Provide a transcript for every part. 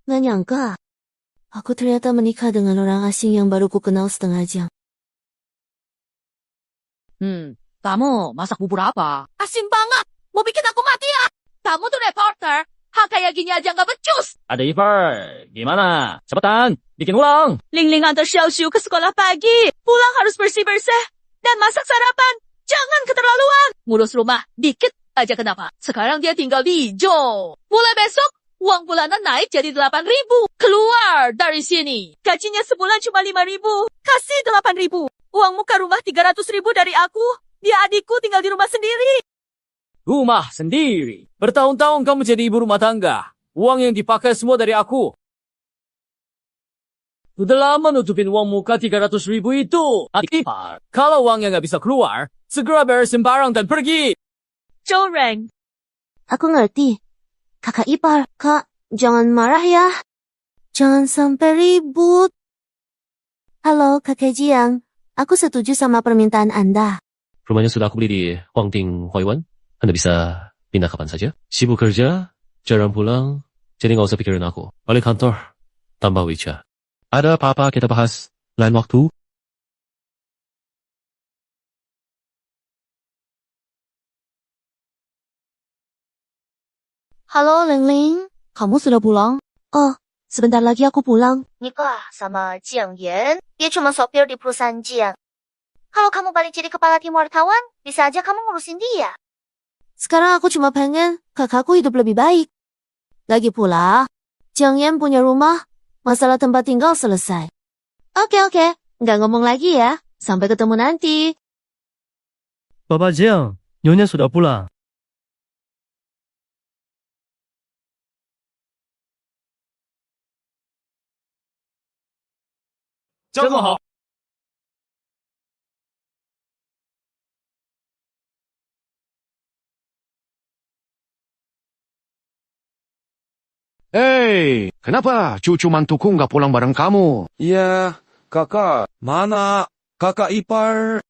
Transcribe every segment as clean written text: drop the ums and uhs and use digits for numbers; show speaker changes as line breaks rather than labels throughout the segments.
Nggak nyangka. Aku ternyata menikah dengan orang asing yang baru ku kenal setengah jam.
Kamu masak bubur apa? Asin banget! Mau bikin aku mati ya? Kamu tuh reporter, hal kayak gini aja nggak becus!
Ada Ipar, gimana? Cepetan, bikin ulang.
Ling antar Xiaoxiu ke sekolah pagi. Pulang harus bersih-bersih. Dan masak sarapan. Jangan keterlaluan. Ngurus rumah, dikit aja kenapa. Sekarang dia tinggal di Ijo. Mulai besok, uang bulanan naik jadi 8.000. Keluar dari sini. Gajinya sebulan cuma 5.000. Kasih 8.000. Uang muka rumah 300.000 dari aku. Dia adikku tinggal di rumah sendiri.
Rumah sendiri. Bertahun-tahun kamu jadi ibu rumah tangga. Uang yang dipakai semua dari aku. Udah lama nutupin uang muka 300.000 itu. Adik Ipar, kalau uangnya nggak bisa keluar, segera beresin barang dan pergi.
Zhou Reng.
Aku ngerti. Kakak Ipar, Kak, jangan marah ya. Jangan sampai ribut. Halo, Kakek Jiang. Aku setuju sama permintaan Anda.
Rumahnya sudah aku beli di Huangting Huaiwan. Anda bisa pindah kapan saja. Sibuk kerja, jarang pulang, jadi nggak usah pikirin aku. Balik kantor, tambah WeChat. Ada apa-apa kita bahas lain waktu?
Halo, Ling. Kamu sudah pulang? Oh, sebentar lagi aku pulang. Nikah sama Jiang Yan. Dia cuma sopir di perusahaan Jiang. Kalau kamu balik jadi kepala tim wartawan, bisa aja kamu ngurusin dia. Sekarang aku cuma pengen kakakku hidup lebih baik. Lagi pula, Jiang Yan punya rumah, masalah tempat tinggal selesai. Oke, nggak ngomong lagi ya. Sampai ketemu nanti.
Bapak Jiang, Nyonya sudah pulang.
Hao.
Hei, kenapa cucu mantuku nggak pulang bareng kamu?
Ya, kakak, mana kakak Ipar?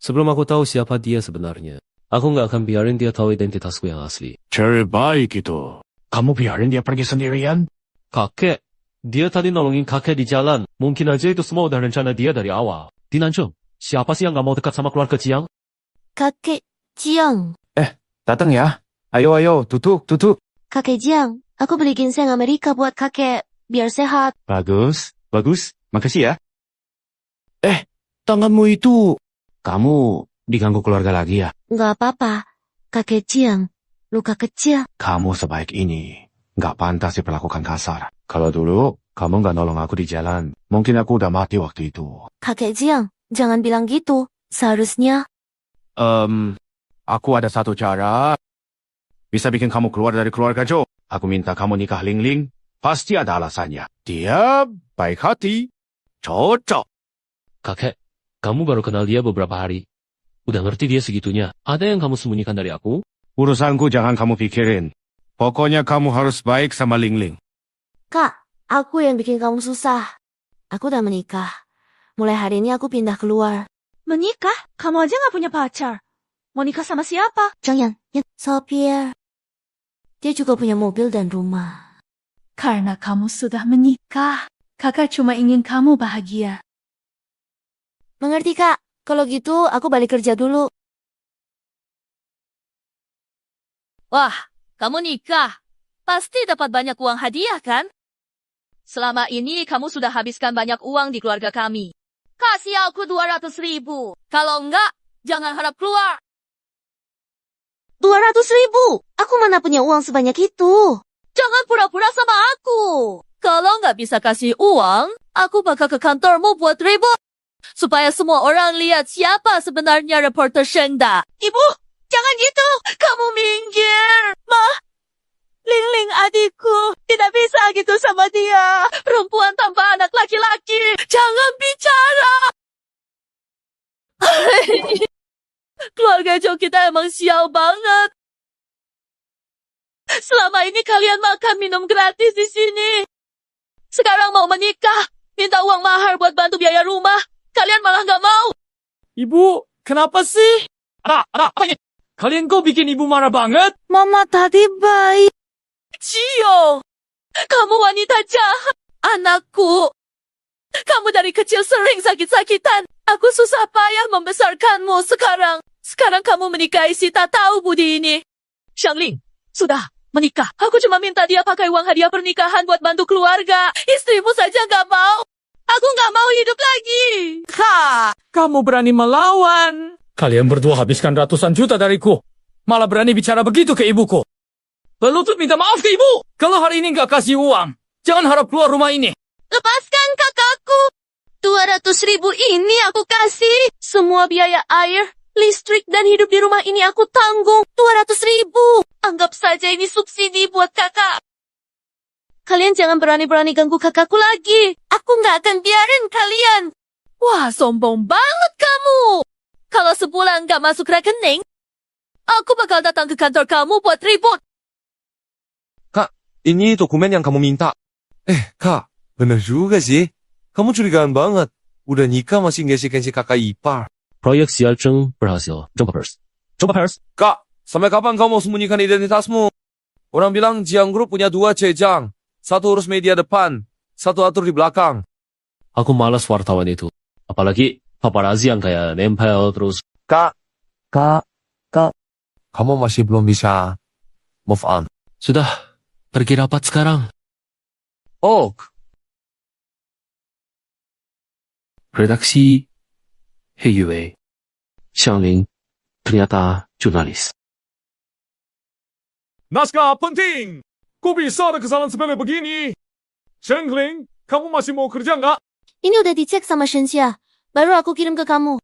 Sebelum aku tahu siapa dia sebenarnya, aku nggak akan biarin dia tahu identitasku yang asli.
Cara baik itu. Kamu biarin dia pergi sendirian?
Kakek, dia tadi nolongin kakek di jalan. Mungkin aja itu semua udah rencana dia dari awal. Di Nanjing, siapa sih yang nggak mau dekat sama keluarga Jiang?
Kakek Jiang.
Datang ya. Ayo, tutup.
Kakek Jiang, aku beli ginseng Amerika buat kakek, biar sehat.
Bagus. Makasih ya. Tanganmu itu. Kamu diganggu keluarga lagi ya?
Nggak apa-apa. Kakek Jiang, luka kecil.
Kamu sebaik ini. Nggak pantas diperlakukan kasar. Kalau dulu, kamu nggak nolong aku di jalan. Mungkin aku udah mati waktu itu.
Kakek Jiang, jangan bilang gitu. Seharusnya.
Aku ada satu cara. Bisa bikin kamu keluar dari keluarga Joe. Aku minta kamu nikah Ling. Pasti ada alasannya. Dia baik hati. Cocok.
Kakek, kamu baru kenal dia beberapa hari. Udah ngerti dia segitunya. Ada yang kamu sembunyikan dari aku?
Urusanku jangan kamu pikirin. Pokoknya kamu harus baik sama Ling.
Kak, aku yang bikin kamu susah. Aku udah menikah. Mulai hari ini aku pindah keluar.
Menikah? Kamu aja nggak punya pacar. Mau nikah sama siapa?
Jangan, sopir. Dia juga punya mobil dan rumah.
Karena kamu sudah menikah. Kakak cuma ingin kamu bahagia.
Mengerti, Kak? Kalau gitu, aku balik kerja dulu.
Wah, kamu nikah. Pasti dapat banyak uang hadiah, kan? Selama ini kamu sudah habiskan banyak uang di keluarga kami. Kasih aku 200.000. Kalau enggak, jangan harap keluar.
200.000? Aku mana punya uang sebanyak itu?
Jangan pura-pura sama aku. Kalau nggak bisa kasih uang, aku bakal ke kantormu buat ribut. Supaya semua orang lihat siapa sebenarnya reporter Shengda. Ibu, jangan gitu. Kamu minggir. Ma, Ling adikku. Tidak bisa gitu sama dia. Perempuan tanpa anak laki-laki. Jangan bicara. Keluarga Jo kita emang sial banget. Selama ini kalian makan minum gratis di sini. Sekarang mau menikah, minta uang mahar buat bantu biaya rumah. Kalian malah nggak mau.
Ibu, kenapa sih? Ada apa ini? Kalian kok bikin ibu marah banget?
Mama tadi baik. Cio, Kamu wanita jahat. Anakku, kamu dari kecil sering sakit-sakitan. Aku susah payah membesarkanmu sekarang. Sekarang kamu menikahi si tak tahu budi ini. Shangling, sudah, menikah. Aku cuma minta dia pakai uang hadiah pernikahan buat bantu keluarga. Istrimu saja nggak mau. Aku nggak mau hidup lagi.
Kamu berani melawan. Kalian berdua habiskan ratusan juta dariku. Malah berani bicara begitu ke ibuku. Berlutut minta maaf ke ibu. Kalau hari ini nggak kasih uang, jangan harap keluar rumah ini.
Lepaskan kakakku. 200.000 ini aku kasih. Semua biaya air, listrik, dan hidup di rumah ini aku tanggung. 200.000. Anggap saja ini subsidi buat kakak. Kalian jangan berani-berani ganggu kakakku lagi. Aku nggak akan biarin kalian. Wah, sombong banget kamu. Kalau sebulan nggak masuk rekening, aku bakal datang ke kantor kamu buat ribut.
Ini dokumen yang kamu minta. Kak, bener juga sih. Kamu curigaan banget. Udah nikah masih ngesikin si kakak ipar.
Proyek Sial Cheng berhasil. Jumpa pers.
Kak, sampai kapan kamu mau sembunyikan identitasmu? Orang bilang Jiang Group punya 2 cejang. Satu urus media depan, satu atur di belakang.
Aku malas wartawan itu. Apalagi paparazzi yang kayak nempel terus.
Kak. Kamu masih belum bisa move on.
Sudah, pergi rapat sekarang.
Oh,
Redaksi He Yue. Xiangling ternyata jurnalis.
Naskah penting! Kok bisa ada kesalahan sepele begini? Shengling, kamu masih mau kerja nggak?
Ini udah dicek sama Shenxia. Baru aku kirim ke kamu.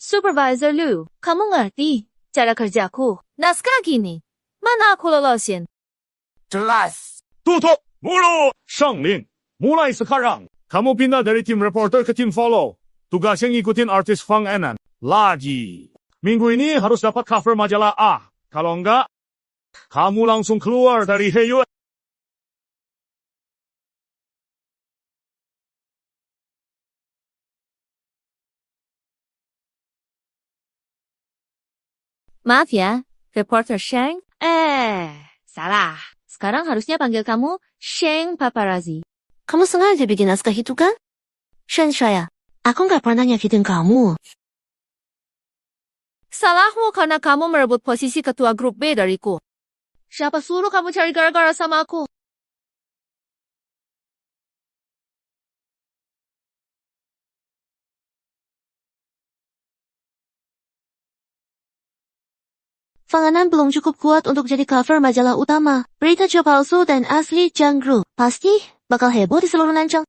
Supervisor Liu, kamu ngerti cara kerjaku? Naskah gini, mana aku lolosin?
jelas.
Tutup mulut! Shengling, mulai sekarang, kamu pindah dari tim reporter ke tim follow. Tugasnya ngikutin artis Fang Enan. Lagi. Minggu ini harus dapat cover majalah A. Kalau enggak, kamu langsung keluar dari Heyu.
Maaf ya, reporter Sheng. Salah. Sekarang harusnya panggil kamu Sheng Paparazzi.
Kamu sengaja bikin naskah itu kan? Shenxia, aku nggak pernah nyakitin kamu.
Salahmu karena kamu merebut posisi ketua grup B dariku. Siapa suruh kamu cari gara-gara sama aku?
Fanganan belum cukup kuat untuk jadi cover majalah utama. Berita job palsu dan asli Jiang Group. Pasti bakal heboh di seluruh Nanjing.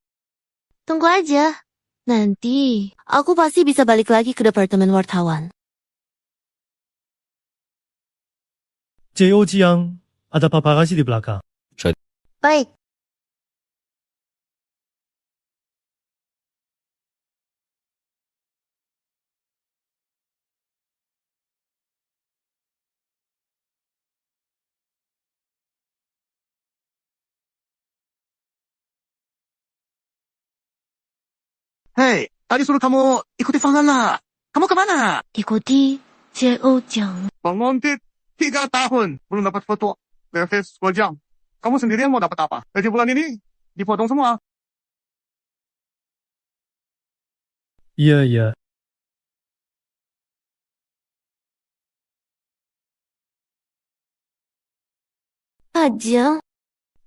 Tunggu aja. Nanti, aku pasti bisa balik lagi ke departemen wartawan.
J.O. Jiang, ada paparazzi di belakang.
Baik.
Hei, tadi suruh kamu ikuti Fangana. Kamu kemana?
Ikuti J.O. Jiang.
Bang Montit, 3 tahun belum dapat foto. Levis Gojang. Kamu sendirian mau dapat apa? Gaji bulan ini dipotong semua.
Iya.
Pak Jiang,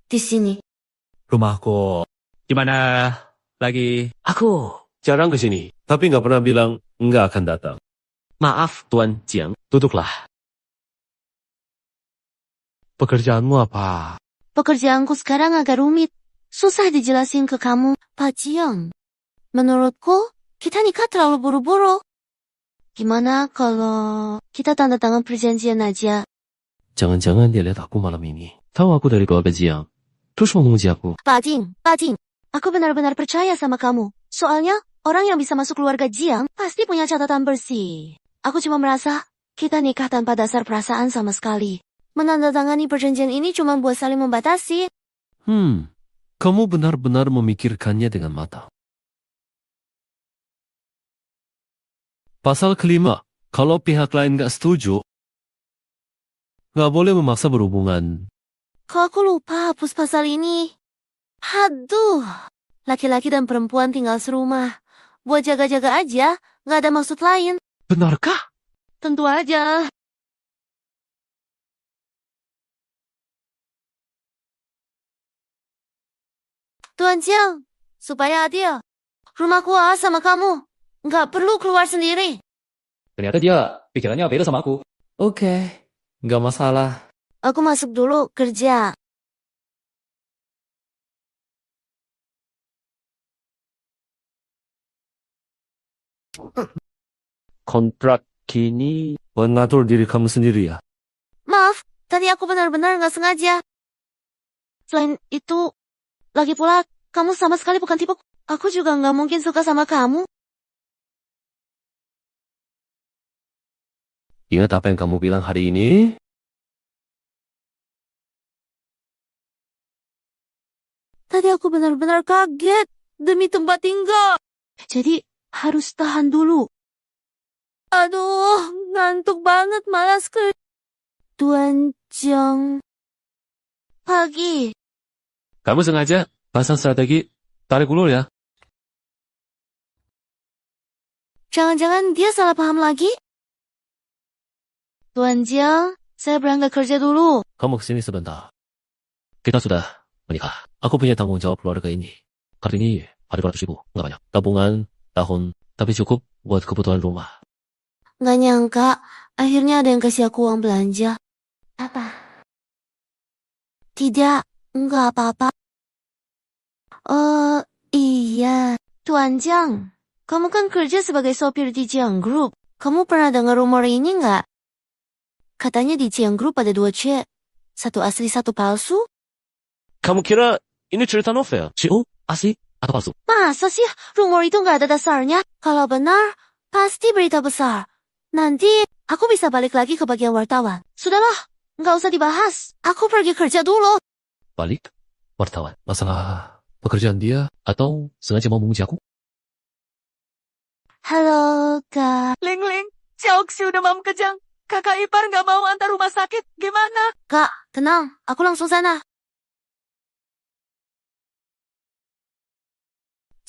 di sini.
Rumahku.
Di mana lagi? Aku jarang ke sini, tapi nggak pernah bilang nggak akan datang. Maaf, Tuan Jiang. Duduklah. Pekerjaanmu apa?
Pekerjaanku sekarang agak rumit. Susah dijelasin ke kamu, Pak Jiang. Menurutku, kita nikah terlalu buru-buru. Gimana kalau kita tanda tangan perjanjian aja?
Jangan-jangan dia lihat aku malam ini. Tahu aku dari keluarga Jiang. Terus mau menguji aku.
Pak Jing, aku benar-benar percaya sama kamu. Soalnya, orang yang bisa masuk keluarga Jiang pasti punya catatan bersih. Aku cuma merasa, kita nikah tanpa dasar perasaan sama sekali. Menandatangani perjanjian ini cuma buat saling membatasi.
Kamu benar-benar memikirkannya dengan matang. Pasal kelima, kalau pihak lain nggak setuju, nggak boleh memaksa berhubungan.
Kok aku lupa hapus pasal ini? Aduh. Laki-laki dan perempuan tinggal serumah. Buat jaga-jaga aja, nggak ada maksud lain.
Benarkah?
Tentu aja. Tuan Jiang, supaya adil. Rumahku sama kamu. Nggak perlu keluar sendiri.
Ternyata dia pikirannya beda sama aku. Oke, nggak masalah.
Aku masuk dulu kerja.
Kontrak kini mengatur diri kamu sendiri ya?
Maaf, tadi aku benar-benar nggak sengaja. Selain itu, lagi pula, kamu sama sekali bukan tipe. Aku juga nggak mungkin suka sama kamu.
Ingat apa yang kamu bilang hari ini?
Tadi aku benar-benar kaget demi tempat tinggal. Jadi, harus tahan dulu. Aduh, ngantuk banget, malas kerja. Tuan Jiang. Pagi.
Kamu sengaja pasang strategi tarik ulur ya?
Jangan-jangan dia salah paham lagi? Tuan Jiang, saya berangkat kerja dulu.
Kamu kesini sebentar. Kita sudah menikah. Aku punya tanggung jawab keluarga ini. Kali ini ada 200.000, nggak banyak. Tabungan, tahun, tapi cukup buat kebutuhan rumah.
Nggak nyangka, akhirnya ada yang kasih aku uang belanja. Apa? Tidak, nggak apa-apa. Oh, iya. Tuan Jiang, kamu kan kerja sebagai sopir di Jiang Group. Kamu pernah dengar rumor ini nggak? Katanya di Jiang Group ada 2 cek. Satu asli, satu palsu.
Kamu kira ini cerita novel? CEO, asli, atau palsu?
Masa sih rumor itu nggak ada dasarnya? Kalau benar, pasti berita besar. Nanti aku bisa balik lagi ke bagian wartawan. Sudahlah, nggak usah dibahas. Aku pergi kerja dulu.
Balik? Wartawan. Masalah pekerjaan dia atau sengaja mau menguji aku?
Halo, Kak.
Ling, Xiaoxi udah mau kejang. Kakak ipar nggak mau antar rumah sakit. Gimana?
Kak, tenang. Aku langsung sana.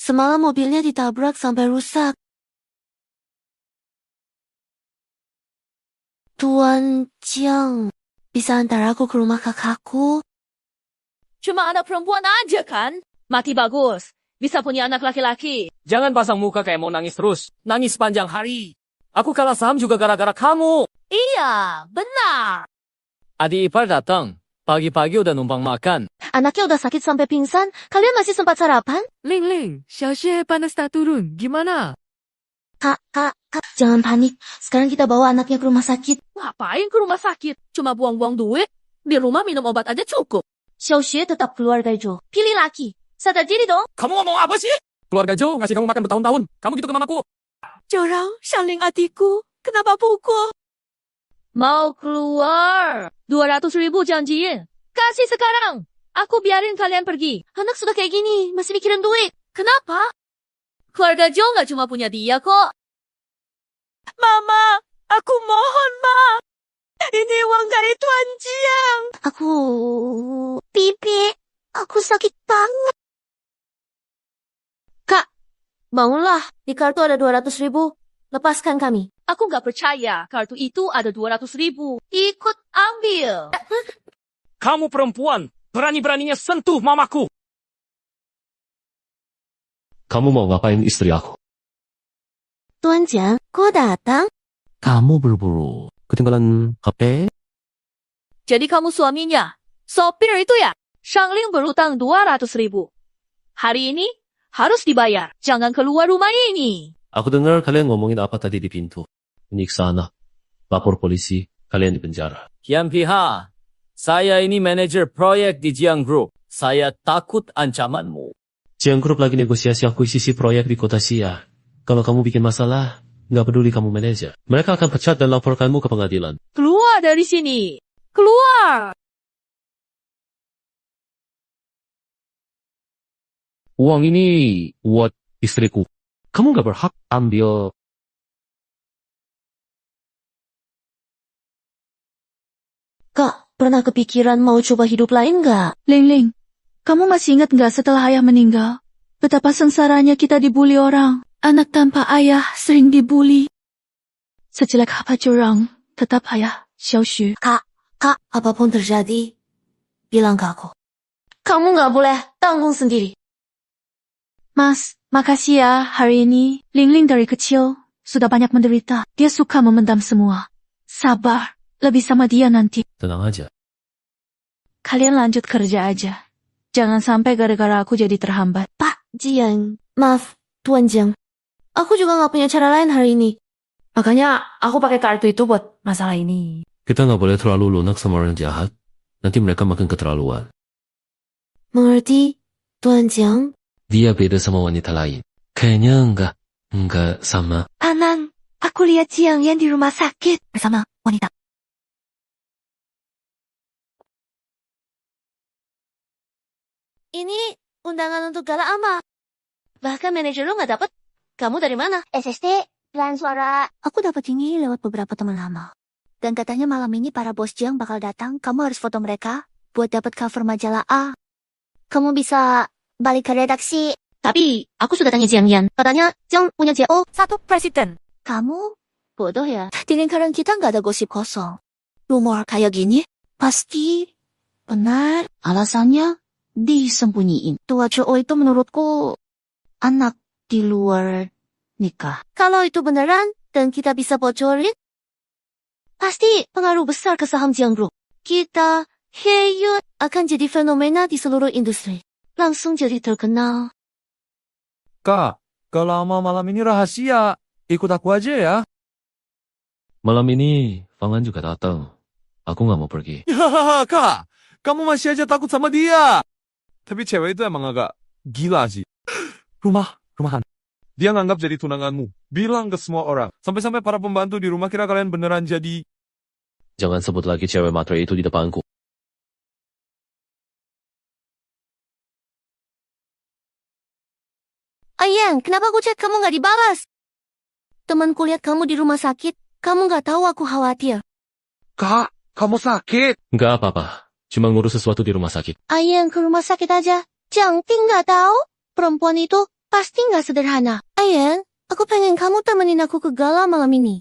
Semalam mobilnya ditabrak sampai rusak. Tuan Jiang, bisa antar aku ke rumah kakakku?
Cuma anak perempuan aja kan? Mati bagus. Bisa punya anak laki-laki.
Jangan pasang muka kayak mau nangis terus. Nangis sepanjang hari. Aku kalah saham juga gara-gara kamu.
Iya, benar.
Adik ipar datang. Pagi-pagi udah numpang makan.
Anaknya udah sakit sampai pingsan. Kalian masih sempat sarapan?
Ling, Xiaoxi panas tak turun. Gimana?
Kak, jangan panik. Sekarang kita bawa anaknya ke rumah sakit.
Ngapain ke rumah sakit? Cuma buang-buang duit? Di rumah minum obat aja cukup.
Xiaoxue tetap keluarga Jo. Pilih laki. Sadar diri dong.
Kamu ngomong apa sih? Keluarga Jo ngasih kamu makan bertahun-tahun. Kamu gitu ke mamaku.
Jorang, Shanling adikku. Kenapa pukul? Mau keluar. 200.000 janjiin. Kasih sekarang. Aku biarin kalian pergi.
Anak sudah kayak gini, masih mikirin duit.
Kenapa? Keluarga Jo nggak cuma punya dia kok. Mama, aku mohon, Ma. Ini uang dari Tuan Jiang.
Pipi, aku sakit banget. Kak, bangunlah. Di kartu ada 200.000. Lepaskan kami.
Aku nggak percaya kartu itu ada 200.000. Ikut ambil.
Kamu perempuan. Berani-beraninya sentuh mamaku.
Kamu mau ngapain istri aku?
Tuan Jiang, kok datang?
Kamu buru-buru. Ketinggalan HP?
Jadi kamu suaminya. Sopir itu ya? Shangling berutang 200.000. Hari ini harus dibayar. Jangan keluar rumah ini.
Aku dengar kalian ngomongin apa tadi di pintu. Menyiksa anak. Lapor polisi. Kalian di penjara.
Kian Piha, saya ini manajer proyek di Jiang Group. Saya takut ancamanmu.
Jiang Group lagi negosiasi akuisisi proyek di kota Xia. Kalau kamu bikin masalah, nggak peduli kamu manajer. Mereka akan pecat dan laporkanmu ke pengadilan.
Keluar dari sini. Keluar.
Uang ini buat istriku. Kamu nggak berhak ambil.
Kak, pernah kepikiran mau coba hidup lain nggak?
Ling Ling, kamu masih ingat nggak setelah ayah meninggal? Betapa sengsaranya kita dibuli orang. Anak tanpa ayah sering dibuli. Sejelek apa jurang, tetap ayah, Xiaoxu.
Kak, apapun terjadi, bilang ke aku. Kamu nggak boleh tanggung sendiri.
Mas, makasih ya hari ini. Ling Ling dari kecil sudah banyak menderita. Dia suka memendam semua. Sabar, lebih sama dia nanti.
Tenang aja.
Kalian lanjut kerja aja. Jangan sampai gara-gara aku jadi terhambat.
Pak Jian, maaf, Tuan Jiang. Aku juga nggak punya cara lain hari ini.
Makanya aku pakai kartu itu buat masalah ini.
Kita nggak boleh terlalu lunak sama orang jahat. Nanti mereka makin keterlaluan.
Mengerti, Tuan Jiang?
Dia beda sama wanita lain. Kayaknya enggak sama.
Anang, aku lihat Jiang Yan di rumah sakit bersama wanita. Ini undangan untuk gala ama. Bahkan manajer lu nggak dapet. Kamu dari mana? SST, Plan Suara. Aku dapat ini lewat beberapa teman lama. Dan katanya malam ini para bos Jiang bakal datang. Kamu harus foto mereka buat dapat cover majalah A. Kamu bisa balik ke redaksi. Tapi aku sudah tanya Jiang Yan. Katanya Jiang punya JO 1 presiden. Kamu bodoh ya? Di lingkaran kita nggak ada gosip kosong. Rumor kayak gini pasti benar. Alasannya disembunyiin. Tua cowok itu menurutku anak di luar nikah. Kalau itu beneran dan kita bisa bocorin, pasti pengaruh besar ke saham Jiang Group. Kita, Heyun, akan jadi fenomena di seluruh industri. Langsung jadi terkenal.
Kak, kalau malam ini rahasia, ikut aku aja ya.
Malam ini, Fangan juga datang. Aku nggak mau pergi.
Ya, Kak, kamu masih aja takut sama dia. Tapi cewek itu emang agak gila sih. Rumahan. Dia nganggap jadi tunanganmu. Bilang ke semua orang. Sampai-sampai para pembantu di rumah kira kalian beneran jadi...
Jangan sebut lagi cewek matre itu di depanku.
Ayang, kenapa aku chat kamu nggak dibalas? Temanku lihat kamu di rumah sakit. Kamu nggak tahu aku khawatir.
Kak, kamu sakit.
Nggak apa-apa. Cuma ngurus sesuatu di rumah sakit.
Ayang ke rumah sakit aja. Jangting nggak tahu? Perempuan itu pasti nggak sederhana. Ayang, aku pengen kamu temenin aku ke gala malam ini.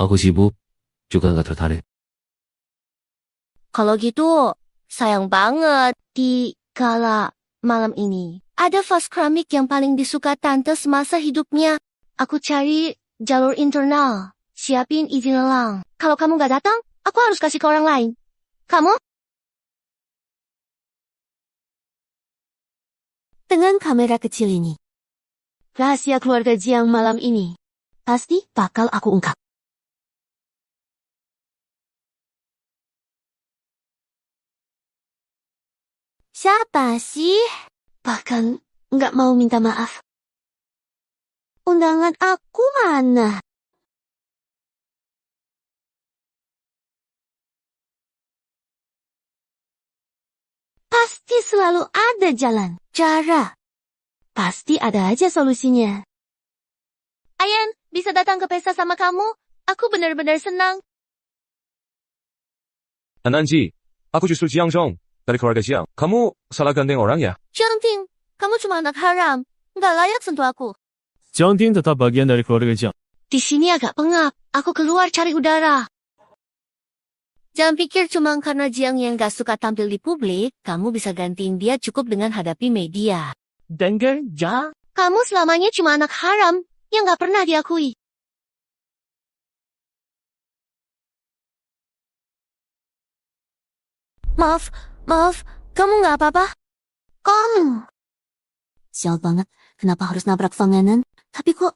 Aku sibuk, juga nggak tertarik.
Kalau gitu, sayang banget di gala malam ini. Ada vas keramik yang paling disuka tante semasa hidupnya. Aku cari jalur internal. Siapin izin lelang. Kalau kamu nggak datang, aku harus kasih ke orang lain. Kamu? Dengan kamera kecil ini, rahasia keluarga Jiang malam ini pasti bakal aku ungkap. Siapa sih? Bahkan nggak mau minta maaf. Undangan aku mana? Pasti selalu ada jalan, cara. Pasti ada aja solusinya. Ayan, bisa datang ke pesta sama kamu? Aku benar-benar senang.
Nanji, aku justru Jiang Zhong, dari keluarga Jiang. Kamu salah gandeng orang ya?
Jiangting, kamu cuma anak haram. Nggak layak sentuh aku.
Jiangting tetap bagian dari keluarga Jiang.
Di sini agak pengap. Aku keluar cari udara. Jangan pikir cuma karena Jiang yang gak suka tampil di publik, kamu bisa gantiin dia cukup dengan hadapi media.
Dengar, ja?
Kamu selamanya cuma anak haram yang gak pernah diakui. Maaf, kamu gak apa-apa? Kamu. Sial banget, kenapa harus nabrak Fanganan? Tapi kok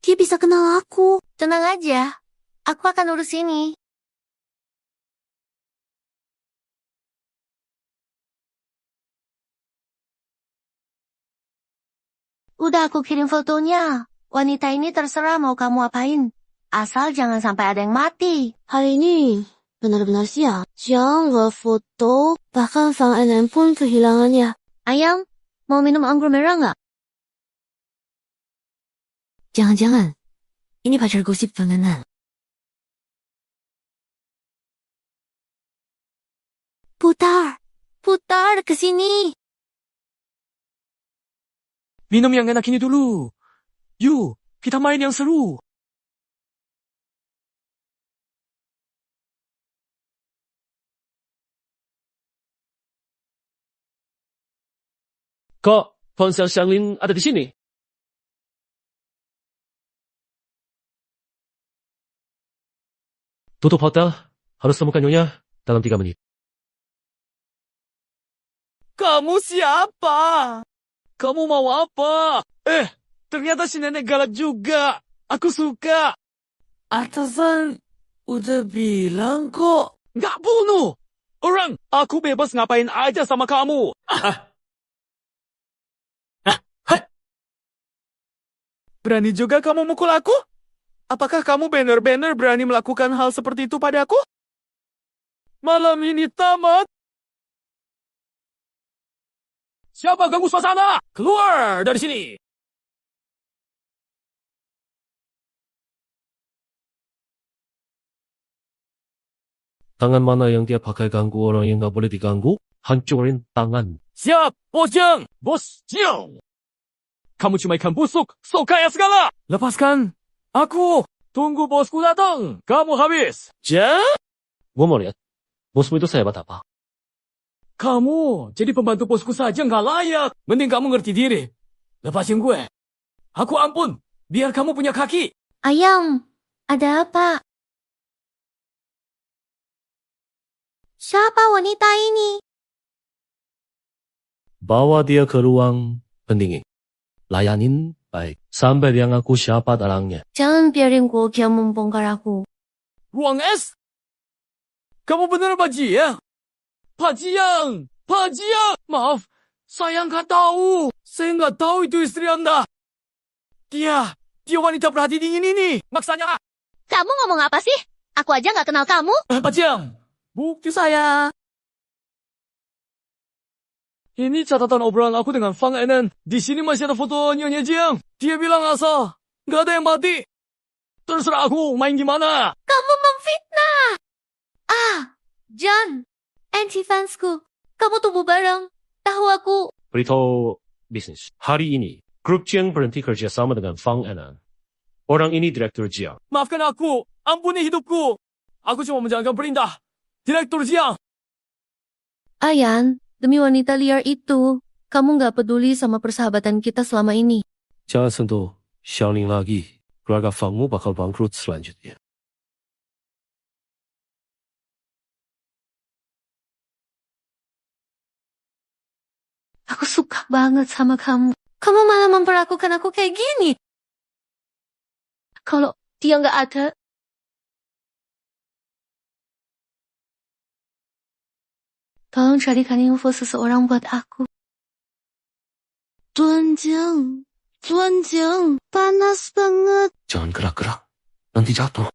dia bisa kenal aku? Tenang aja, aku akan urus ini. Udah aku kirim fotonya. Wanita ini terserah mau kamu apain. Asal jangan sampai ada yang mati. Hari ini benar-benar sial. Jiang nggak foto, bahkan Fang Enan pun kehilangannya. Ayang, mau minum anggur merah nggak? Jangan-jangan, ini pacar gosip Fang Enan. Putar. Putar ke sini.
Minum yang enak ini dulu. Yuk, kita main yang seru.
Kok ponsel Xiangling ada di sini? Tutup hotel, harus temukan Nyonya dalam 3 menit.
Kamu siapa? Kamu mau apa? Ternyata si nenek galak juga. Aku suka. Atasan udah bilang kok. Nggak bunuh. Orang, aku bebas ngapain aja sama kamu. Berani juga kamu mukul aku? Apakah kamu benar-benar berani melakukan hal seperti itu padaku? Malam ini tamat. Siapa ganggu suasana? Keluar dari sini!
Tangan mana yang dia pakai ganggu orang yang nggak boleh diganggu? Hancurin tangan.
Siap, Bos Jiang! Bos Jiang! Kamu cuma ikan busuk, so kaya segala! Lepaskan aku! Tunggu bosku datang, kamu habis! Jiang?
Gua mau lihat, bosmu itu sehebat apa?
Kamu jadi pembantu bosku saja nggak layak. Mending kamu ngerti diri. Lepasin gue. Aku ampun, biar kamu punya kaki.
Ayam, ada apa? Siapa wanita ini?
Bawa dia ke ruang pendingin. Layanin baik. Sampai dia ngaku siapa dalangnya.
Jangan biarin Guoqiao membongkar aku.
Ruang es? Kamu bener Pak Jiang? Pak Jiang! Pak Jiang! Maaf, saya nggak tahu. Saya nggak tahu itu istri Anda. Dia wanita perhati dingin ini. Maksanya.
Kamu ngomong apa sih? Aku aja nggak kenal kamu.
Pak Jiang, bukti saya. Ini catatan obrolan aku dengan Fang Enan. Di sini masih ada foto Nyonya Jiang. Dia bilang asal. Nggak ada yang mati. Terserah aku main gimana.
Kamu memfitnah. John. Anti-fansku. Kamu tumbuh bareng. Tahu aku.
Beritahu bisnis. Hari ini, grup Jiang berhenti kerja sama dengan Fang Enan. Orang ini Direktur Jiang.
Maafkan aku. Ampuni hidupku. Aku cuma menjalankan perintah. Direktur Jiang.
Ayan, demi wanita liar itu, kamu nggak peduli sama persahabatan kita selama ini.
Jangan sentuh Xiangling lagi. Keluarga Fangmu bakal bangkrut selanjutnya.
Aku suka banget sama kamu. Kamu malah memperlakukan aku kayak gini. Kalau dia nggak ada, tolong carikan info seseorang buat aku. Tuanjang, panas banget.
Jangan gerak-gerak. Nanti jatuh.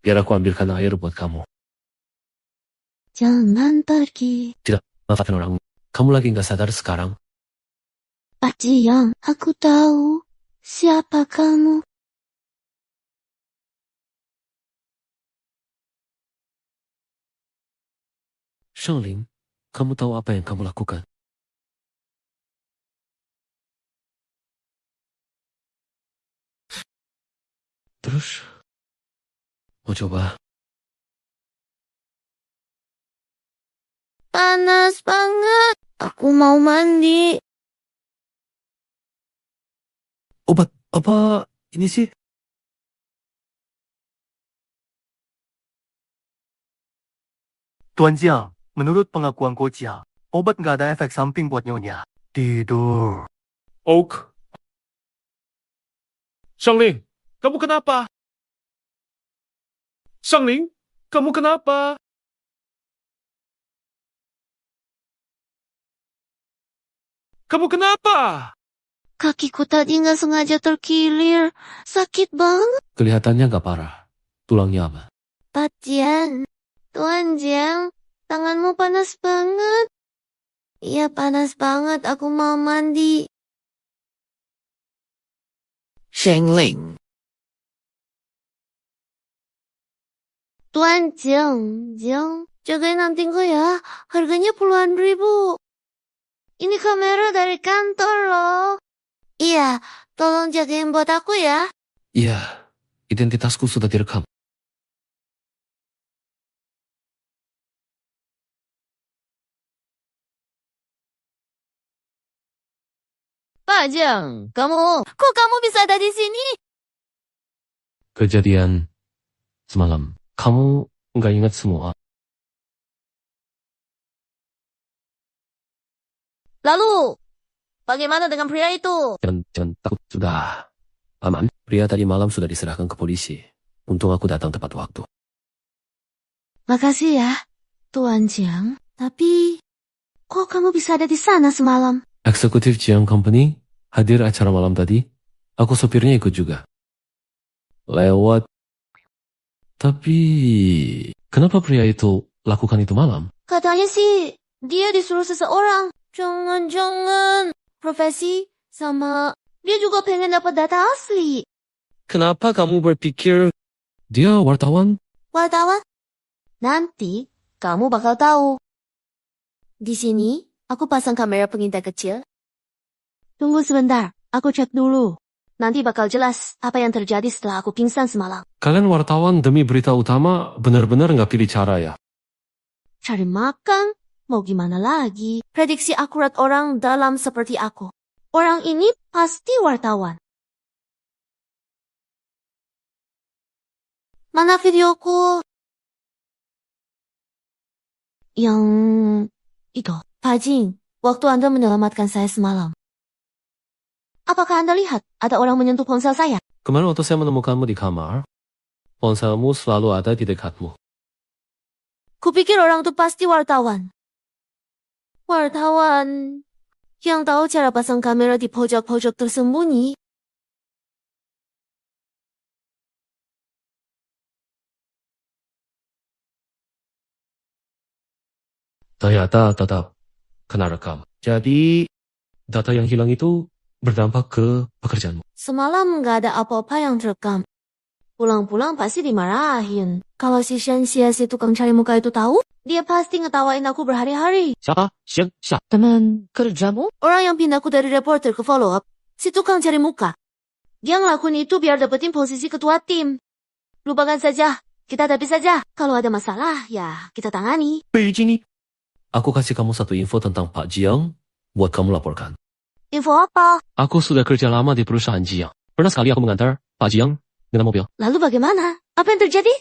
Biar aku ambilkan air buat kamu.
Jangan pergi.
Tidak, manfaatkan orang. Kamu lagi nggak sadar sekarang.
Pak Jiang, aku tahu siapa kamu.
Xiangling, kamu tahu apa yang kamu lakukan? Terus, mau coba?
Panas banget. Aku mau mandi.
Obat apa ini sih? Tuan Jiang, menurut pengakuan Guoqiao, obat nggak ada efek samping buat Nyonya. Tidur.
Oak. Xiangling, kamu kenapa? Xiangling, kamu kenapa? Kamu kenapa?
Kakiku tadi nggak sengaja terkilir. Sakit banget.
Kelihatannya nggak parah. Tulangnya aman.
Pak Jiang, Tuan Jiang, tanganmu panas banget. Iya panas banget, aku mau mandi.
Xiangling,
Tuan Jeng, jagain antingku ya. Harganya puluhan ribu. Ini kamera dari kantor loh. Iya, tolong jagain buat aku ya.
Iya, identitasku sudah direkam.
Pak Jiang,
Kok kamu bisa ada di sini?
Kejadian semalam. Kamu nggak ingat semua.
lalu bagaimana dengan pria itu?
Jangan takut, sudah aman. Pria tadi malam sudah diserahkan ke polisi. Untung aku datang tepat waktu.
Makasih ya, Tuan Jiang. Tapi, kok kamu bisa ada di sana semalam?
Eksekutif Jiang Company hadir acara malam tadi. Aku sopirnya ikut juga. Lewat. Tapi, kenapa pria itu lakukan itu malam?
Katanya sih, dia disuruh seseorang. Jangan-jangan profesi sama dia juga pengen dapat data asli.
Kenapa kamu berpikir dia wartawan?
Wartawan? Nanti kamu bakal tahu. Di sini, aku pasang kamera pengintai kecil. Tunggu sebentar, aku cek dulu. Nanti bakal jelas apa yang terjadi setelah aku pingsan semalam.
Kalian wartawan demi berita utama benar-benar nggak pilih cara ya?
Cari makan, mau gimana lagi? Prediksi akurat orang dalam seperti aku. Orang ini pasti wartawan. Mana videoku? Yang itu, Pak Jing, waktu Anda menyelamatkan saya semalam. Apakah Anda lihat ada orang menyentuh ponsel saya?
Kemarin waktu saya menemukanmu di kamar, ponselmu selalu ada di dekatmu.
Kupikir orang itu pasti wartawan. Wartawan yang tahu cara pasang kamera di pojok-pojok tersembunyi.
Ternyata tetap kena rekam. Jadi, data yang hilang itu berdampak ke pekerjaanmu.
Semalam nggak ada apa-apa yang terekam. Pulang-pulang pasti dimarahin. Kalau si Shenxia si tukang cari muka itu tahu, dia pasti ngetawain aku berhari-hari.
Siapa? Siapa?
Teman kerjamu?
Orang yang pindahku dari reporter ke follow up, si tukang cari muka. Dia ngelakuin itu biar dapetin posisi ketua tim. Lupakan saja, kita hadapi saja. Kalau ada masalah, ya kita tangani.
Begini. Aku kasih kamu satu info tentang Pak Jiang buat kamu laporkan.
Info apa?
Aku sudah kerja lama di perusahaan Jiang. Pernah sekali aku mengantar Pak Jiang dengan mobil.
Lalu bagaimana? Apa yang terjadi?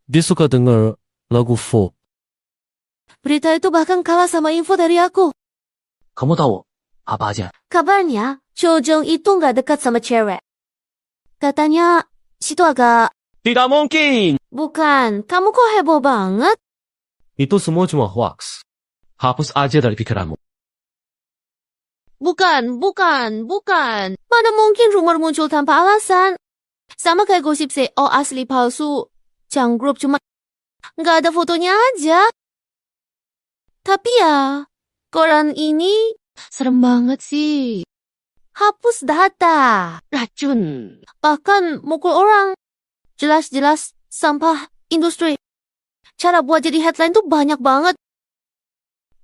Dia suka dengar lagu folk.
Berita itu bahkan kalah sama info dari aku.
Kamu tahu apa aja?
Kabarnya, Chojong itu nggak dekat sama cewek. Katanya, situ agak...
Tidak mungkin.
Bukan, kamu kok heboh banget?
Itu semua cuma hoax. Hapus aja dari pikiranmu.
Bukan. Mana mungkin rumor muncul tanpa alasan? Sama kayak gosip CEO asli palsu. Chang Group cuma nggak ada fotonya aja. Tapi ya, koran ini serem banget sih. Hapus data. Racun. Bahkan mukul orang. Jelas-jelas sampah industri. Cara buat jadi headline tuh banyak banget.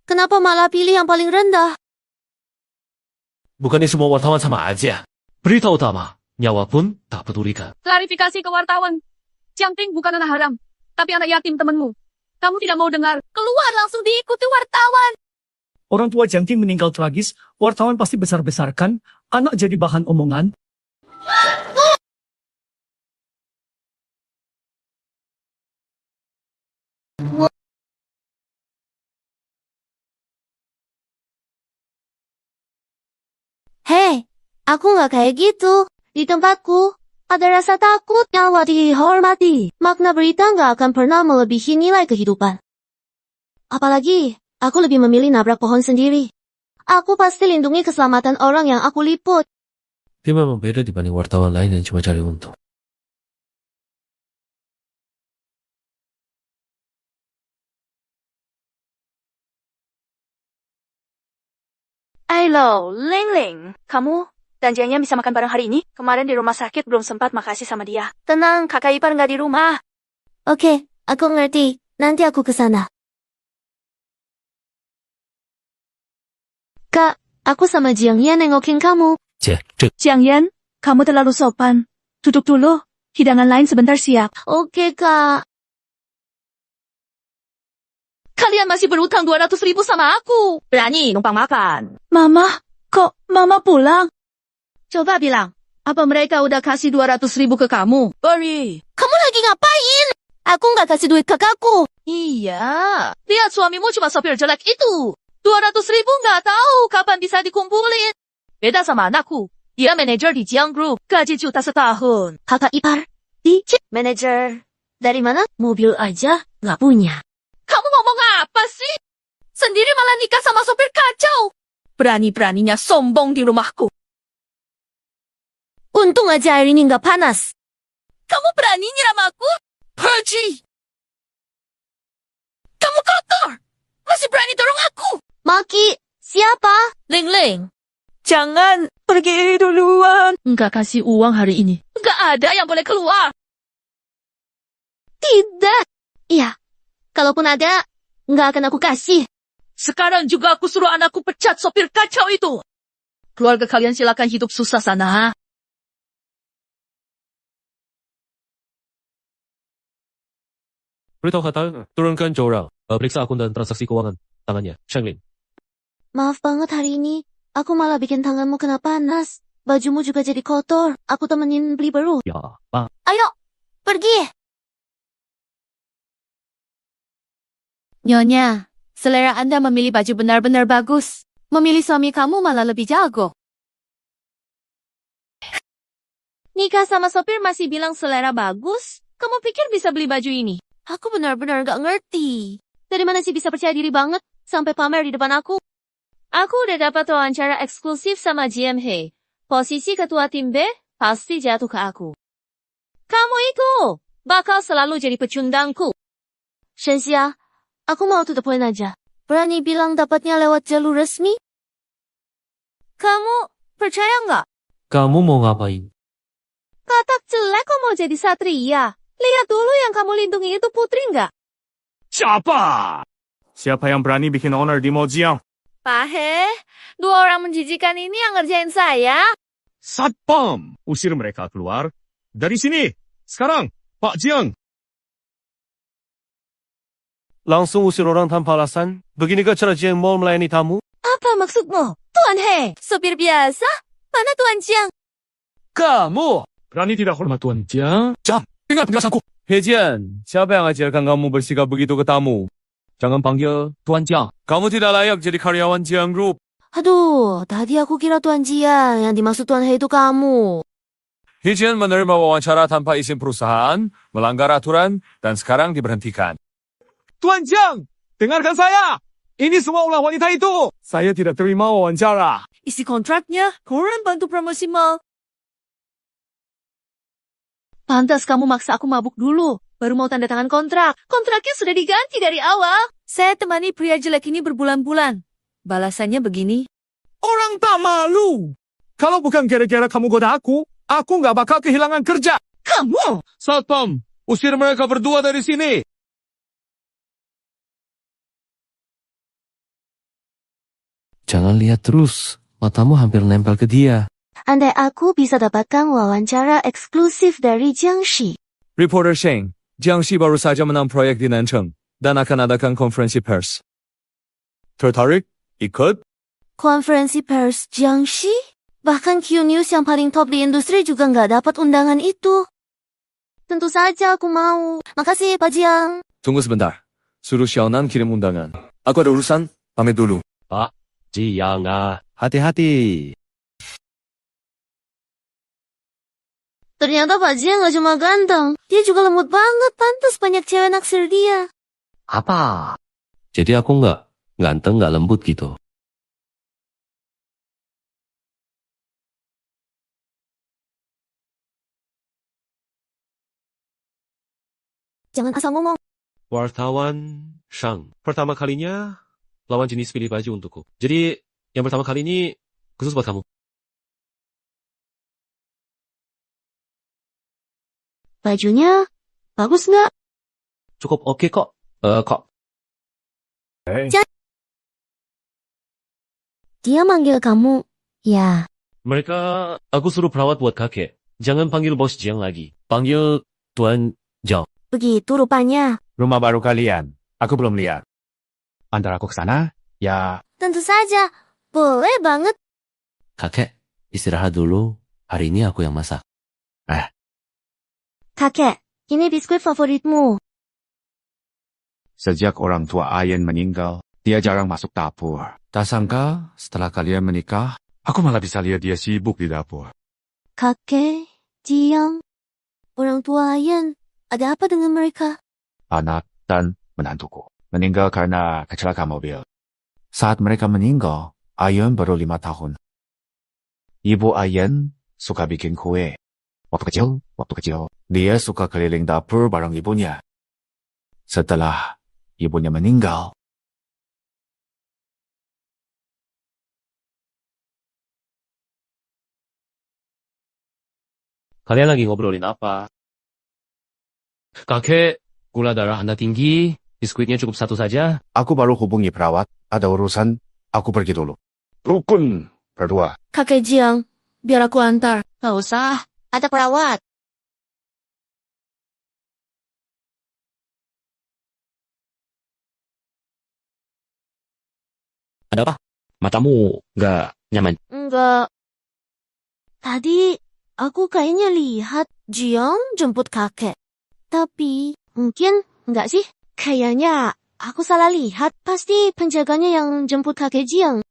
Kenapa malah pilih yang paling rendah?
Bukannya semua wartawan sama aja. Berita utama, nyawa pun tak pedulikan.
Klarifikasi ke wartawan. Jiang Ting bukan anak haram, tapi anak yatim temanmu. Kamu tidak mau dengar, keluar langsung diikuti wartawan.
Orang tua Jiang Ting meninggal tragis, wartawan pasti besar-besarkan, anak jadi bahan omongan.
Hei, aku nggak kayak gitu. Di tempatku, ada rasa takut nyawa dihormati. Makna berita nggak akan pernah melebihi nilai kehidupan. Apalagi, aku lebih memilih nabrak pohon sendiri. Aku pasti lindungi keselamatan orang yang aku liput.
Dia memang beda dibanding wartawan lain yang cuma cari untung.
Halo, Ling Ling. Kamu
Dan Jiangyan bisa makan bareng hari ini. Kemarin di rumah sakit belum sempat makasih sama dia. Tenang, kakak ipar nggak di rumah.
Oke, aku ngerti. Nanti aku ke sana. Kak, aku sama Jiangyan nengokin kamu.
Jiangyan, kamu terlalu sopan. Duduk dulu. Hidangan lain sebentar siap.
Oke, Kak.
Kalian masih berutang 200.000 sama aku. Berani numpang makan. Mama, kok Mama pulang? Coba bilang, apa mereka udah kasih 200.000 ke kamu? Beri.
Kamu lagi ngapain? Aku nggak kasih duit kakakku.
Iya, lihat suamimu cuma sopir jelek itu. 200.000 nggak tahu kapan bisa dikumpulin. Beda sama anakku. Dia manajer di Jiang Group, gaji juta setahun.
Kakak ipar. Manajer. Dari mana? Mobil aja nggak punya.
Kamu ngomong apa sih? Sendiri malah nikah sama sopir kacau. Berani-beraninya sombong di rumahku.
Untung aja air ini nggak panas.
Kamu berani nyiram aku? Pergi! Kamu kotor! Masih berani dorong aku!
Maki, siapa?
Ling-ling. Jangan pergi duluan. Nggak kasih uang hari ini. Nggak ada yang boleh keluar.
Tidak. Iya, kalaupun ada, nggak akan aku kasih.
Sekarang juga aku suruh anakku pecat sopir kacau itu. Keluarga kalian silakan hidup susah sana.
Beritahu Hatal, turunkan Jourang. Periksa akun dan transaksi keuangan. Tangannya, Shengling.
Maaf banget hari ini. Aku malah bikin tanganmu kena panas. Bajumu juga jadi kotor. Aku temenin beli baru.
Ya, Pak.
Ayo, pergi.
Nyonya, selera Anda memilih baju benar-benar bagus. Memilih suami kamu malah lebih jago.
Nikah sama sopir masih bilang selera bagus? Kamu pikir bisa beli baju ini? Aku benar-benar gak ngerti. Dari mana sih bisa percaya diri banget sampai pamer di depan aku? Aku udah dapat wawancara eksklusif sama GM He. Posisi ketua tim B pasti jatuh ke aku. Kamu itu bakal selalu jadi pecundangku. Shenxia, aku mau to the point aja. Berani bilang dapatnya lewat jalur resmi? Kamu percaya nggak?
Kamu mau ngapain?
Katak jelek kok mau jadi satria. Lihat dulu yang kamu lindungi itu putri nggak?
Siapa? Siapa yang berani bikin owner di Mojiang?
Pak He, dua orang menjijikan ini yang ngerjain saya.
Satpam! Usir mereka keluar. Dari sini. Sekarang, Pak Jiang.
Langsung usir orang tanpa alasan? Beginikah cara Jiang Mall melayani tamu?
Apa maksudmu? Tuan He, sopir biasa? Mana Tuan Jiang?
Kamu!
Berani tidak hormat Tuan Jiang?
Ingat penjelasanku.
Hejian, siapa yang ajarkan kamu bersikap begitu ke tamu?
Jangan panggil Tuan Jiang.
Kamu tidak layak jadi karyawan Jiang Group.
Aduh, tadi aku kira Tuan Jiang. Yang dimaksud Tuan He itu kamu.
Hejian menerima wawancara tanpa izin perusahaan, melanggar aturan, dan sekarang diberhentikan.
Tuan Jiang! Dengarkan saya! Ini semua ulah wanita itu! Saya tidak terima wawancara.
Isi kontraknya, koran bantu promosi mall. Pantas kamu maksa aku mabuk dulu, baru mau tanda tangan kontrak. Kontraknya sudah diganti dari awal. Saya temani pria jelek ini berbulan-bulan. Balasannya begini.
Orang tak malu! Kalau bukan gara-gara kamu goda aku nggak bakal kehilangan kerja.
Kamu!
Satpam, usir mereka berdua dari sini.
Jangan lihat terus. Matamu hampir nempel ke dia.
Andai aku bisa dapatkan wawancara eksklusif dari Jiangxi.
Reporter Sheng, Jiangxi baru saja menang proyek di Nancheng dan akan adakan konferensi pers. Tertarik? Ikut?
Konferensi pers Jiangxi? Bahkan Q News yang paling top di industri juga nggak dapat undangan itu. Tentu saja aku mau. Makasih Pak Jiang.
Tunggu sebentar. Suruh Xiaonan kirim undangan. Aku ada urusan, pamit dulu.
Pak Jiang ah. Hati-hati.
Ternyata Pak Jiang nggak cuma ganteng. Dia juga lembut banget. Pantas banyak cewek naksir dia.
Apa? Jadi aku nggak ganteng, nggak lembut gitu.
Jangan asal ngomong.
Wartawan Shang. Pertama kalinya lawan jenis pilih baju untukku. Jadi yang pertama kali ini khusus buat kamu.
Bajunya bagus nggak?
Cukup oke kok. Kok.
Dia manggil kamu, ya.
Mereka, aku suruh perawat buat kakek. Jangan panggil bos Jiang lagi. Panggil Tuan Jiang.
Begitu rupanya.
Rumah baru kalian. Aku belum lihat. Antar aku ke sana, ya.
Tentu saja. Boleh banget.
Kakek, istirahat dulu. Hari ini aku yang masak.
Kakek, ini biskuit favoritmu.
Sejak orang tua Ayen meninggal, dia jarang masuk dapur. Tak sangka, setelah kalian menikah, aku malah bisa lihat dia sibuk di dapur.
Kakek, Jiang, orang tua Ayen, ada apa dengan mereka?
Anak dan menantuku meninggal karena kecelakaan mobil. Saat mereka meninggal, Ayen baru 5 tahun. Ibu Ayen suka bikin kue. Waktu kecil, dia suka keliling dapur bareng ibunya. Setelah ibunya meninggal,
Kalian lagi ngobrolin apa? Kakek, gula darah Anda tinggi. Biskuitnya cukup satu saja.
aku baru hubungi perawat. Ada urusan, aku pergi dulu. Rukun berdua.
Kakek Jiang, biar aku antar.
Nggak usah.
Ada perawat.
Ada apa? Matamu nggak nyaman.
Enggak. Tadi, aku kayaknya lihat Jiang jemput kakek. Tapi, mungkin enggak sih? Kayaknya, aku salah lihat. Pasti penjaganya yang jemput kakek Jiang.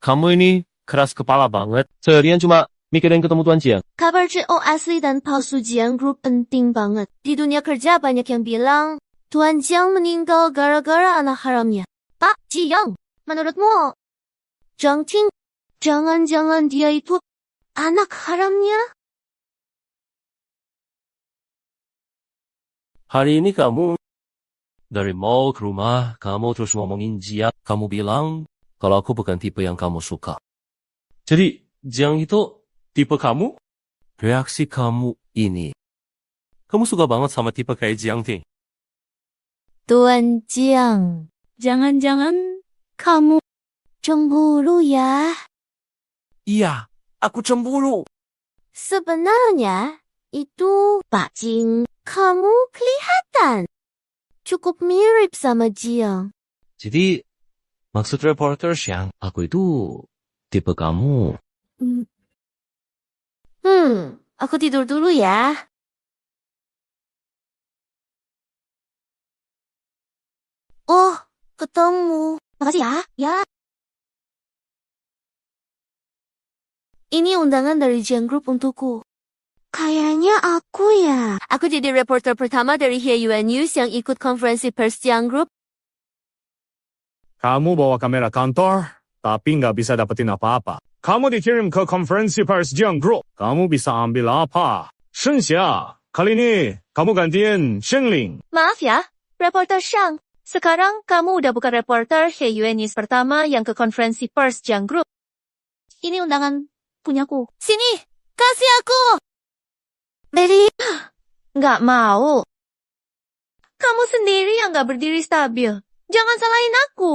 Kamu ini keras kepala banget. Seharian cuma mikirin ketemu Tuan Jiang.
Kabar CEO asli dan palsu Jiang Group penting banget. Di dunia kerja banyak yang bilang, Tuan Jiang meninggal gara-gara anak haramnya. Pak Jiang, menurutmu, Zhang Ting, jangan-jangan dia itu anak haramnya?
Hari ini kamu dari mall ke rumah, kamu terus ngomongin Jiang. Kamu bilang kalau aku bukan tipe yang kamu suka. Jadi, Jiang itu tipe kamu? Reaksi kamu ini. Kamu suka banget sama tipe kayak Jiang Ting.
Tuan Jiang,
Jangan-jangan
kamu cemburu ya?
Iya, aku cemburu.
Sebenarnya, itu Pak Jing, kamu kelihatan cukup mirip sama Jiang.
Jadi, maksud reporter Xiang, aku itu tipe kamu.
Aku tidur dulu ya. Oh, ketemu. Makasih ya. Ya. Ini undangan dari Jiang Group untukku. Kayaknya aku ya. Aku jadi reporter pertama dari Hueyuan News yang ikut konferensi pers Jiang Group.
Kamu bawa kamera kantor, tapi nggak bisa dapetin apa-apa. Kamu dikirim ke konferensi pers Jiang Group. Kamu bisa ambil apa? Shenxia, kali ini kamu gantiin Shengling.
Maaf ya, reporter Shang. Sekarang kamu udah bukan reporter Hueyuan News pertama yang ke konferensi pers Jiang Group. Ini undangan punyaku.
Sini, kasih aku. Beri.
Nggak mau. Kamu sendiri yang nggak berdiri stabil. Jangan salahin aku.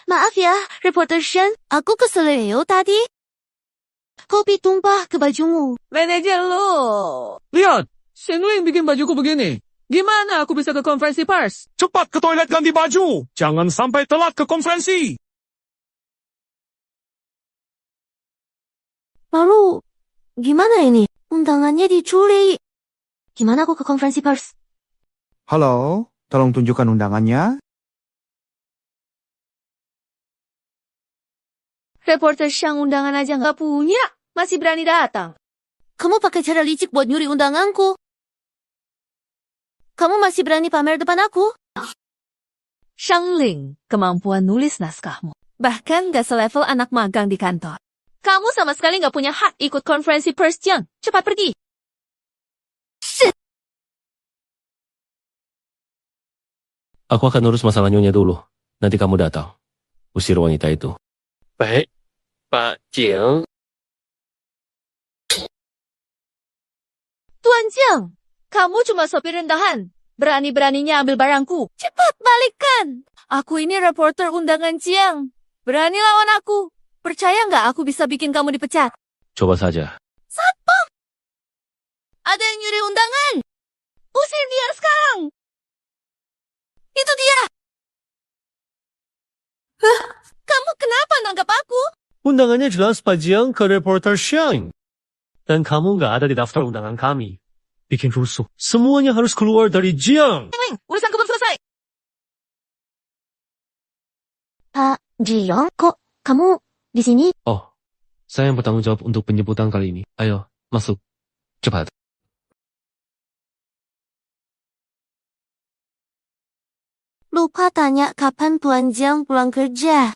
Maaf ya, reporter Shen. Aku keseleo tadi. Kopi tumpah ke bajumu.
Manajer lo.
Lihat, Shengling bikin bajuku begini. Gimana aku bisa ke konferensi pers?
Cepat ke toilet ganti baju. Jangan sampai telat ke konferensi.
Lalu, gimana ini? Undangannya dicuri. Gimana aku ke konferensi pers?
Halo, tolong tunjukkan undangannya.
Reporter Shang undangan aja nggak punya. Masih berani datang.
Kamu pakai cara licik buat nyuri undanganku. Kamu masih berani pamer depan aku?
Shangling, kemampuan nulis naskahmu. Bahkan gak selevel anak magang di kantor. Kamu sama sekali gak punya hak ikut konferensi pers Jiang. Cepat pergi.
Aku akan urus masalah nyonya dulu. Nanti kamu datang. Usir wanita itu. Baik, Pak Jiang.
Tuan Jiang, kamu cuma sopir rendahan. Berani-beraninya ambil barangku. Cepat balikkan. Aku ini reporter undangan Jiang. Berani lawan aku. Percaya nggak aku bisa bikin kamu dipecat?
coba saja.
Satpam! Ada yang nyuri undangan. Usir dia sekarang. Itu dia. Hah? Kamu kenapa nangkap aku?
Undangannya jelas Pak Jiang ke reporter Xiang. Dan kamu nggak ada di daftar undangan kami. Bikin rusuh. Semuanya harus keluar dari Jiang.
Ling, urusanku belum selesai.
Pak Jiang, kok kamu di sini?
Oh, saya yang bertanggung jawab untuk penjemputan kali ini. Ayo, masuk. Cepat.
Lupa tanya kapan Tuan Jiang pulang kerja.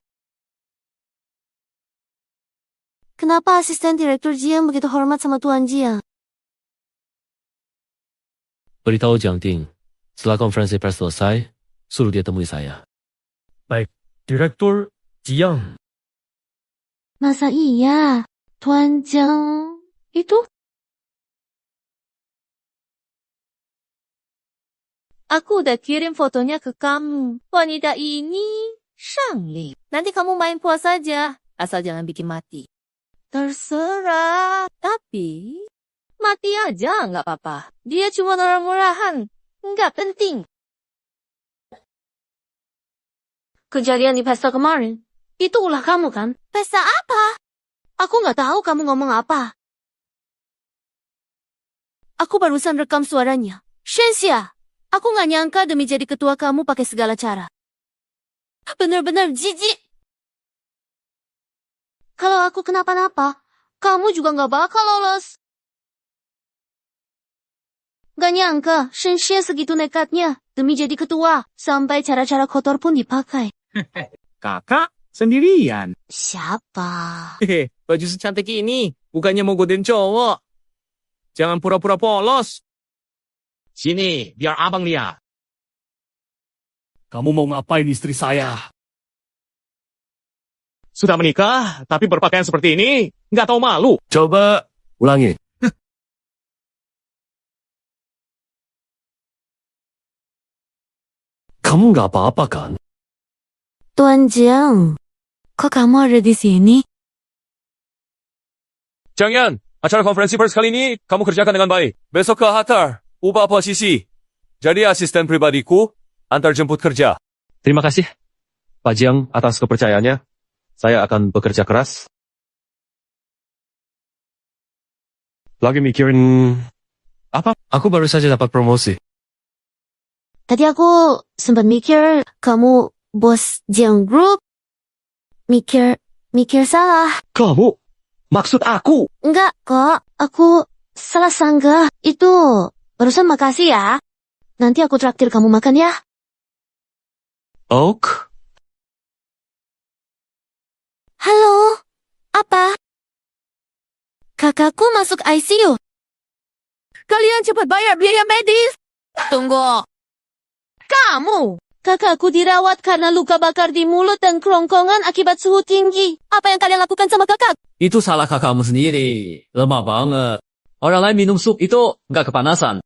Kenapa asisten direktur Jiang begitu hormat sama Tuan Jiang?
Beritahu Jiang Ding, setelah konferensi pers selesai, suruh dia temui saya.
Direktur Jiang.
Masa iya? Tuan Jiang itu?
Aku udah kirim fotonya ke kamu. Wanita ini Shangling. Nanti kamu main puas saja. Asal jangan bikin mati. Terserah. Tapi mati aja nggak apa-apa. Dia cuma orang murahan. Nggak penting. Kejadian di pesta kemarin. Itu ulah kamu kan? Pesta apa? Aku nggak tahu kamu ngomong apa. Aku barusan rekam suaranya. Shenxia. Aku nggak nyangka demi jadi ketua kamu pakai segala cara. Bener-bener jijik. Kalau aku kenapa-napa, kamu juga nggak bakal lolos. Gak nyangka, Shenxia segitu nekatnya demi jadi ketua, sampai cara-cara kotor pun dipakai.
Kakak sendirian.
Siapa?
Hehe, baju secantik ini bukannya mau godain cowok. Jangan pura-pura polos. Sini, biar abang lihat.
Kamu mau ngapain istri saya?
Sudah menikah, tapi berpakaian seperti ini, nggak tahu malu.
Coba ulangi. Kamu nggak apa-apa kan?
Tuan Jiang, kok kamu ada di sini?
Jiang Yan, acara konferensi pers kali ini kamu kerjakan dengan baik. Besok ke Hatar, ubah posisi. Jadi asisten pribadiku, antar jemput kerja.
Terima kasih, Pak Jiang, atas kepercayaannya. Saya akan bekerja keras. Lagi mikirin apa? Aku baru saja dapat promosi.
Tadi aku sempat mikir kamu bos Jiang Group. Mikir salah.
Kamu? Maksud aku?
Enggak kok, aku salah sangka. Itu barusan makasih ya. Nanti aku traktir kamu makan ya.
Ok.
Halo, apa? Kakakku masuk ICU.
Kalian cepat bayar biaya medis. Tunggu. Kamu. Kakakku dirawat karena luka bakar di mulut dan kerongkongan akibat suhu tinggi. Apa yang kalian lakukan sama kakak?
Itu salah kakakmu sendiri. Lemah banget. Orang lain minum sup itu nggak kepanasan.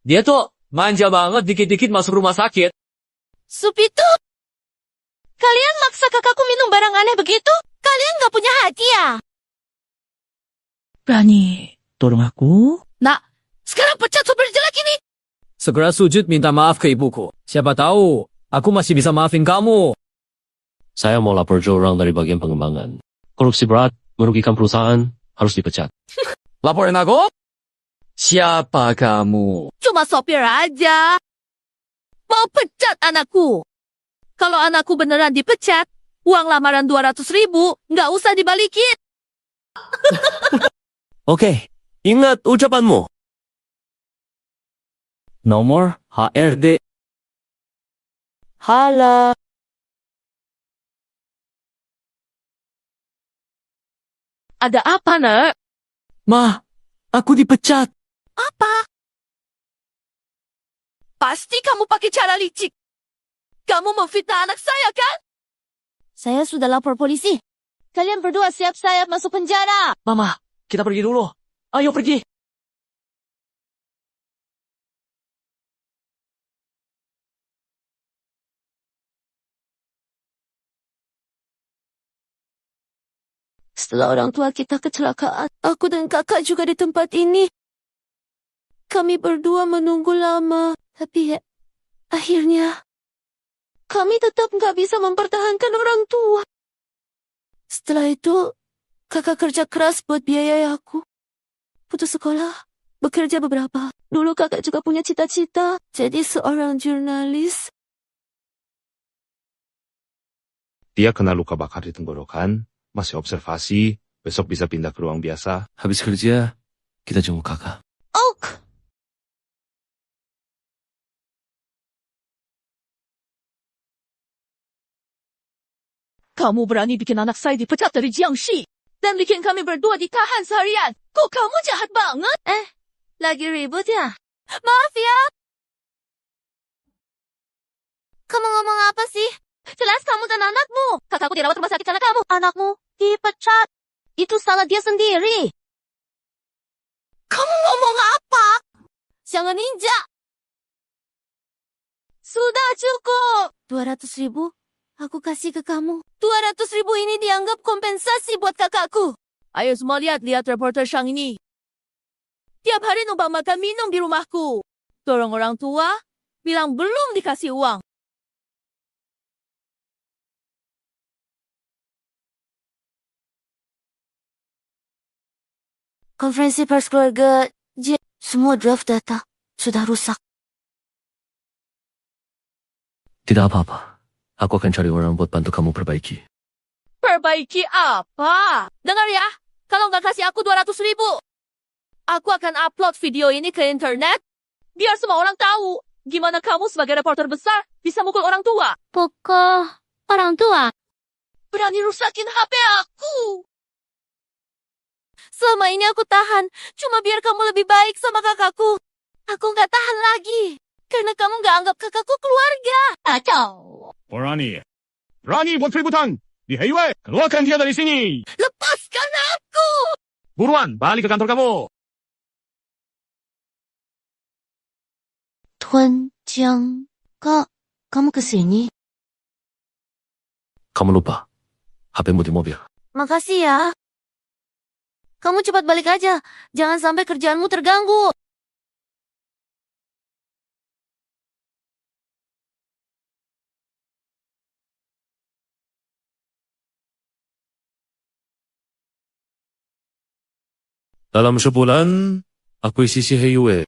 Dia tuh manja banget dikit-dikit masuk rumah sakit.
Sup itu? Kalian maksa kakakku minum barang aneh begitu? Kalian nggak punya hati ya?
Berani tolong aku?
Nak, sekarang pecat sopir jelek ini.
Segera sujud minta maaf ke ibuku. Siapa tahu, aku masih bisa maafin kamu.
Saya mau lapor orang dari bagian pengembangan. Korupsi berat, merugikan perusahaan, harus dipecat.
Laporin aku? Siapa kamu?
Cuma sopir aja. Mau pecat anakku. Kalau anakku beneran dipecat, uang lamaran 200.000 nggak usah dibalikin.
Oke, ingat ucapanmu.
Nomor HRD.
Halo. Ada apa, nak?
Ma, aku dipecat.
Apa? Pasti kamu pakai cara licik. Kamu memfitnah anak saya, kan?
Saya sudah lapor polisi.
Kalian berdua siap-siap masuk penjara.
Mama, kita pergi dulu. Ayo pergi.
Setelah orang tua kita kecelakaan, aku dan kakak juga di tempat ini. Kami berdua menunggu lama, tapi akhirnya kami tetap nggak bisa mempertahankan orang tua. Setelah itu, kakak kerja keras buat biayai aku. Putus sekolah, bekerja beberapa. Dulu kakak juga punya cita-cita jadi seorang jurnalis.
Dia kena luka bakar di tenggorokan, masih observasi, besok bisa pindah ke ruang biasa.
Habis kerja, kita jenguk kakak.
Ok!
Kamu berani bikin anak saya dipecat dari Jiangxi dan bikin kami berdua ditahan seharian. Kok kamu jahat banget?
Lagi ribut ya?
Maaf ya!
Kamu ngomong apa sih?
Jelas kamu dan anakmu. Kakakku dirawat rumah sakit karena kamu.
Anakmu dipecat. Itu salah dia sendiri.
Kamu ngomong apa? Jangan ninja. Sudah cukup. 200.000 aku kasih ke kamu. 200.000 ini dianggap kompensasi buat kakakku.
Ayo semua lihat reporter Shang ini. Tiap hari numpang makan minum di rumahku. Dorong orang tua, bilang belum dikasih uang.
Konferensi pers keluarga semua draft data sudah rusak.
Tidak apa-apa. Aku akan cari orang buat bantu kamu perbaiki.
Perbaiki apa? Dengar ya, kalau nggak kasih aku 200.000, aku akan upload video ini ke internet. Biar semua orang tahu gimana kamu sebagai reporter besar bisa mukul orang tua.
Pukul orang tua.
Berani rusakin HP aku.
Selama ini aku tahan, cuma biar kamu lebih baik sama kakakku. Aku nggak tahan lagi, karena kamu nggak anggap kakakku keluarga.
Kacau.
Berani buat keributan. Di Heiwei, keluarkan dia dari sini.
Lepaskan aku!
Buruan, balik ke kantor kamu.
Tuan Jiang, kamu kesini?
Kamu lupa. HP-mu di mobil.
Makasih ya. Kamu cepat balik aja. Jangan sampai kerjaanmu terganggu.
Dalam sebulan, akuisisi Heiwei.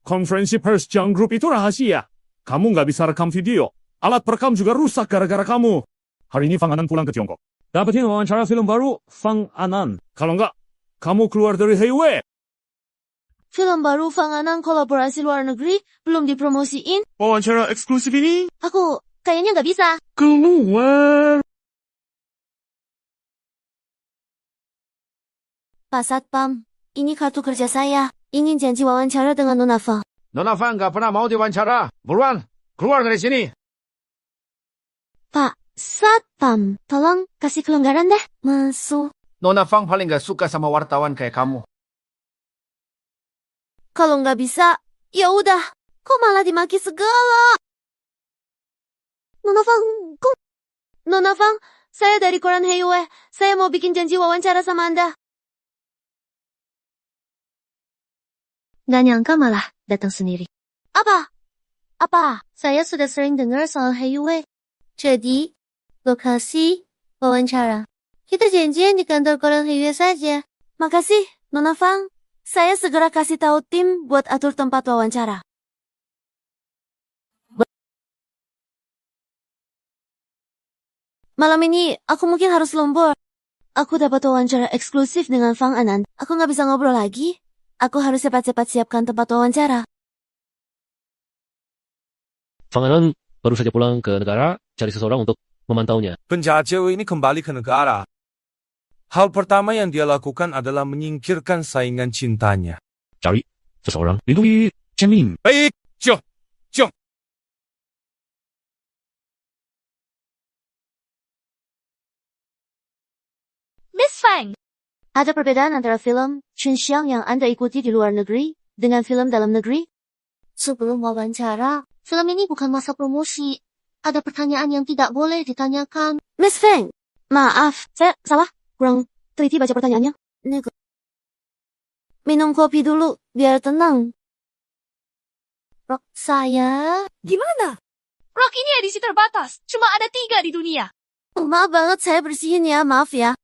Konferensi pers Jiang Group itu rahasia. Kamu nggak bisa rekam video. Alat perekam juga rusak gara-gara kamu. Hari ini Fang Anan pulang ke Tiongkok. Dapetin wawancara film baru Fang Anan. Kalau nggak, kamu keluar dari Heiwei.
Film baru Fang Anan kolaborasi luar negeri belum dipromosiin.
Wawancara eksklusif ini
Aku kayaknya nggak bisa.
keluar.
Pak Satpam, ini kartu kerja saya. Ingin janji wawancara dengan Nona Fang.
Nona Fang nggak pernah mau diwawancara. Buruan, keluar dari sini.
Pak Satpam, tolong kasih kelonggaran deh. Masuk.
Nona Fang paling nggak suka sama wartawan kayak kamu.
Kalau nggak bisa, ya udah. Kok malah dimaki segala? Nona Fang, saya dari koran Heiwei. Saya mau bikin janji wawancara sama Anda. Nggak nyangka malah datang sendiri. Apa? Saya sudah sering dengar soal Heiwei. Jadi, lokasi wawancara. Kita janjian di kantor koran Heiwei saja. Makasih, Nona Fang. Saya segera kasih tahu tim buat atur tempat wawancara. Malam ini, aku mungkin harus lembur. Aku dapat wawancara eksklusif dengan Fang Anan. Aku nggak bisa ngobrol lagi. Aku harus cepat-cepat siapkan tempat wawancara.
Fang Anan baru saja pulang ke negara, cari seseorang untuk memantaunya.
Penjahat cewek ini kembali ke negara. Hal pertama yang dia lakukan adalah menyingkirkan saingan cintanya.
Cari seseorang, lindungi Chen.
Baik, Jiang.
Miss Fang,
Ada perbedaan antara film Chunxiang yang Anda ikuti di luar negeri dengan film dalam negeri? Sebelum wawancara, film ini bukan masa promosi. Ada pertanyaan yang tidak boleh ditanyakan. Miss Feng, maaf, saya salah. Teliti baca pertanyaannya. Minum kopi dulu, biar tenang. Rok saya... Gimana?
Rok ini edisi terbatas. Cuma ada 3 di dunia.
Maaf banget, saya bersihin ya, maaf ya.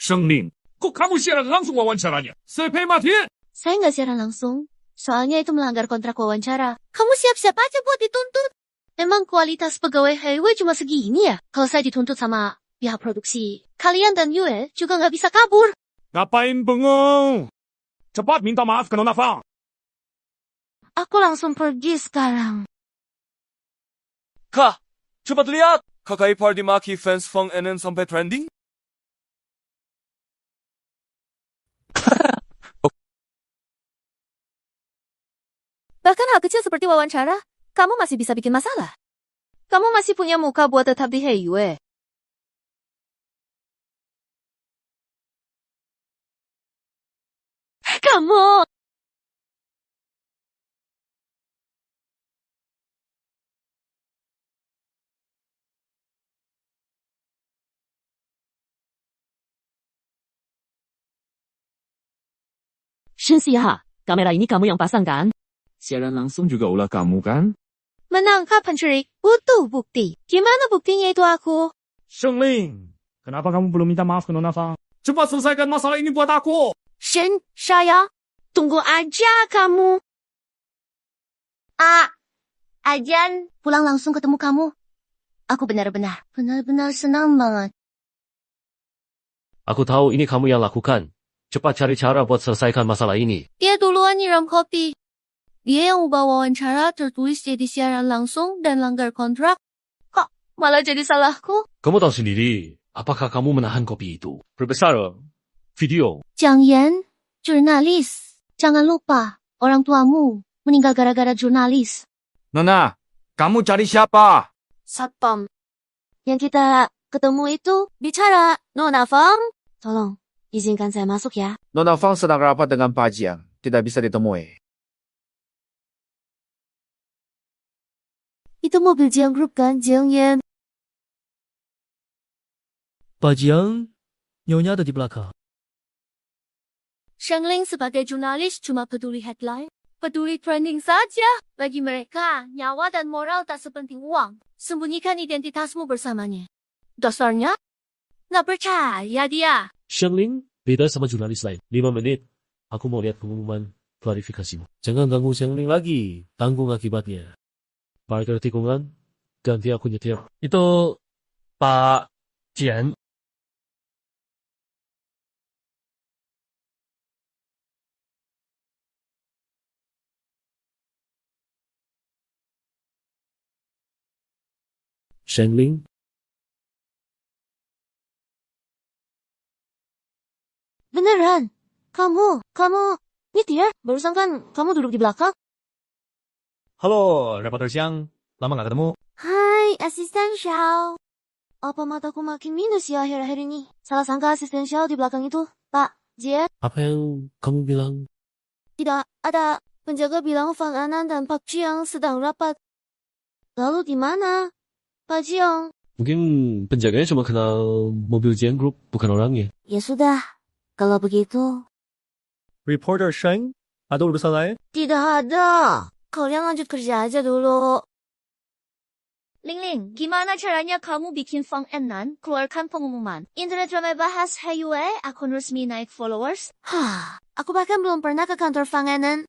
生令, kok kamu siaran langsung wawancaranya?
CP mati!
Saya nggak siaran langsung, soalnya itu melanggar kontrak wawancara. Kamu siap-siap aja buat dituntut. Emang kualitas pegawai Highway cuma segini ya? Kalau saya dituntut sama pihak produksi, kalian dan Yue juga nggak bisa kabur.
Ngapain bengong? Cepat minta maaf ke Nona Fang.
Aku langsung pergi sekarang.
Kak, cepat lihat. Kakak ipar dimaki fans Fang Enen sampai trending.
Bahkan hal kecil seperti wawancara, kamu masih bisa bikin masalah. Kamu masih punya muka buat tetap di Highway. Kamu!
Shenxia, kamera ini kamu yang pasang kan?
Siaran langsung juga ulah kamu kan?
Menangkap pencuri butuh bukti. Gimana buktinya itu aku?
生令, kenapa kamu belum minta maaf ke Nona Fang?
Cepat selesaikan masalah ini buat aku!
Shen, saya. Tunggu aja kamu. Ajan, pulang langsung ketemu kamu. Aku benar-benar senang banget.
Aku tahu ini kamu yang lakukan. Cepat cari cara buat selesaikan masalah ini.
Dia duluan nyiram kopi. Dia yang ubah wawancara tertulis jadi siaran langsung dan langgar kontrak. Kok malah jadi salahku?
Kamu tahu sendiri, apakah kamu menahan kopi itu? Perbesar video.
Jiang Yan, jurnalis. Jangan lupa, orang tuamu meninggal gara-gara jurnalis.
Nona, kamu cari siapa?
Satpam. Yang kita ketemu itu bicara. Nona Fang, tolong izinkan saya masuk ya.
Nona Fang sedang rapat dengan Pak Jiang, tidak bisa ditemui.
Itu mobil Jiang Group kan, Jiang Yan?
Pak Jiang, nyonya ada di belakang.
Sheng Ling sebagai jurnalis cuma peduli headline, peduli trending saja. Bagi mereka, nyawa dan moral tak sepenting uang. Sembunyikan identitasmu bersamanya. Dasarnya, nggak percaya dia.
Sheng Ling, beda sama jurnalis lain. 5 menit, aku mau lihat pengumuman klarifikasimu. Jangan ganggu Sheng Ling lagi, tanggung akibatnya. Parkir tikungan, ganti aku nyetir.
Itu Pak Jian.
Sheng Ling,
Beneran? Kamu nyetir? Barusan kan kamu duduk di belakang?
Halo, reporter Xiang. Lama gak ketemu.
Hai, asisten Xiao. Apa mataku makin minus ya akhir-akhir ini? Salah sangka asisten Xiao di belakang itu, Pak Jian.
apa yang kamu bilang?
Tidak ada. Penjaga bilang Fang Anan dan Pak Jiang sedang rapat. Lalu di mana? Pak Jiang.
Mungkin penjaganya cuma kenal mobil Jian Group, bukan orangnya.
Ya sudah. Kalau begitu.
Reporter Sheng, ada urusan lain?
Tidak ada. Kalian lanjut kerja aja dulu. Ling, gimana caranya kamu bikin Fang Enan keluarkan pengumuman? Internet ramai bahas Highway, akun resmi naik followers. Aku bahkan belum pernah ke kantor Fang Enan.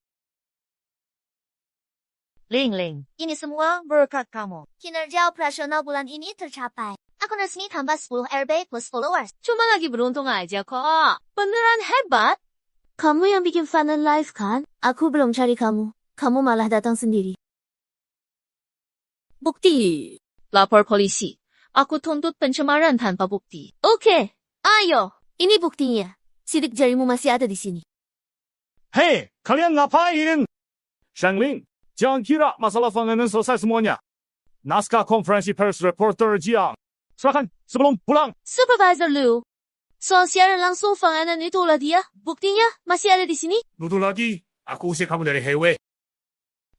Ling, ini semua berkat kamu. Kinerja operasional bulan ini tercapai. Akun resmi tambah 10 RB plus followers. Cuma lagi beruntung aja kok. Beneran hebat. Kamu yang bikin Fun and Live kan? Aku belum cari kamu. Kamu malah datang sendiri.
Bukti. Lapor polisi. Aku tuntut pencemaran tanpa bukti.
Oke, ayo. Ini buktinya. Sidik jarimu masih ada di sini.
Hei, kalian ngapain? Sheng Ling, jangan kira masalah Fang Enen selesai semuanya. Naskah konferensi pers reporter Jiang. Serahkan sebelum pulang.
Supervisor Liu. Soal siaran langsung Fang Enan itu ulah dia. Buktinya masih ada di sini.
Nuduh lagi, aku usir kamu dari Highway.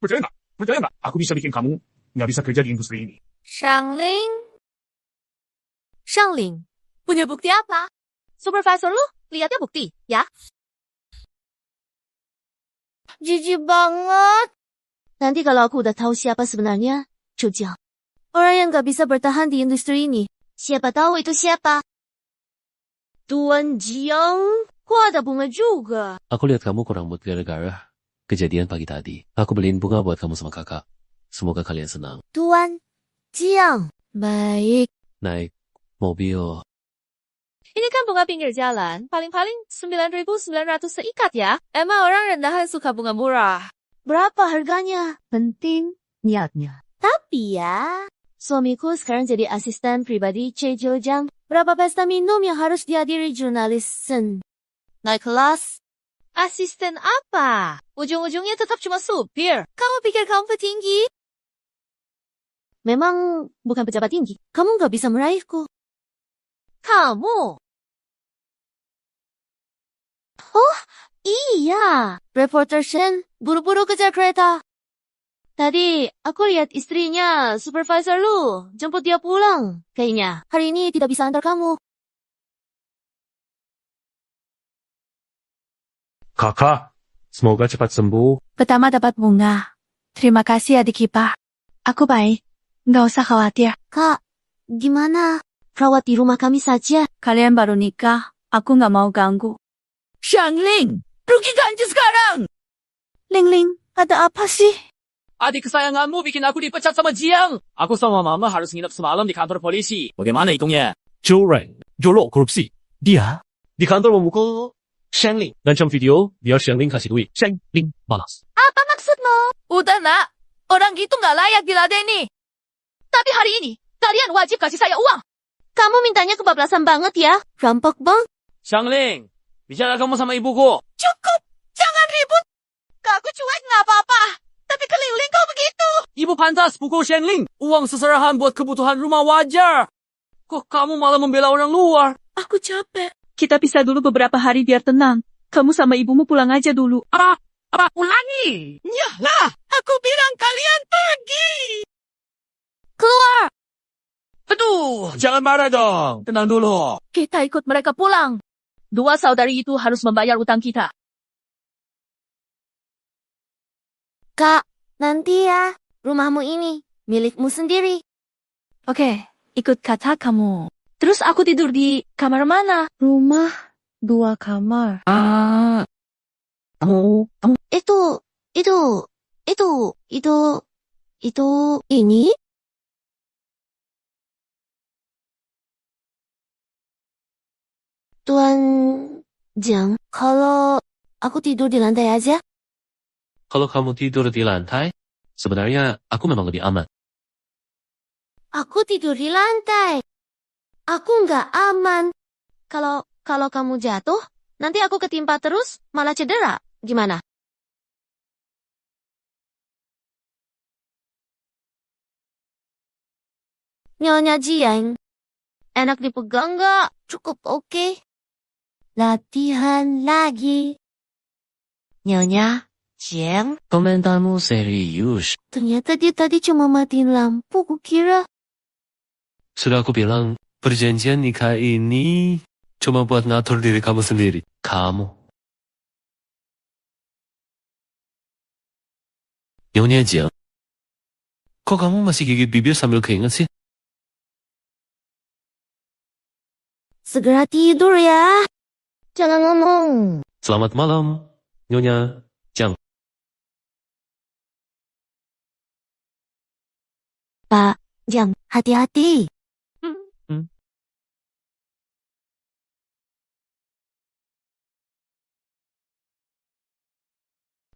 Percaya nggak? Aku bisa bikin kamu nggak bisa kerja di industri ini.
Shang Ling,
Punya bukti apa? Supervisor lu, lihatnya bukti, ya?
Jijik banget. Nanti kalau aku udah tahu siapa sebenarnya, Cujiang. Orang yang gak bisa bertahan di industri ini. Siapa tahu itu siapa? Tuan Jiang, kok ada bunga juga?
Aku lihat kamu kurang mood gara-gara kejadian pagi tadi. Aku beliin bunga buat kamu sama kakak. Semoga kalian senang.
Tuan Jiang. Baik.
Naik mobil.
Ini kan bunga pinggir jalan, paling-paling 9.900 seikat ya. Emang orang rendahan suka bunga murah.
Berapa harganya? Penting niatnya. Tapi ya, suamiku sekarang jadi asisten pribadi Che Jiang. Berapa pesta minum yang harus dihadiri jurnalis Sen? Naik kelas.
Asisten apa? Ujung-ujungnya tetap cuma supir.
Kamu pikir kamu petinggi? Memang bukan pejabat tinggi. Kamu gak bisa meraihku.
Kamu?
Oh, iya. Reporter Shen buru-buru kejar kereta. Tadi aku lihat istrinya, supervisor lu, jemput dia pulang. Kayaknya hari ini tidak bisa antar kamu.
Kakak, semoga cepat sembuh.
Pertama dapat bunga. Terima kasih adik Ipar. Aku baik. Nggak usah khawatir.
Kak, gimana? Rawat di rumah kami saja.
Kalian baru nikah. Aku nggak mau ganggu.
Xiangling, rugi ganti sekarang.
Ling, ada apa sih?
Adik kesayanganmu bikin aku dipecat sama Jiang. Aku sama mama harus nginep semalam di kantor polisi. Bagaimana hitungnya?
Joreng, jorok korupsi. Dia di kantor memukul Shangling. Ngancam video, biar Shangling kasih duit. Shangling balas.
Apa maksudmu?
Udah nak, orang gitu nggak layak diladeni. Tapi hari ini, kalian wajib kasih saya uang.
Kamu mintanya kebablasan banget ya. Rampok bang.
Xiangling, bicara kamu sama ibuku.
Cukup, jangan ribut. Aku cuek nggak apa-apa. Tapi keliling kau begitu.
Ibu pantas pukul Xiangling. Uang seserahan buat kebutuhan rumah wajar. Kok kamu malah membela orang luar?
Aku capek. Kita pisah dulu beberapa hari biar tenang. Kamu sama ibumu pulang aja dulu.
Apa ulangi?
Nyahlah, aku bilang kalian pergi.
Keluar.
Aduh, jangan marah dong. Tenang dulu.
Kita ikut mereka pulang. Dua saudari itu harus membayar utang kita.
Kak, nanti ya. Rumahmu ini milikmu sendiri.
Oke, ikut kata kamu. Terus aku tidur di kamar mana? Rumah 2 kamar.
Ini? Tuan Jiang, kalau aku tidur di lantai aja?
Kalau kamu tidur di lantai, sebenarnya aku memang lebih aman.
Aku tidur di lantai. Aku nggak aman. Kalau kamu jatuh, nanti aku ketimpa terus, malah cedera. Gimana? Nyonya Jiang, enak dipegang nggak? Cukup oke. Latihan lagi. Nyonya Jiang,
Komentarmu serius.
ternyata dia tadi cuma matiin lampu, kukira.
Sudah aku bilang, perjanjian nikah ini cuma buat ngatur diri kamu sendiri. Kamu. Nyonya Jiang, kok kamu masih gigit bibir sambil keinget sih?
Segera tidur ya. Jangan ngomong.
Selamat malam, Nyonya Jiang.
Pak Jiang, hati-hati.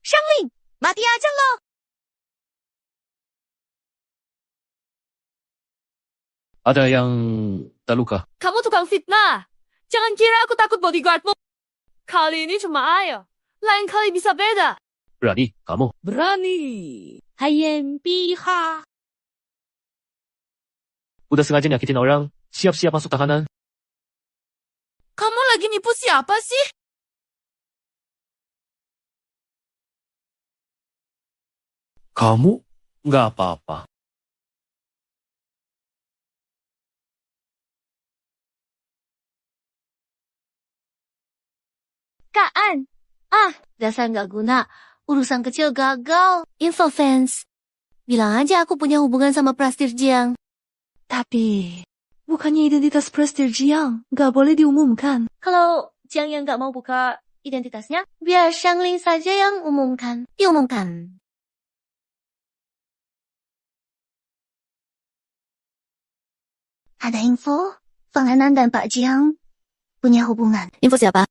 Xiangling, mati aja lo.
Ada yang terluka.
Kamu tukang fitnah. Jangan kira aku takut bodyguardmu. Kali ini cuma ayo. Lain kali bisa beda.
Berani, kamu.
Berani. Hayen piha.
Udah sengaja nyakitin orang, siap-siap masuk tahanan.
Kamu lagi nipu siapa sih?
Kamu nggak apa-apa.
kecelakaan. Dasar nggak guna. Urusan kecil gagal. Info fans. Bilang aja aku punya hubungan sama Prastir Jiang.
Tapi, bukannya identitas Prastir Jiang nggak boleh diumumkan.
Kalau Jiang yang nggak mau buka identitasnya, biar Shangling saja yang umumkan. Diumumkan. Ada info, Fang Anan dan Pak Jiang punya hubungan.
Info siapa?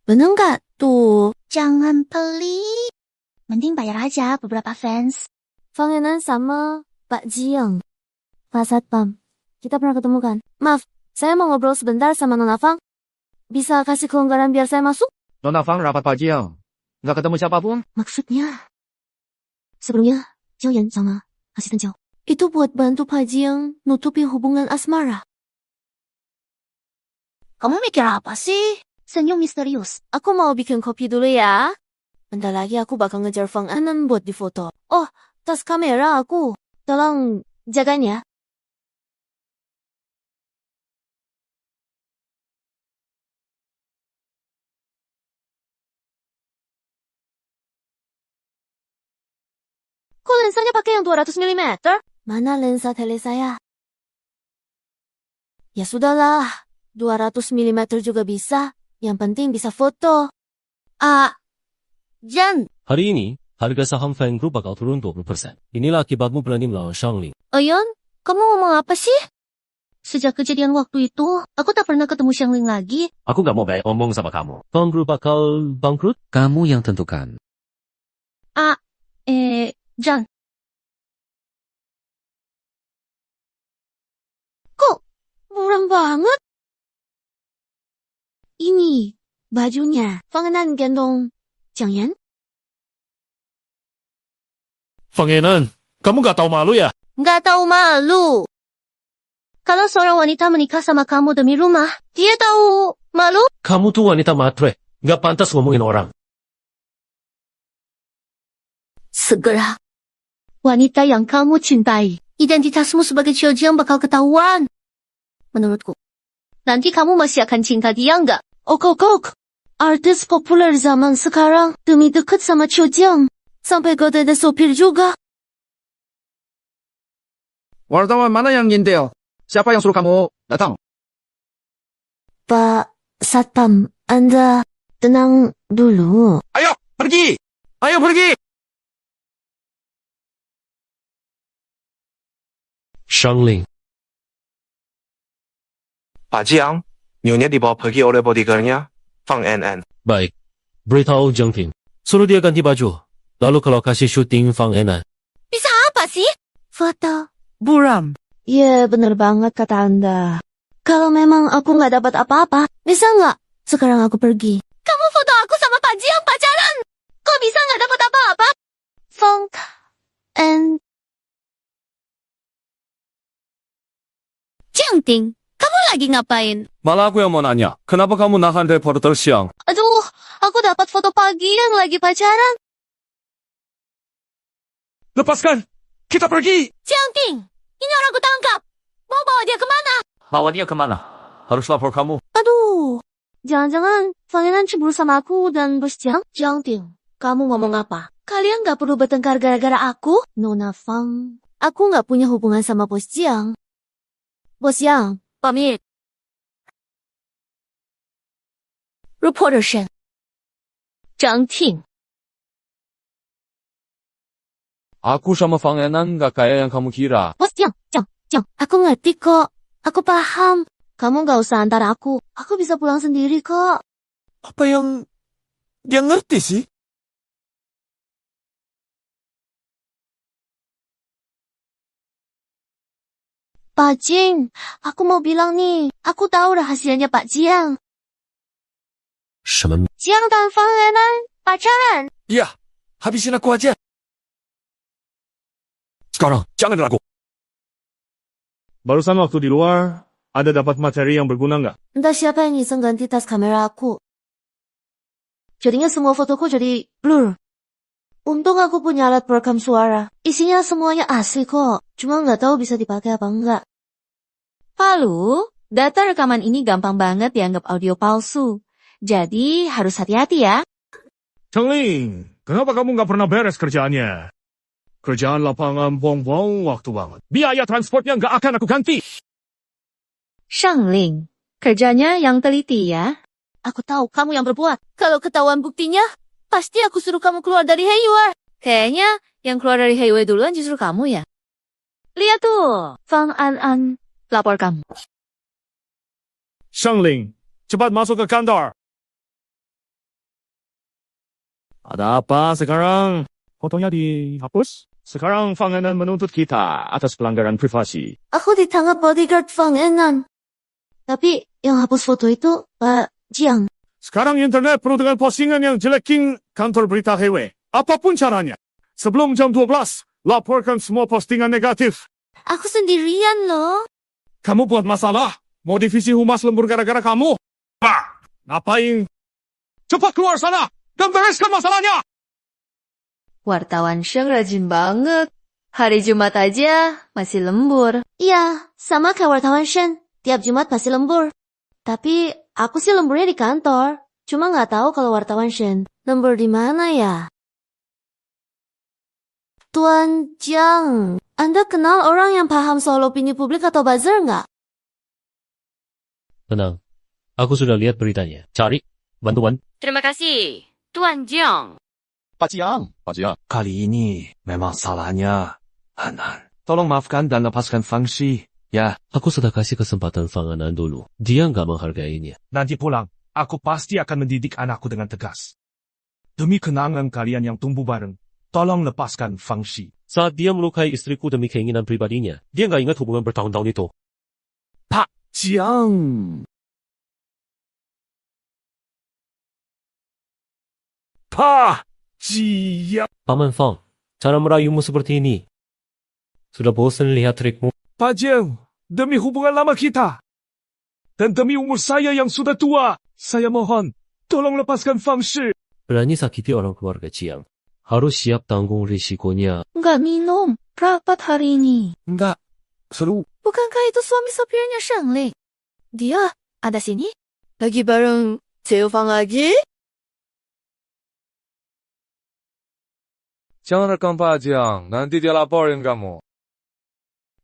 Bener nggak tuh?
Jangan pelit. Mending bayar aja beberapa fans.
Fang Enan sama Pak Jiang. Pak Satpam, kita pernah ketemu kan? Maaf, saya mau ngobrol sebentar sama Nona Fang. Bisa kasih kelonggaran biar saya masuk?
Nona Fang rapat Pak Jiang. Nggak ketemu siapapun?
Maksudnya, sebelumnya, Jiao Yan sama asisten Jiao. Itu buat bantu Pak Jiang nutupin hubungan asmara.
Kamu mikir apa sih? Senyum misterius.
Aku mau bikin kopi dulu ya. Bentar lagi aku bakal ngejar Fang Anan buat difoto. Oh, tas kamera aku. Tolong jagain ya. Kok lensanya pakai yang 200 mm? Mana lensa tele saya? Ya sudahlah, 200 mm juga bisa. Yang penting bisa foto.
Jan.
Hari ini, harga saham Fang Group bakal turun 20%. Inilah akibatmu berani melawan Shangling.
Ayon, kamu ngomong apa sih? Sejak kejadian waktu itu, aku tak pernah ketemu Shangling lagi.
Aku gak mau banyak omong sama kamu. Fang Group bakal bangkrut?
Kamu yang tentukan.
Jan. Kok
murah banget? Ini bajunya. Fang Enan gendong Jiang Yan.
Fang Enan, kamu gak tahu malu ya?
Nggak tahu malu. Kalau seorang wanita menikah sama kamu demi rumah, dia tahu malu?
Kamu tuh wanita matre. Gak pantas ngomongin orang.
Segera. Wanita yang kamu cintai, identitasmu sebagai Qiu Jiang bakal ketahuan. Menurutku. Nanti kamu masih akan cinta dia nggak?
Ok. Artis populer zaman sekarang demi deket sama Qiu Jiang. Sampai godanya sopir juga.
Wartawan mana yang ngintil? Siapa yang suruh kamu datang?
Pak Satpam, Anda tenang dulu.
Ayo, pergi! Ayo, pergi!
Shangling.
Pak Jiang, nyonya dibawa pergi oleh bodyguardnya, Fang Enan.
Baik. Beritahu Jiang Ting. Suruh dia ganti baju. Lalu ke lokasi syuting Fang Enan.
Bisa apa sih?
Foto.
Buram.
Ya, bener banget kata Anda. Kalau memang aku nggak dapat apa-apa, bisa nggak sekarang aku pergi?
Kamu foto aku sama Pak Jiang pacaran. Kok bisa nggak dapat apa-apa?
Fang and
Jiang Ting, kamu lagi ngapain?
Malah aku yang mau nanya, kenapa kamu nahan reporter Xiang?
Aduh, aku dapat foto pagi yang lagi pacaran.
Lepaskan! Kita pergi!
Jiang Ting, ini orang kutangkap. Mau bawa dia kemana?
Bawa dia kemana? Harus lapor kamu.
aduh, jangan-jangan Fang Enan cemburu sama aku dan Bos Jiang? Jiang Ting, kamu ngomong apa? Kalian nggak perlu bertengkar gara-gara aku? Nona Fang, aku nggak punya hubungan sama Bos Jiang. Bos Jiang, pamit.
Reporter Shen. Jiang Ting.
Aku sama Fang Enan gak kayak yang kamu kira.
Bos Jiang, aku ngerti kok. Aku paham. Kamu nggak usah antar aku. Aku bisa pulang sendiri kok.
Apa yang dia ngerti sih?
Pak Jing, aku mau bilang nih. Aku tahu rahasianya Pak Jiang.
什么？
Jiang dan Fang Enan pacaran.
Iya, habisin aku aja. Sekarang, jangan ragu.
Barusan waktu di luar, ada dapat materi yang berguna nggak?
Entah siapa yang iseng ganti tas kamera aku. Jadinya semua fotoku jadi blur. Untung aku punya alat perekam suara. Isinya semuanya asli kok. Cuma nggak tahu bisa dipakai apa enggak.
Lalu, data rekaman ini gampang banget dianggap audio palsu.
Jadi harus hati-hati ya.
Changling, kenapa kamu nggak pernah beres kerjaannya? Kerjaan lapangan buang-buang waktu banget. Biaya transportnya nggak akan aku ganti.
Shangling, kerjanya yang teliti ya.
Aku tahu kamu yang berbuat.
Kalau ketahuan buktinya, pasti aku suruh kamu keluar dari Hayward.
Kayaknya yang keluar dari Highway duluan justru kamu ya. Lihat tuh, Fang An lapor kamu.
Shangling, cepat masuk ke kantor. Ada apa sekarang? Fotonya dihapus? Sekarang Fang Enan menuntut kita atas pelanggaran privasi.
Aku ditangkap bodyguard Fang Enan.
Tapi yang hapus foto itu Pak Jiang.
Sekarang internet penuh dengan postingan yang jelekin kantor berita Highway. Apapun caranya. Sebelum jam 12, laporkan semua postingan negatif.
Aku sendirian loh.
Kamu buat masalah. Mau divisi humas lembur gara-gara kamu. Pak, ngapain? Cepat keluar sana dan bereskan masalahnya.
Wartawan Sheng rajin banget. Hari Jumat aja masih lembur.
Iya, sama kayak wartawan Shen. Tiap Jumat pasti lembur. Tapi aku sih lemburnya di kantor. Cuma nggak tahu kalau wartawan Shen lembur di mana ya.
Tuan Jiang, Anda kenal orang yang paham soal opini publik atau buzzer nggak?
Tenang, aku sudah lihat beritanya. Cari bantuan.
Terima kasih, Tuan Jiang.
Pak Jiang, kali ini memang salahnya Anan. Tolong maafkan dan lepaskan Fang Shi, ya.
Aku sudah kasih kesempatan Fang Anan dulu. Dia nggak menghargainya.
Nanti pulang, aku pasti akan mendidik anakku dengan tegas. Demi kenangan kalian yang tumbuh bareng, tolong lepaskan Fang Shi.
Saat dia melukai istriku demi keinginan pribadinya, dia nggak ingat hubungan bertahun-tahun itu.
Pak Jiang. Pak Jiang.
Paman Fang, cara merayumu seperti ini. Sudah bosan lihat trikmu.
Pak Jiang, demi hubungan lama kita. Dan demi umur saya yang sudah tua, saya mohon, tolong lepaskan Fang Shi.
Berani sakiti orang keluarga Jiang. Harus siap tanggung risikonya.
Nggak minum, rapat hari ini.
Enggak, seru.
Bukankah itu suami sopirnya Shangling? Dia ada sini? Lagi bareng Ceo Fang lagi?
Jangan rekam Pak Jiang, nanti dia laporin kamu.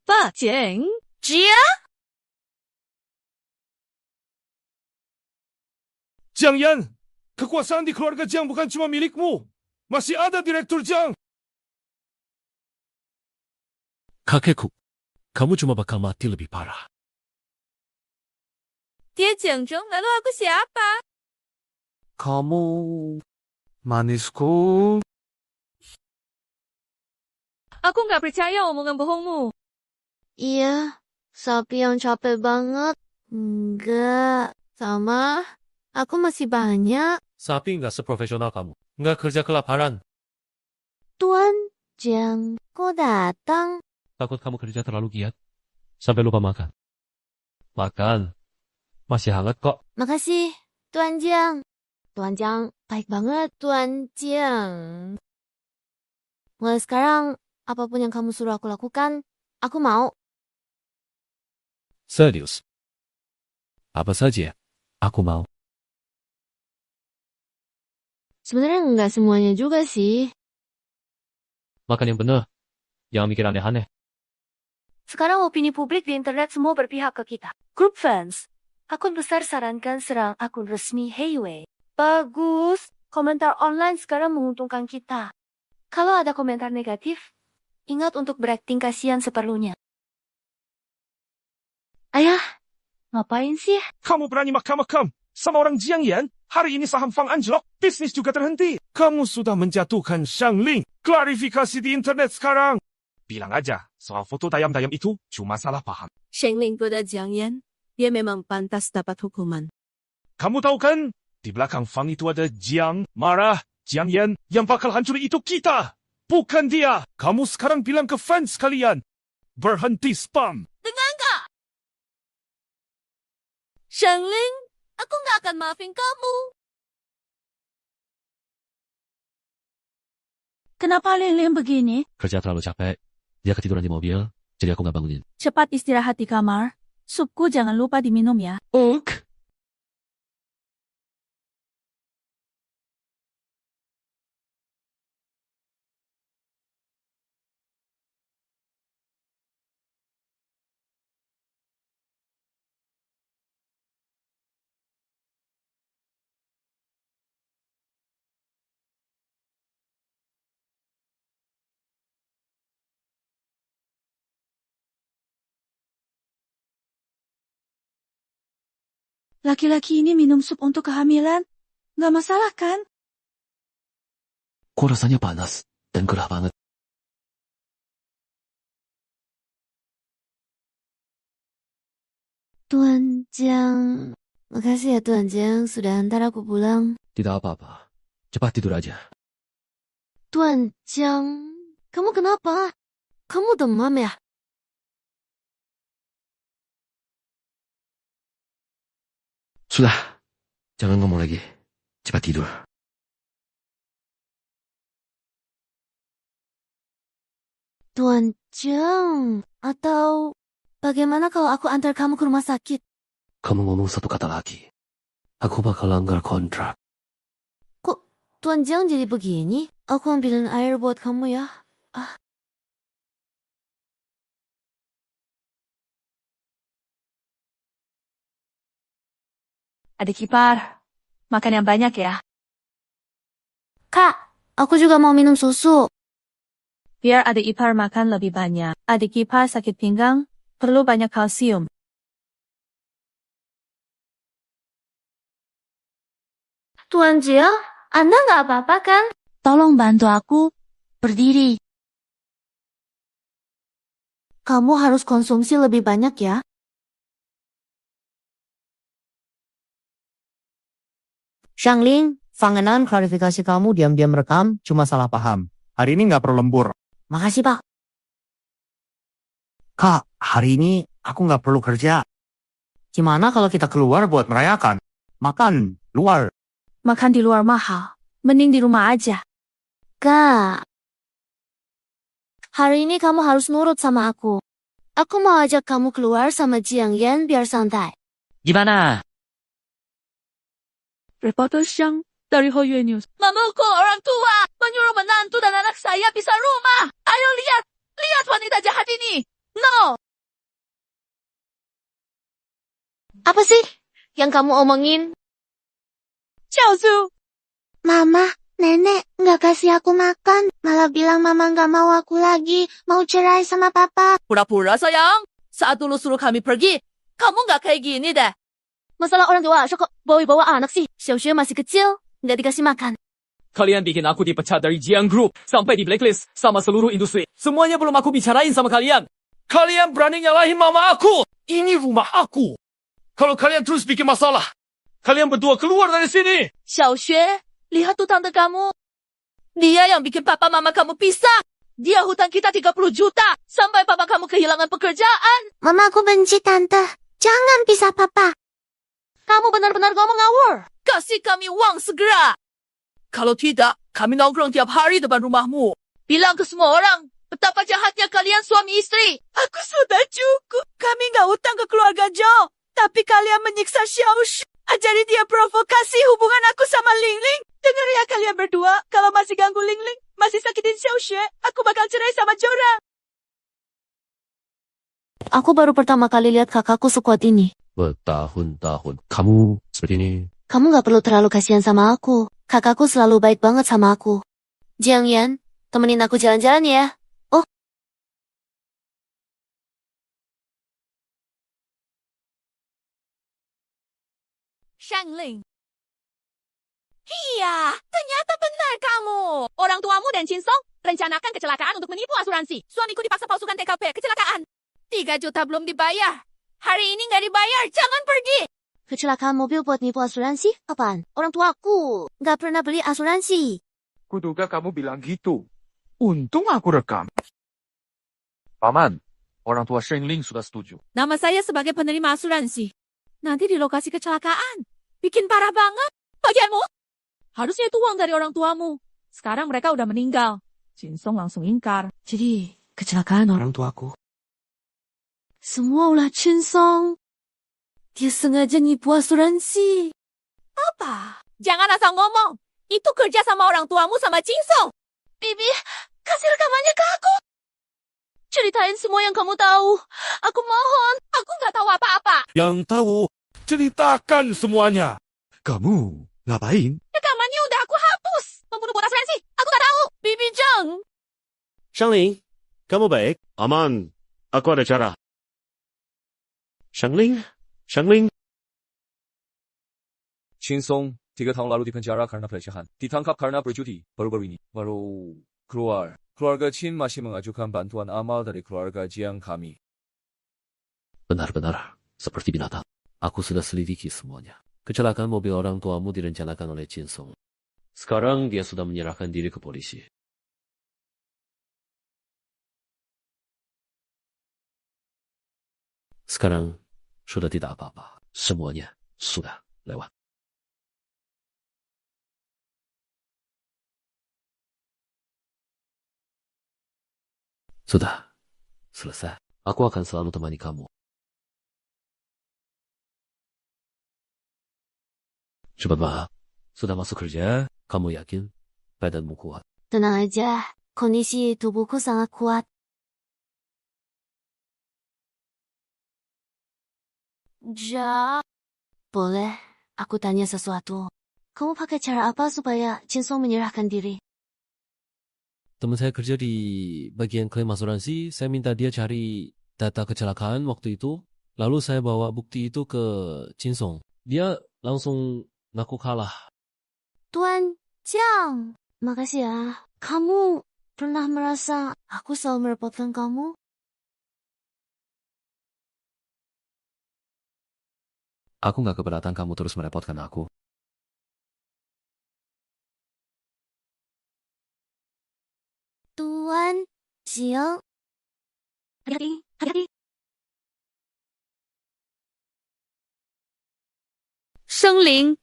Pak Jiang?
Jiang Yan, kekuasaan di keluarga Jiang bukan cuma milikmu. Masih ada Direktur Jiang.
Kakekku, kamu cuma bakal mati lebih parah.
Dia Jianzhong, lalu aku siapa?
Kamu manisku.
Aku nggak percaya omongan bohongmu.
Iya, sapi yang capek banget. Enggak, sama. Aku masih banyak.
Sapi nggak seprofesional kamu. Nggak kerja kelaparan.
Tuan Jiang, kok datang?
Takut kamu kerja terlalu giat. Sampai lupa makan. Makan. Masih hangat kok.
Makasih, Tuan Jiang. Tuan Jiang, baik banget, Tuan Jiang. Mulai sekarang, apapun yang kamu suruh aku lakukan, aku mau.
Serius. Apa saja, aku mau.
Sebenarnya nggak semuanya juga sih.
Makan yang benar. Jangan mikir aneh-aneh.
Sekarang opini publik di internet semua berpihak ke kita. Grup fans. Akun besar sarankan serang akun resmi Highway. Bagus. Komentar online sekarang menguntungkan kita. Kalau ada komentar negatif, ingat untuk berakting kasihan seperlunya. Ayah, ngapain sih?
Kamu berani makam-makam sama orang Jiang Yan? Hari ini saham Fang anjlok, bisnis juga terhenti. Kamu sudah menjatuhkan Shangling. Klarifikasi di internet sekarang. Bilang aja, soal foto dayam-dayam itu cuma salah paham.
Shangling pada Jiang Yan, dia memang pantas dapat hukuman.
Kamu tahu kan, di belakang Fang itu ada Jiang, Marah, Jiang Yan, yang bakal hancur itu kita. Bukan dia. Kamu sekarang bilang ke fans kalian, berhenti spam.
Dengar nggak? Shangling, aku nggak akan maafin kamu.
Kenapa Lilian begini?
Kerja terlalu capek. Dia ketiduran di mobil, jadi aku nggak bangunin.
Cepat istirahat di kamar. Supku jangan lupa diminum ya.
Unk.
Laki-laki ini minum sup untuk kehamilan? Nggak masalah kan?
Kok rasanya panas dan gerah banget.
Tuan Jiang, makasih ya Tuan Jiang sudah antar aku pulang.
Tidak apa-apa. Cepat tidur aja.
Tuan Jiang, kamu kenapa? Kamu demam ya?
Sudah. Jangan ngomong lagi. Cepat tidur.
Tuan Jiang, atau bagaimana kalau aku antar kamu ke rumah sakit?
Kamu ngomong satu kata lagi. Aku bakal langgar kontrak.
Kok Tuan Jiang jadi begini? Aku ambilin air buat kamu ya.
Adik ipar, makan yang banyak ya.
Kak, aku juga mau minum susu.
Biar adik ipar makan lebih banyak. Adik ipar sakit pinggang, perlu banyak kalsium.
Tuan Jiang, Anda nggak apa-apa kan?
Tolong bantu aku berdiri.
Kamu harus konsumsi lebih banyak ya.
Shangling, Fang Enan, klarifikasi kamu diam-diam rekam, cuma salah paham. Hari ini nggak perlu lembur.
Makasih, Pak.
Kak, hari ini aku nggak perlu kerja. Gimana kalau kita keluar buat merayakan? Makan, luar.
Makan di luar mahal. Mending di rumah aja.
Kak, hari ini kamu harus nurut sama aku. Aku mau ajak kamu keluar sama Jiang Yan biar santai.
Gimana?
Reporter Xiang dari Hoyue News. Memuku orang tua, menyuruh menantu dan anak saya pisah rumah. Ayo lihat, lihat wanita jahat ini. No!
Apa sih yang kamu omongin?
Xiaozu,
Mama, Nenek nggak kasih aku makan. Malah bilang Mama nggak mau aku lagi. Mau cerai sama Papa.
pura-pura sayang. Saat dulu suruh kami pergi, kamu nggak kayak gini deh.
Masalah orang dewasa kok bawa-bawa anak sih. Xiaoxue masih kecil, nggak dikasih makan.
Kalian bikin aku dipecat dari Jiang Group sampai di blacklist sama seluruh industri. Semuanya belum aku bicarain sama kalian. Kalian berani nyalahin mama aku. Ini rumah aku. Kalau kalian terus bikin masalah, kalian berdua keluar dari sini.
Xiaoxue, lihat tuh tante kamu. Dia yang bikin papa mama kamu pisah. Dia hutang kita 30 juta. Sampai papa kamu kehilangan pekerjaan.
Mama, aku benci Tante. Jangan pisah Papa.
Kamu benar-benar ngomong ngawur. Kasih kami uang segera. Kalau tidak, kami nongkrong tiap hari depan rumahmu. Bilang ke semua orang betapa jahatnya kalian suami istri. Aku sudah cukup. Kami nggak utang ke keluarga Joe. Tapi kalian menyiksa Xiaoxue. Ajari dia provokasi hubungan aku sama Ling Ling. Dengar ya kalian berdua. Kalau masih ganggu Ling Ling, masih sakitin Xiaoxue, aku bakal cerai sama Jora.
Aku baru pertama kali lihat kakakku sekuat ini.
Bertahun-tahun. Kamu seperti ini.
Kamu nggak perlu terlalu kasihan sama aku. Kakakku selalu baik banget sama aku. Jiang Yan, temenin aku jalan-jalan ya. Oh.
Shangling. Iya, ternyata benar kamu. Orang tuamu dan Chin Song rencanakan kecelakaan untuk menipu asuransi. Suamiku dipaksa palsukan TKP kecelakaan. 3 juta belum dibayar. Hari ini nggak dibayar, jangan pergi.
Kecelakaan mobil buat nipu asuransi? Apaan? Orang tuaku nggak pernah beli asuransi.
Kuduga kamu bilang gitu. Untung aku rekam. Paman, orang tua Shengling sudah setuju.
Nama saya sebagai penerima asuransi. Nanti di lokasi kecelakaan. Bikin parah banget. Bagianmu? Harusnya itu uang dari orang tuamu. Sekarang mereka udah meninggal. Chin Song langsung ingkar.
Jadi, kecelakaan orang tuaku. Semua ulah Chin Song. Dia sengaja nipu asuransi.
Apa? Jangan asal ngomong. Itu kerja sama orang tuamu sama Chin Song. Bibi, kasih rekamannya ke aku. Ceritain semua yang kamu tahu. Aku mohon. Aku nggak tahu apa-apa.
Yang tahu, ceritakan semuanya.
Kamu ngapain?
Rekamannya udah aku hapus. Membunuh buat asuransi. Aku nggak tahu. Bibi Zhang.
Shangling, kamu baik? Aman. Aku ada cara. Shangling? Shangling?
Chinsong, 3 tahun lalu di penjara karena pelecehan. Ditangkap karena berjudi, baru-baru ini. Baru keluar. Keluarga Chin masih mengajukan bantuan amal dari keluarga Jiang kami.
Benar-benar seperti binatang. Aku sudah selidiki semuanya. Kecelakaan mobil orang tuamu direncanakan oleh Chinsong. Sekarang dia sudah menyerahkan diri ke polisi. Sekarang sudah tidak apa-apa. Semuanya sudah lewat. Sudah selesai. Aku akan selalu temani kamu. Cepat, sudah masuk kerja? Kamu yakin badanmu kuat?
Tenang aja, kondisi tubuhku sangat kuat. Boleh aku tanya sesuatu? Kamu pakai cara apa supaya Chinsong menyerahkan diri?
Teman saya kerja di bagian klaim asuransi. Saya minta dia cari data kecelakaan waktu itu. Lalu saya bawa bukti itu ke Chinsong. Dia langsung ngaku kalah.
Tuan Jiang, makasih ya. Kamu pernah merasa aku selalu merepotkan kamu?
Aku gak keberatan kamu terus merepotkan aku.
Tuan Jiang. Hati-hati.
Shengling,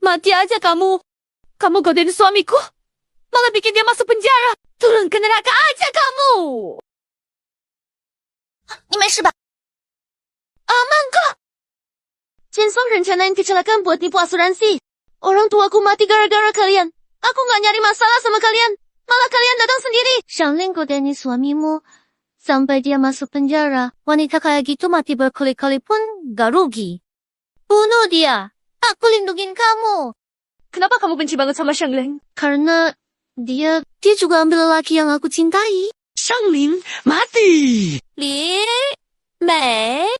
mati aja kamu. Kamu godain suamiku. Malah bikin dia masuk penjara. Turun ke neraka aja kamu.
你没事吧？
Aman kok. Chinsong rencanain kecelakaan buat nipu asuransi. Orang tuaku mati gara-gara kalian. Aku gak nyari masalah sama kalian. Malah kalian datang sendiri. Shangling godain suamimu sampai dia masuk penjara. Wanita kayak gitu mati berkali-kali pun gak rugi. Bunuh dia. Aku lindungin kamu.
Kenapa kamu benci banget sama Shengling?
Karena dia juga ambil lelaki yang aku cintai.
Shengling mati.
Li Mei.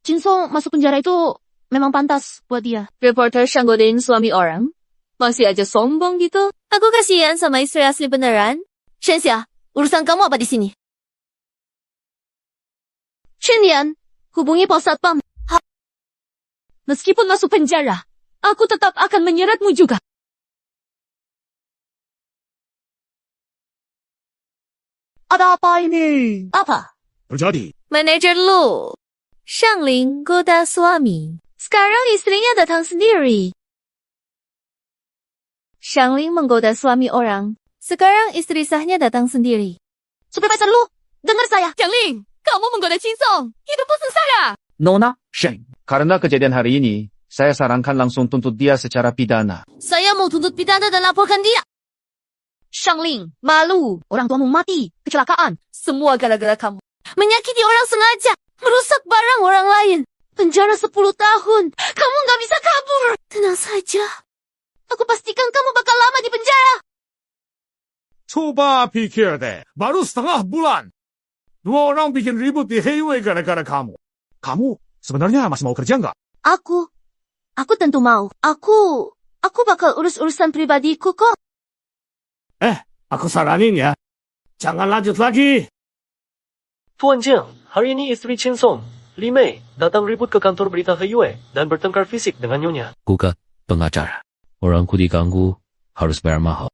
Chinsong masuk penjara itu memang pantas buat dia.
Reporter Shang godain suami orang. Masih aja sombong gitu.
Aku kasihan sama istri asli beneran. Shenxia, urusan kamu apa di sini? Shenlian, hubungi pos satpam.
Meskipun masuk penjara, aku tetap akan menyeretmu juga.
Ada apa ini?
Apa?
Terjadi.
Manajer Lu. Shangling goda suami. Sekarang istrinya datang sendiri. Shangling menggoda suami orang. Sekarang istri sahnya datang sendiri. Supervisor Lu, dengar saya.
Shangling, kamu menggoda Chinsong. Hidupmu sengsara.
Nona, Sheng. Karena kejadian hari ini, saya sarankan langsung tuntut dia secara pidana.
Saya mau tuntut pidana dan laporkan dia.
Shangling, malu. Orang tuamu mati. Kecelakaan. Semua gara-gara kamu.
Menyakiti orang sengaja. Merusak barang orang lain. Penjara 10 tahun. Kamu gak bisa kabur. Tenang saja. Aku pastikan kamu bakal lama di penjara.
Coba pikir deh. Baru setengah bulan. 2 orang bikin ribut di highway gara-gara kamu. Kamu sebenarnya masih mau kerja nggak?
Aku tentu mau. Aku bakal urus urusan pribadiku kok.
Aku saranin ya. Jangan lanjut lagi.
Tuan Jiang, hari ini istri Chinsong, Li Mei, datang ribut ke kantor berita Heyue dan bertengkar fisik dengan nyonya.
Gugat pengacara. Orangku diganggu, harus bayar mahal.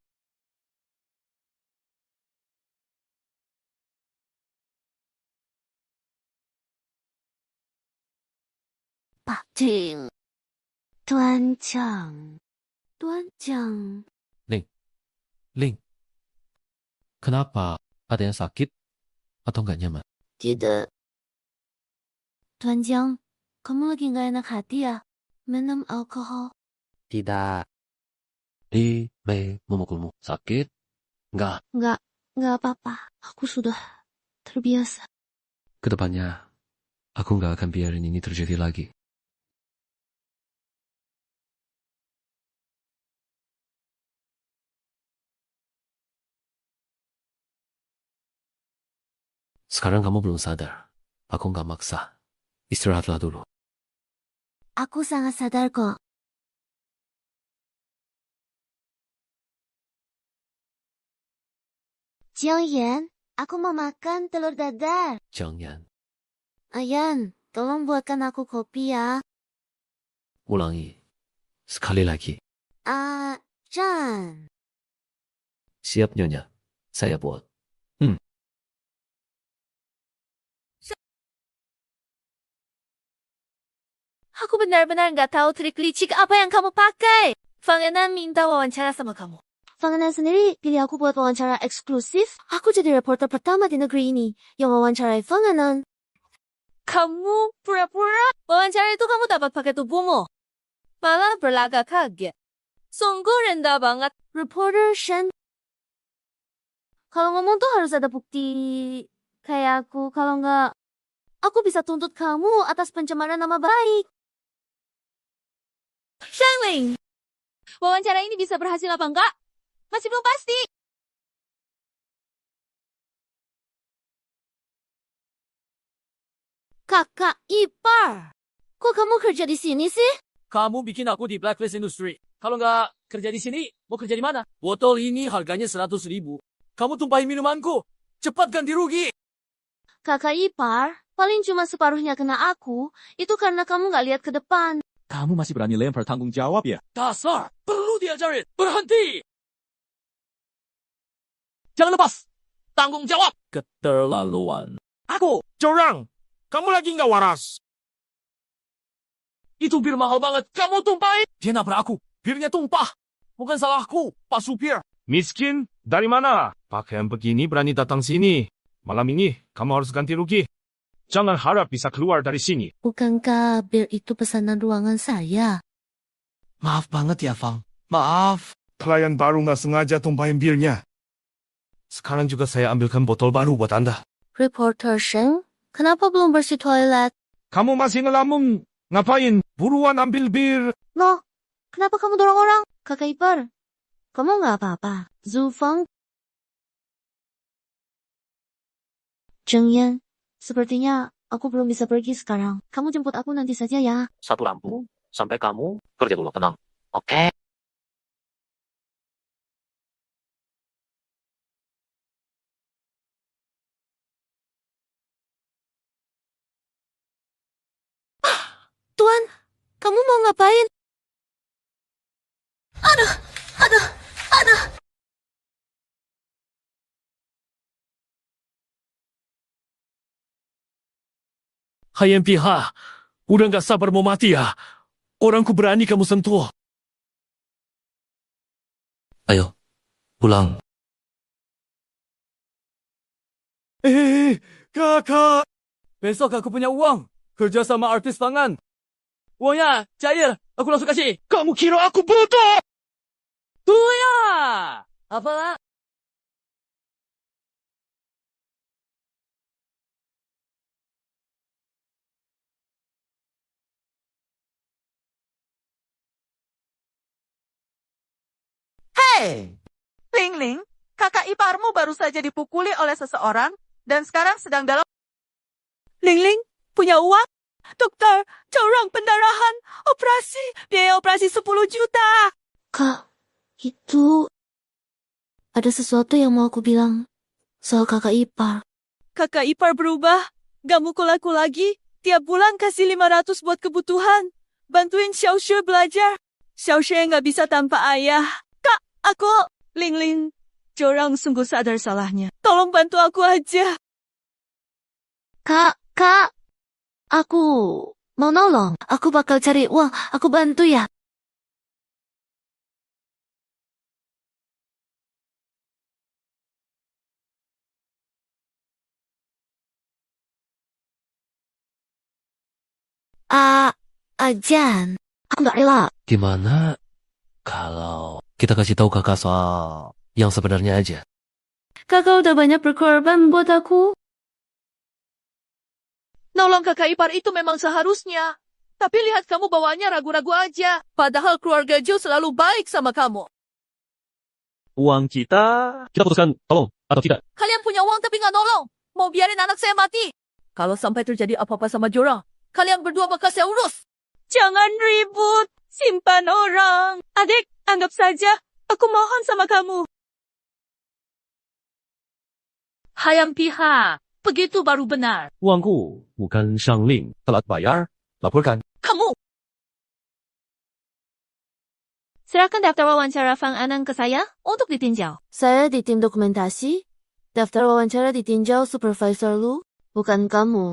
Pak Jing. Tuan Jiang. Tuan Jiang.
Ling, kenapa? Ada yang sakit? Atau nggak nyaman?
Tidak. Tuan Jiang, kamu lagi gak enak hati ya? Minum alkohol.
Tidak. Li Mei memukulmu. Sakit? Nggak.
Nggak apa-apa. Aku sudah terbiasa.
Kedepannya, aku nggak akan biarin ini terjadi lagi. Sekarang kamu belum sadar. Aku nggak maksa. Istirahatlah dulu.
Aku sangat sadar kok.
Jiang Yan, aku mau makan telur dadar.
Jangan.
Ayan, tolong buatkan aku kopi ya.
Ulangi. Sekali lagi.
Jan.
Siap Nyonya. Saya buat.
Aku benar-benar nggak tahu trik licik apa yang kamu pakai. Fang Enan minta wawancara sama kamu.
Fang Enan sendiri pilih aku buat wawancara eksklusif. Aku jadi reporter pertama di negeri ini yang wawancarai Fang Enan.
Kamu pura-pura? Wawancara itu kamu dapat pakai tubuhmu. Malah berlagak kaget. Sungguh rendah banget.
Reporter Shen. Kalau ngomong tuh harus ada bukti. Kayak aku, kalau nggak, aku bisa tuntut kamu atas pencemaran nama baik.
Shangling, wawancara ini bisa berhasil apa enggak? Masih belum pasti.
Kakak ipar. Kok kamu kerja di sini sih?
Kamu bikin aku di blacklist industri. Kalau nggak kerja di sini, mau kerja di mana? Botol ini harganya 100.000. Kamu tumpahin minumanku. Cepat ganti rugi.
Kakak ipar, paling cuma separuhnya kena aku. Itu karena kamu nggak lihat ke depan.
Kamu masih berani lempar tanggung jawab ya?
Dasar, perlu diajarin. Berhenti. Jangan lepas. Tanggung jawab. Keterlaluan.
Aku, Jorang, kamu lagi nggak waras.
Itu bir mahal banget. Kamu tumpahin. Dia nabrak aku. Birnya tumpah. Bukan salahku, Pak Supir.
Miskin? Dari mana? Pakaian begini berani datang sini. Malam ini, kamu harus ganti rugi. Jangan harap bisa keluar dari sini.
Bukankah bir itu pesanan ruangan saya?
Maaf banget ya, Fang. Maaf.
Klien baru nggak sengaja tumpahin birnya. Sekarang juga saya ambilkan botol baru buat Anda.
Reporter Sheng, kenapa belum bersih toilet?
Kamu masih ngelamun? Ngapain? Buruan ambil bir.
Loh, kenapa kamu dorong orang? Kakak ipar, kamu nggak apa-apa. Zhu Feng. Zheng Yan, sepertinya aku belum bisa pergi sekarang. Kamu jemput aku nanti saja ya.
Satu lampu. Sampai kamu kerja dulu. Tenang. Oke.
Tuan, kamu mau ngapain? Aduh.
Hayan Piha, udah nggak sabar mau mati ya? Orangku berani kamu sentuh.
Ayo. Pulang.
Kakak. Besok aku punya uang. Kerja sama artis pangan. Uangnya cair. Aku langsung kasih.
Kamu kira aku bodoh?
Tuh ya. Apalah.
Hei! Ling Ling, kakak iparmu baru saja dipukuli oleh seseorang dan sekarang sedang dalam...
Ling Ling, punya uang? Dokter, corong pendarahan, operasi, biaya operasi 10 juta.
Kak, itu... Ada sesuatu yang mau aku bilang soal kakak ipar.
Kakak ipar berubah, gak mukul aku lagi, tiap bulan kasih 500 buat kebutuhan. Bantuin Xiaoxue belajar. Xiaoxue gak bisa tanpa ayah. Kak, aku... Ling Ling, corong sungguh sadar salahnya. Tolong bantu aku aja.
Kak, aku mau nolong. Aku bakal cari uang. Aku bantu ya. Jan, aku nggak rela.
Gimana kalau kita kasih tahu kakak soal yang sebenarnya aja?
Kakak udah banyak berkorban buat aku.
Nolong kakak ipar itu memang seharusnya. Tapi lihat kamu bawaannya ragu-ragu aja. Padahal keluarga Joe selalu baik sama kamu.
Uang kita putuskan tolong atau tidak.
Kalian punya uang tapi nggak nolong. Mau biarin anak saya mati. Kalau sampai terjadi apa-apa sama Jorang, kalian berdua bakal saya urus. Jangan ribut. Simpan orang. Adik, anggap saja aku mohon sama kamu. Hayam pihak. Begitu baru benar.
Uangku bukan Shangling.
Telat bayar, laporkan.
Kamu! Serahkan daftar wawancara Fang Annan ke saya untuk ditinjau.
Saya di tim dokumentasi. Daftar wawancara ditinjau Supervisor Lu, bukan kamu.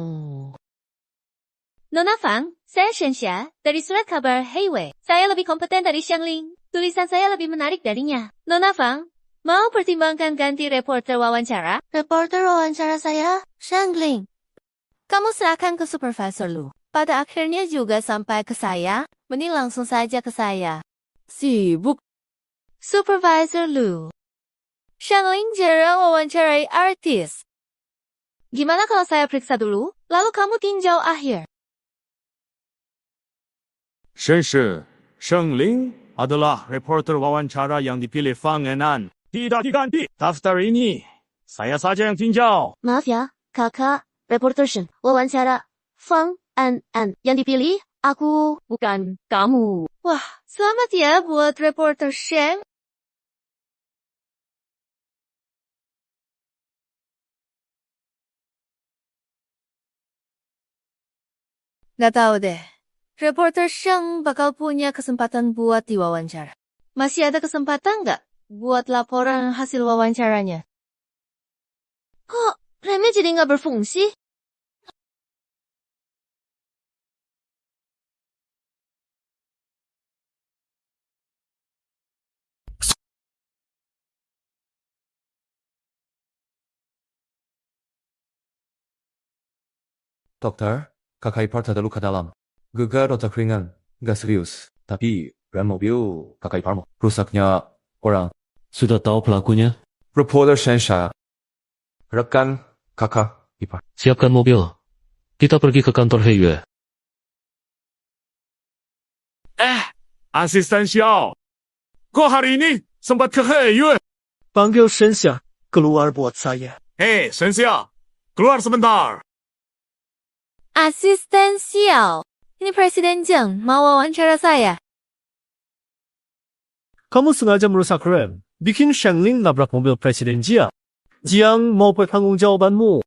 Nona Fang, saya Shenxia, dari surat kabar Heiwei. Saya lebih kompeten dari Xiangling. Tulisan saya lebih menarik darinya. Nona Fang, mau pertimbangkan ganti reporter wawancara? Reporter wawancara saya, Xiangling. Kamu serahkan ke Supervisor Lu. Pada akhirnya juga sampai ke saya, mending langsung saja ke saya.
Sibuk.
Supervisor Lu. Xiangling jarang wawancarai artis. Gimana kalau saya periksa dulu, lalu kamu tinjau akhir?
Shengling adalah reporter wawancara yang dipilih Fang Annan. Tidak diganti. Daftar ini saya saja yang tinjau.
Maaf ya, kakak, reporter Shen, wawancara Fang Annan yang dipilih, aku, bukan kamu. Wah, selamat ya buat reporter Shen. Gak tahu deh. Reporter Sheng bakal punya kesempatan buat diwawancara. Masih ada kesempatan nggak buat laporan hasil wawancaranya? Kok remnya jadi nggak berfungsi?
Dokter, kakak ipar ada luka dalam. Gegar otak ringan, gak serius. Tapi rem mobil kakak iparmu. Rusaknya orang.
Sudah tahu pelakunya?
Reporter Shensha. Rekan kakak ipar.
Siapkan mobil. Kita pergi ke kantor Heiyue.
Asisten Xiao. Kok hari ini sempat ke Heiyue?
Panggil Shenxia keluar buat saya.
Hei, Shenxia. Keluar sebentar.
Asisten Xiao. Ini Presiden Zheng mau wawancara saya.
Kamu sengaja merusak rem, bikin Shangling nabrak mobil Presiden Jiang. Jiang mau pertanggungjawabanmu.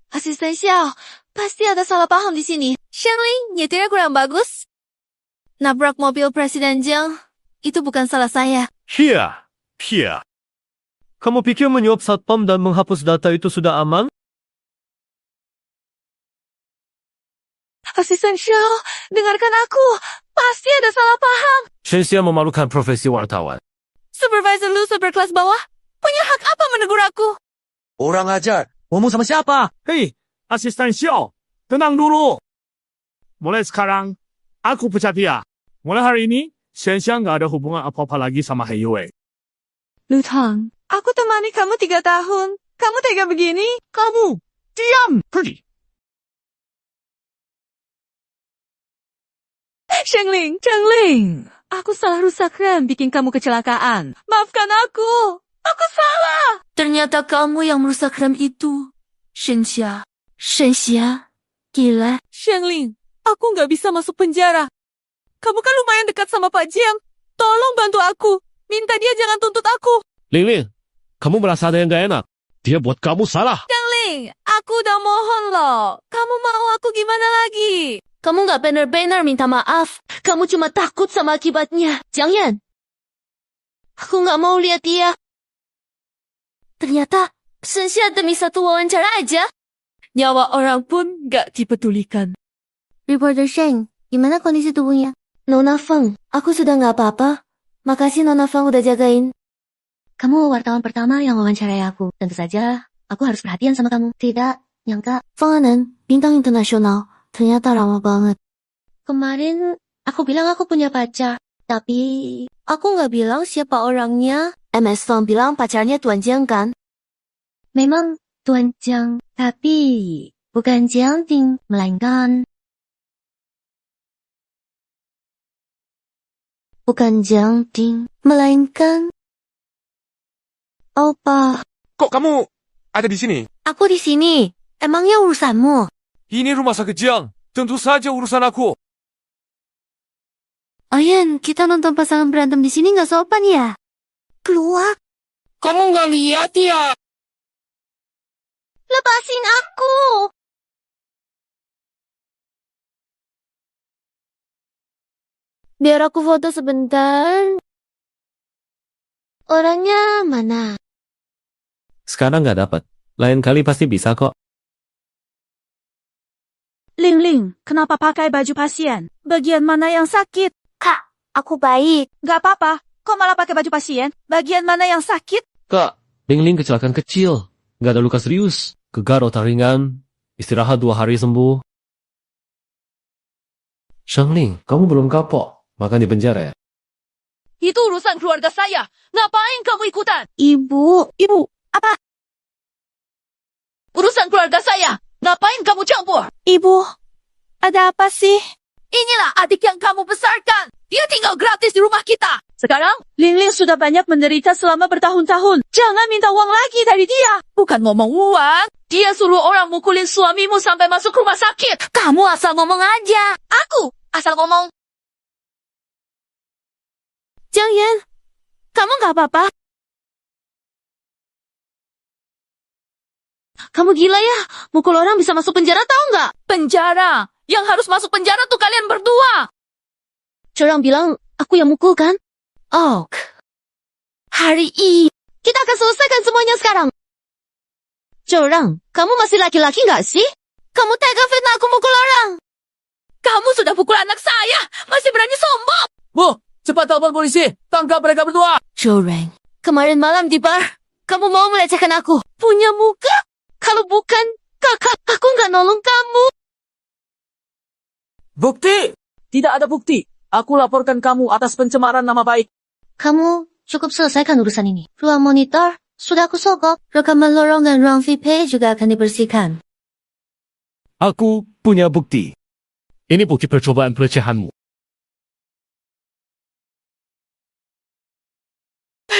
Asisten Xiao, pasti ada salah paham di sini. Xiangling nyetirnya kurang bagus. Nabrak mobil Presiden Zheng, itu bukan salah saya.
Pia. Kamu pikir menyuap satpam dan menghapus data itu sudah aman?
Asisten Xiao, dengarkan aku. Pasti ada salah paham.
Shenxia memalukan profesi wartawan.
Supervisor Lu berkelas bawah, punya hak apa menegur aku?
Orang ajar. Ngomong sama siapa?
Hei, Asisten Xiao. Tenang dulu. Mulai sekarang, aku pecat dia. Mulai hari ini, Shenxia nggak ada hubungan apa-apa lagi sama Heiyue.
Lu Tang, aku temani kamu 3 tahun. Kamu tega begini?
Kamu, diam, pergi.
Shengling, aku salah rusak rem bikin kamu kecelakaan. Maafkan aku. Aku salah.
Ternyata kamu yang merusak rem itu. Shenxia, gila.
Shengling, aku nggak bisa masuk penjara. Kamu kan lumayan dekat sama Pak Jiang. Tolong bantu aku. Minta dia jangan tuntut aku.
Ling, kamu merasa ada yang gak enak? Dia buat kamu salah.
Shengling, aku udah mohon loh. Kamu mau aku gimana lagi? Kamu nggak benar-benar minta maaf. Kamu cuma takut sama akibatnya. Jangan. Aku nggak mau lihat dia. Ternyata, Shenxia demi satu wawancara aja.
Nyawa orang pun nggak dipedulikan.
Reporter Sheng, gimana kondisi tubuhnya? Nona Feng, aku sudah nggak apa-apa. Makasih Nona Feng udah jagain. Kamu wartawan pertama yang wawancarai aku. Tentu saja, aku harus perhatian sama kamu. Tidak, nyangka. Fang Annan, bintang internasional. Ternyata ramah banget. Kemarin, aku bilang aku punya pacar. Tapi, aku nggak bilang siapa orangnya. MS Fang bilang pacarnya Tuan Jiang kan? Memang Tuan Jiang, tapi bukan Jiang Ting, melainkan... Bukan Jiang Ting, melainkan... Opa.
Kok kamu ada di sini?
Aku di sini. Emangnya urusanmu?
Ini rumah sakit Jiang. Tentu saja urusan aku.
Ayan, kita nonton pasangan berantem di sini nggak sopan ya? Keluar.
Kamu nggak lihat ya?
Lepasin aku. Biar aku foto sebentar. Orangnya mana?
Sekarang nggak dapat. Lain kali pasti bisa kok.
Ling Ling, kenapa pakai baju pasien? Bagian mana yang sakit?
Kak, aku baik.
Gak apa-apa. Kok malah pakai baju pasien? Bagian mana yang sakit?
Kak, Ling Ling kecelakaan kecil. Nggak ada luka serius. Gegar otak ringan. Istirahat 2 hari sembuh. Shangling, kamu belum kapok. Makan di penjara ya?
Itu urusan keluarga saya. Ngapain kamu ikutan?
Ibu,
Apa?
Urusan keluarga saya. Ngapain kamu campur?
Ibu, ada apa sih?
Inilah adik yang kamu besarkan. Dia tinggal gratis di rumah kita. Sekarang,
Ling Ling sudah banyak menderita selama bertahun-tahun. Jangan minta uang lagi dari dia.
bukan ngomong uang. Dia suruh orang mukulin suamimu sampai masuk rumah sakit.
Kamu asal ngomong aja.
Aku asal ngomong.
Jiang Yan, kamu gak apa-apa? Kamu gila ya? Mukul orang bisa masuk penjara tahu nggak?
Penjara. Yang harus masuk penjara tuh kalian berdua.
Corang bilang aku yang mukul kan? Oh, hari ini kita akan selesaikan semuanya sekarang. Corang, kamu masih laki-laki nggak sih? Kamu tega fitnah aku mukul orang.
Kamu sudah pukul anak saya. Masih berani sombong. Bu, cepat telepon polisi. Tangkap mereka berdua.
Corang, kemarin malam di bar, kamu mau melecehkan aku. Punya muka? Kalau bukan, kakak, aku nggak nolong kamu.
Bukti!
Tidak ada bukti. Aku laporkan kamu atas pencemaran nama baik.
Kamu cukup selesaikan urusan ini. Ruang monitor sudah aku sogok. Rekaman lorong dan ruang VIP juga akan dibersihkan.
Aku punya bukti. Ini bukti percobaan pelecehanmu.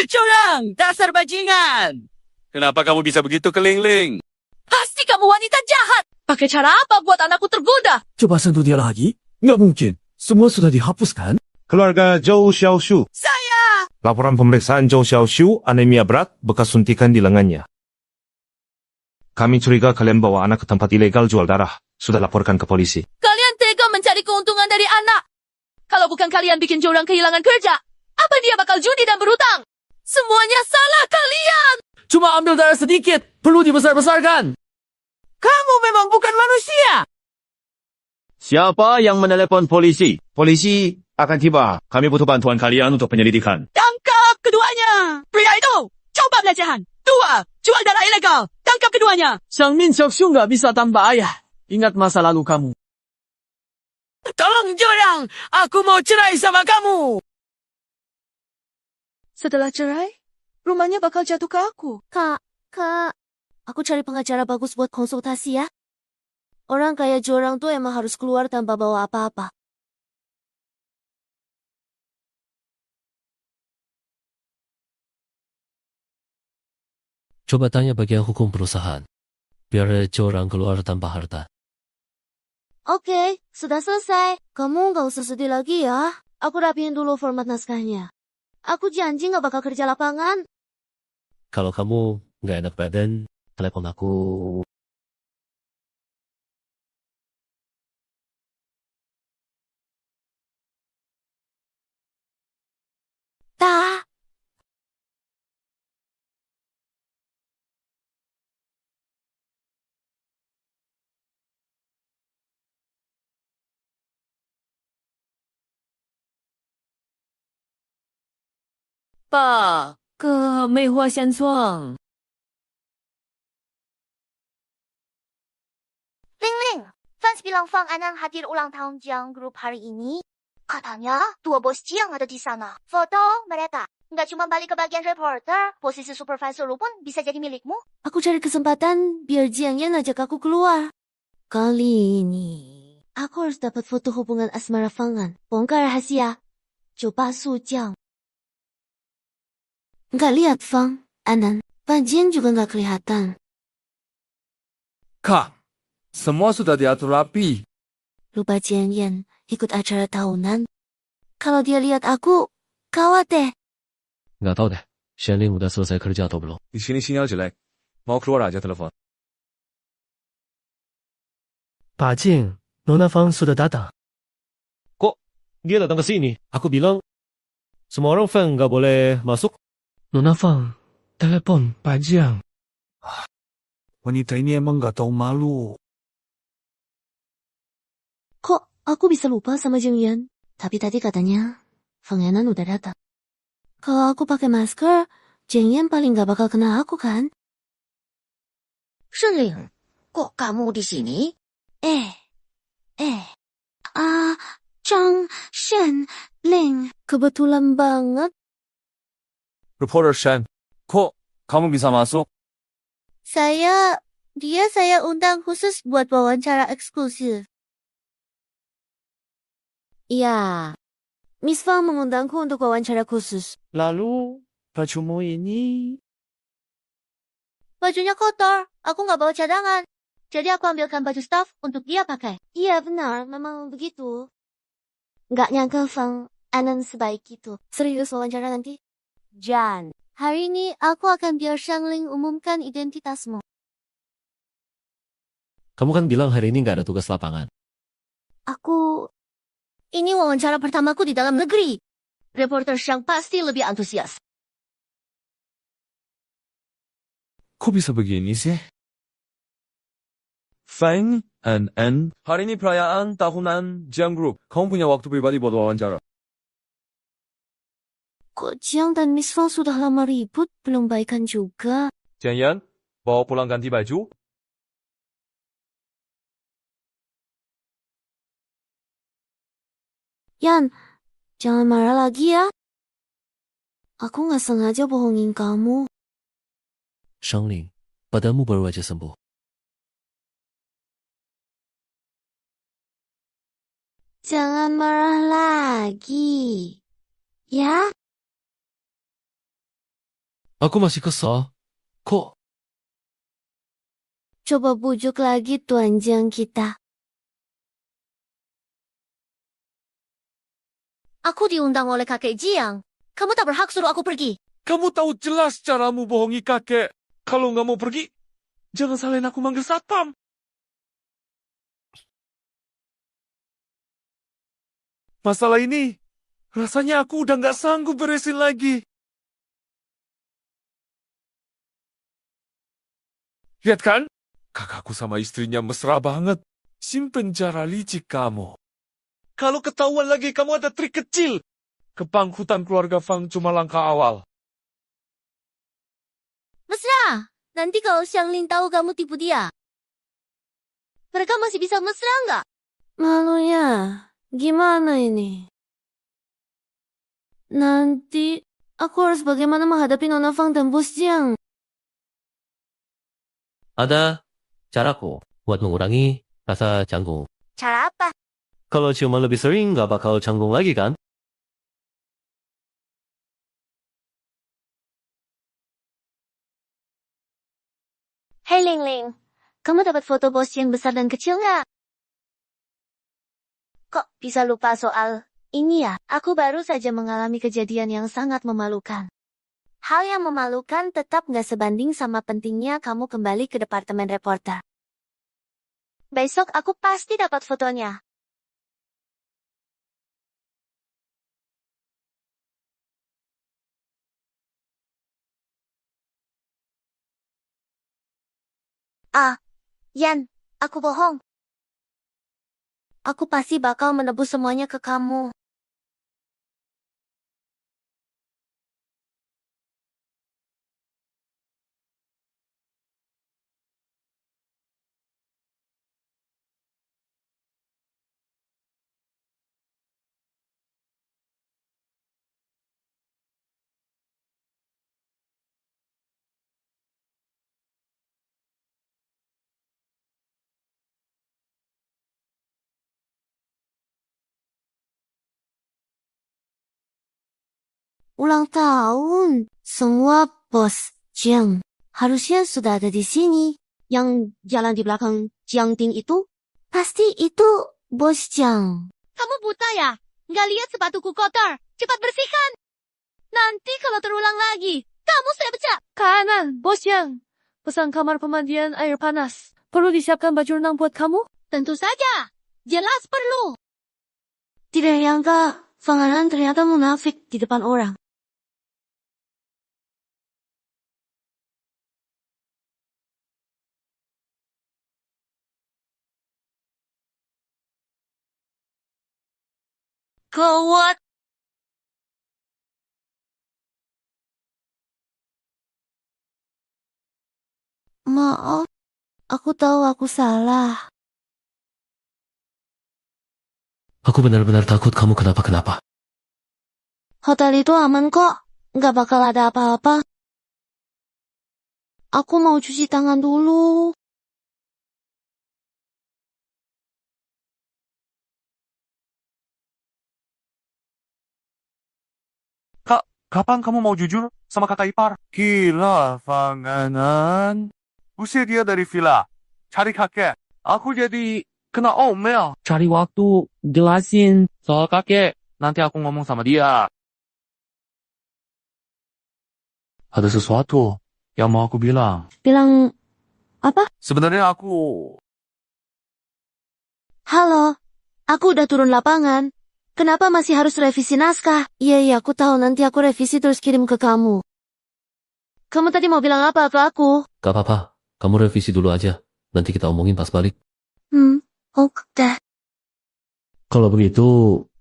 Corang, dasar bajingan.
Kenapa kamu bisa begitu ke Ling Ling?
Pasti kamu wanita jahat. Pakai cara apa buat anakku tergoda?
Coba sentuh dia lagi. Nggak mungkin. Semua sudah dihapuskan.
Keluarga Zhou Xiaoshu.
Saya.
Laporan pemeriksaan Zhou Xiaoshu, anemia berat, bekas suntikan di lengannya. Kami curiga kalian bawa anak ke tempat ilegal jual darah. Sudah laporkan ke polisi.
Kalian tega mencari keuntungan dari anak. Kalau bukan kalian bikin Corang kehilangan kerja, apa dia bakal judi dan berhutang? Semuanya salah kalian.
Cuma ambil darah sedikit. Perlu dibesar-besarkan.
Kamu memang bukan manusia.
Siapa yang menelepon polisi? Polisi akan tiba. Kami butuh bantuan kalian untuk penyelidikan.
Tangkap keduanya. Pria itu, coba pelecehan. 2, jual darah ilegal. Tangkap keduanya.
Sang Min Xiaoshu nggak bisa tanpa ayah. Ingat masa lalu kamu.
Tolong Corang, aku mau cerai sama kamu.
Setelah cerai, rumahnya bakal jatuh ke aku.
Kak, aku cari pengacara bagus buat konsultasi ya. Orang kayak Corang tuh emang harus keluar tanpa bawa apa-apa.
Coba tanya bagian hukum perusahaan. Biar Corang keluar tanpa harta.
Oke, sudah selesai. Kamu nggak usah sedih lagi ya. Aku rapiin dulu format naskahnya. Aku janji nggak bakal kerja lapangan.
Kalau kamu nggak enak badan, telepon aku.
Tak.
Pak, ke Mei Hua Xian Cuang.
Ling Ling, fans bilang Fang Anan hadir ulang tahun Jiang Group hari ini. Katanya 2 bos Jiang ada di sana. Foto mereka. Nggak cuma balik ke bagian reporter, posisi supervisor lu pun bisa jadi milikmu.
Aku cari kesempatan biar Jiang Yan ajak aku keluar. Kali ini, aku harus dapat foto hubungan asmara Fangan. Bongkar rahasia. Coba Su Jiang. Nggak lihat Fang, Anan. Pak Jian juga nggak kelihatan.
Kak, semua sudah diatur rapi.
Lupa Jiang Yan ikut acara tahunan. Kalau dia lihat aku, gawat deh.
Nggak tahu deh. Shanling udah selesai kerja atau belum?
Di sini sinyal jelek. Mau keluar aja telepon.
Pak Jing, Nona Fang sudah datang.
Kok dia datang ke sini? Aku bilang, semua orang Fang nggak boleh masuk.
Nona Fang, telepon Pak Jiang.
Wanita ini emang gak tahu malu.
Kok aku bisa lupa sama Jeng Yan? Tapi tadi katanya Fang Yanan udah datang. Kalau aku pakai masker, Jeng Yan paling gak bakal kena aku kan?
Shenling, kok kamu di sini?
Zhang Shenling. Kebetulan banget.
Reporter Shen, kok kamu bisa masuk?
Saya undang khusus buat wawancara eksklusif.
Iya, Miss Fang mengundangku untuk wawancara khusus.
Lalu, bajumu ini...
Bajunya kotor, aku nggak bawa cadangan. Jadi aku ambilkan baju staff untuk dia pakai.
Iya benar, memang begitu. Nggak nyangka Fang Anan sebaik itu. Serius wawancara nanti?
Jan, hari ini aku akan biar Shangling umumkan identitasmu.
Kamu kan bilang hari ini nggak ada tugas lapangan.
Ini wawancara pertamaku di dalam negeri. Reporter Shang pasti lebih antusias.
Kok bisa begini sih?
Fang N. Hari ini perayaan tahunan Jiang Group. Kamu punya waktu pribadi buat wawancara?
Kok Jiang dan Miss Fang sudah lama ribut, belum baikan juga.
Jiang Yan, bawa pulang ganti baju?
Yan, jangan marah lagi ya. Aku nggak sengaja bohongin kamu.
Shangling, padamu baru aja sembuh.
Jangan marah lagi. Ya?
Aku masih kesal. Kok?
Coba bujuk lagi Tuan Jiang kita.
Aku diundang oleh kakek Jiang. Kamu tak berhak suruh aku pergi.
Kamu tahu jelas caramu bohongi kakek. Kalau nggak mau pergi, jangan salahin aku manggil satpam. Masalah ini, rasanya aku udah nggak sanggup beresin lagi. Lihat kan? Kakakku sama istrinya mesra banget. Si penjara licik kamu. Kalau ketahuan lagi kamu ada trik kecil. Kebangkutan keluarga Fang cuma langkah awal.
Mesra! Nanti kalau Shangling tahu kamu tipu dia. Mereka masih bisa mesra nggak?
Malunya, gimana ini? Nanti aku harus bagaimana menghadapi Nona Fang dan Bos Jiang?
Ada caraku buat mengurangi rasa canggung.
Cara apa?
Kalau cuma lebih sering nggak bakal canggung lagi kan?
Hei Ling Ling, kamu dapat foto bos yang besar dan kecil nggak? Kok bisa lupa soal ini ya? Aku baru saja mengalami kejadian yang sangat memalukan. Hal yang memalukan tetap nggak sebanding sama pentingnya kamu kembali ke departemen reporter. Besok aku pasti dapat fotonya. Yan, aku bohong. Aku pasti bakal menebus semuanya ke kamu.
Ulang tahun. Semua Bos Jiang harusnya sudah ada di sini. Yang jalan di belakang Jiang Ting itu? Pasti itu Bos Jiang.
Kamu buta ya? Nggak lihat sepatuku kotor? Cepat bersihkan. Nanti kalau terulang lagi, kamu saya pecat.
Kanan, Bos Jiang. Pesan kamar pemandian air panas. Perlu disiapkan baju renang buat kamu?
Tentu saja. Jelas perlu.
Tidak nyangka, Fang Anan ternyata munafik di depan orang. Gawat. Maaf, aku tahu aku salah.
Aku benar-benar takut kamu kenapa-kenapa.
Hotel itu aman kok, nggak bakal ada apa-apa. Aku mau cuci tangan dulu.
Kapan kamu mau jujur sama kakak ipar? Gila, Fang Anan. Usir dia dari villa. Cari kakek. Aku jadi kena omel. Cari waktu, jelasin soal kakek. Nanti aku ngomong sama dia. Ada sesuatu yang mau aku bilang.
Bilang apa?
Sebenarnya aku...
Halo, aku udah turun lapangan. Kenapa masih harus revisi naskah? Iya, aku tahu, nanti aku revisi terus kirim ke kamu. Kamu tadi mau bilang apa ke aku?
Gak apa-apa, kamu revisi dulu aja. Nanti kita omongin pas balik.
Oke.
Kalau begitu,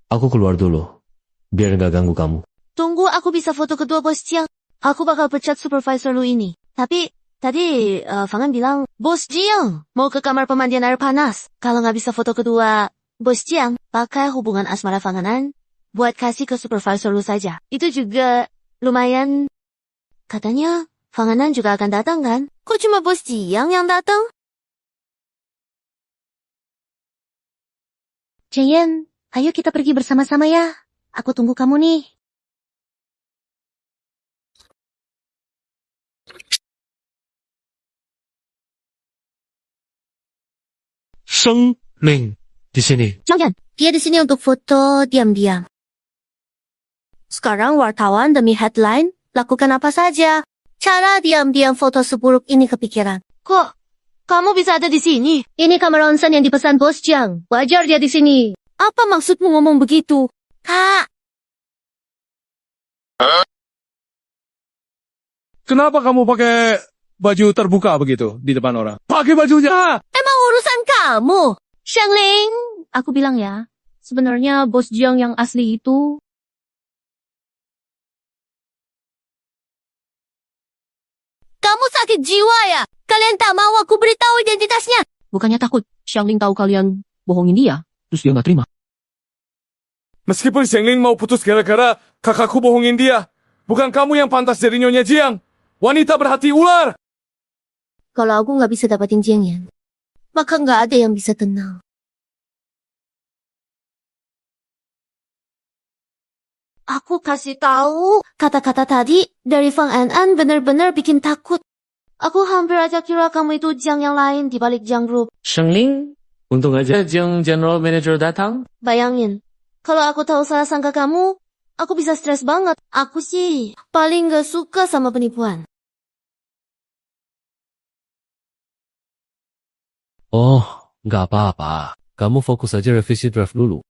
aku keluar dulu. Biar gak ganggu kamu.
Tunggu, aku bisa foto kedua Bos Jiang. Aku bakal pecat supervisor lu ini. Tapi, tadi Fangan bilang, Bos Jiang mau ke kamar pemandian air panas. Kalau nggak bisa foto kedua Bos Jiang, pakai hubungan asmara Fanganan buat kasih ke supervisor lu saja. Itu juga lumayan. Katanya Fanganan juga akan datang kan? Kok cuma Bos Jiang yang datang? Jian, ayo kita pergi bersama-sama ya. Aku tunggu kamu nih.
Sheng Ling di sini.
Jangan, dia di sini untuk foto diam-diam. Sekarang wartawan demi headline, lakukan apa saja. Cara diam-diam foto seburuk ini kepikiran. Kok kamu bisa ada di sini? Ini kamera onsen yang dipesan Bos Jiang. Wajar dia di sini. Apa maksudmu ngomong begitu? Kak.
Kenapa kamu pakai baju terbuka begitu di depan orang? Pakai bajunya!
Emang urusan kamu? Sheng Ling, aku bilang ya, sebenarnya Bos Jiang yang asli itu. Kamu sakit jiwa ya? Kalian tak mau aku beritahu identitasnya?
Bukannya takut Sheng Ling tahu kalian bohongin dia, terus dia nggak terima.
Meskipun Sheng Ling mau putus gara-gara kakakku bohongin dia, bukan kamu yang pantas jadi Nyonya Jiang. Wanita berhati ular.
Kalau aku nggak bisa dapatin Jiang Yan, maka nggak ada yang bisa tenang. Aku kasih tahu, kata-kata tadi dari Fang An benar-benar bikin takut. Aku hampir aja kira kamu itu Jiang yang lain di balik Jiang Group.
Sheng Ling, untung aja Jiang General Manager datang.
Bayangin, kalau aku tahu salah sangka kamu, aku bisa stres banget. Aku sih paling gak suka sama penipuan.
Oh, nggak apa-apa. Kamu fokus aja revisi draft dulu.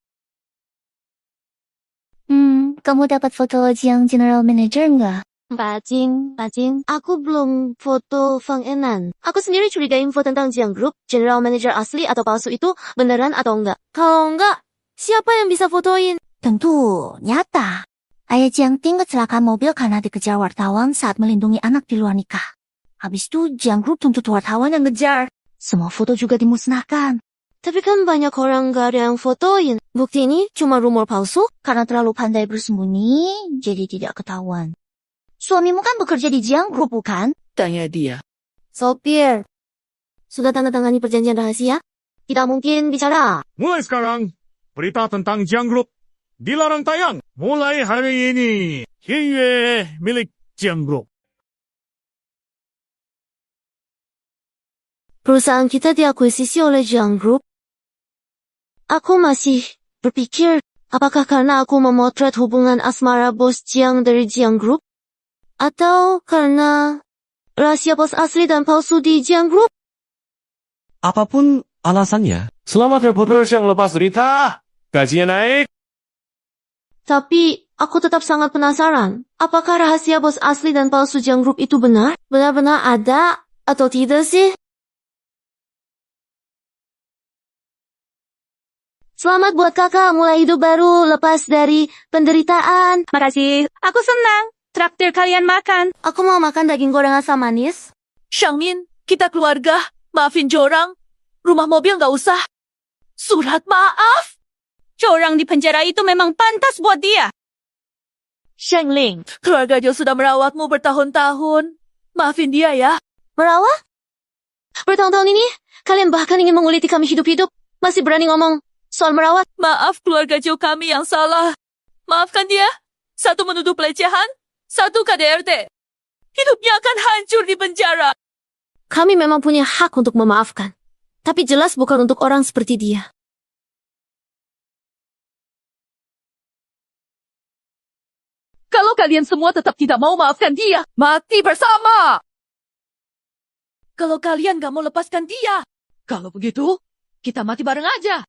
Kamu dapat foto Jiang General Manager nggak? Mbak Jing, aku belum foto Fang Enan. Aku sendiri curiga info tentang Jiang Group, General Manager asli atau palsu itu beneran atau enggak. Kalau enggak, siapa yang bisa fotoin? Tentu, nyata. Ayah Jiang Ting kecelakaan mobil karena dikejar wartawan saat melindungi anak di luar nikah. Habis itu Jiang Group tuntut wartawan yang ngejar. Semua foto juga dimusnahkan. Tapi kan banyak orang gak ada yang fotoin. Bukti ini cuma rumor palsu karena terlalu pandai bersembunyi, jadi tidak ketahuan. Suamimu kan bekerja di Jiang Group, bukan?
Tanya dia.
Sopir, sudah tanda tangani perjanjian rahasia? Tidak mungkin bicara.
Mulai sekarang, berita tentang Jiang Group dilarang tayang. Mulai hari ini, Hinyue milik Jiang Group.
Perusahaan kita diakuisisi oleh Jiang Group. Aku masih berpikir, apakah karena aku memotret hubungan asmara Bos Jiang dari Jiang Group? Atau karena rahasia bos asli dan palsu di Jiang Group?
Apapun alasannya, Selamat reporter yang lepas derita. Gajinya naik.
Tapi, aku tetap sangat penasaran. Apakah rahasia bos asli dan palsu Jiang Group itu benar? Benar-benar ada atau tidak sih? Selamat buat kakak mulai hidup baru lepas dari penderitaan.
Makasih. Aku senang. Traktir kalian makan.
Aku mau makan daging goreng asam manis.
Shangmin, kita keluarga. Maafin Jorang. Rumah mobil nggak usah. Surat maaf. Jorang di penjara itu memang pantas buat dia. Shangling, keluarga Jo sudah merawatmu bertahun-tahun. Maafin dia ya.
Merawat? Bertahun-tahun ini, kalian bahkan ingin menguliti kami hidup-hidup. Masih berani ngomong soal merawat.
Maaf keluarga Jo kami yang salah. Maafkan dia. Satu menuduh pelecehan, satu KDRT. Hidupnya akan hancur di penjara.
Kami memang punya hak untuk memaafkan. Tapi jelas bukan untuk orang seperti dia.
Kalau kalian semua tetap tidak mau maafkan dia, mati bersama. Kalau kalian gak mau lepaskan dia, kalau begitu, kita mati bareng aja.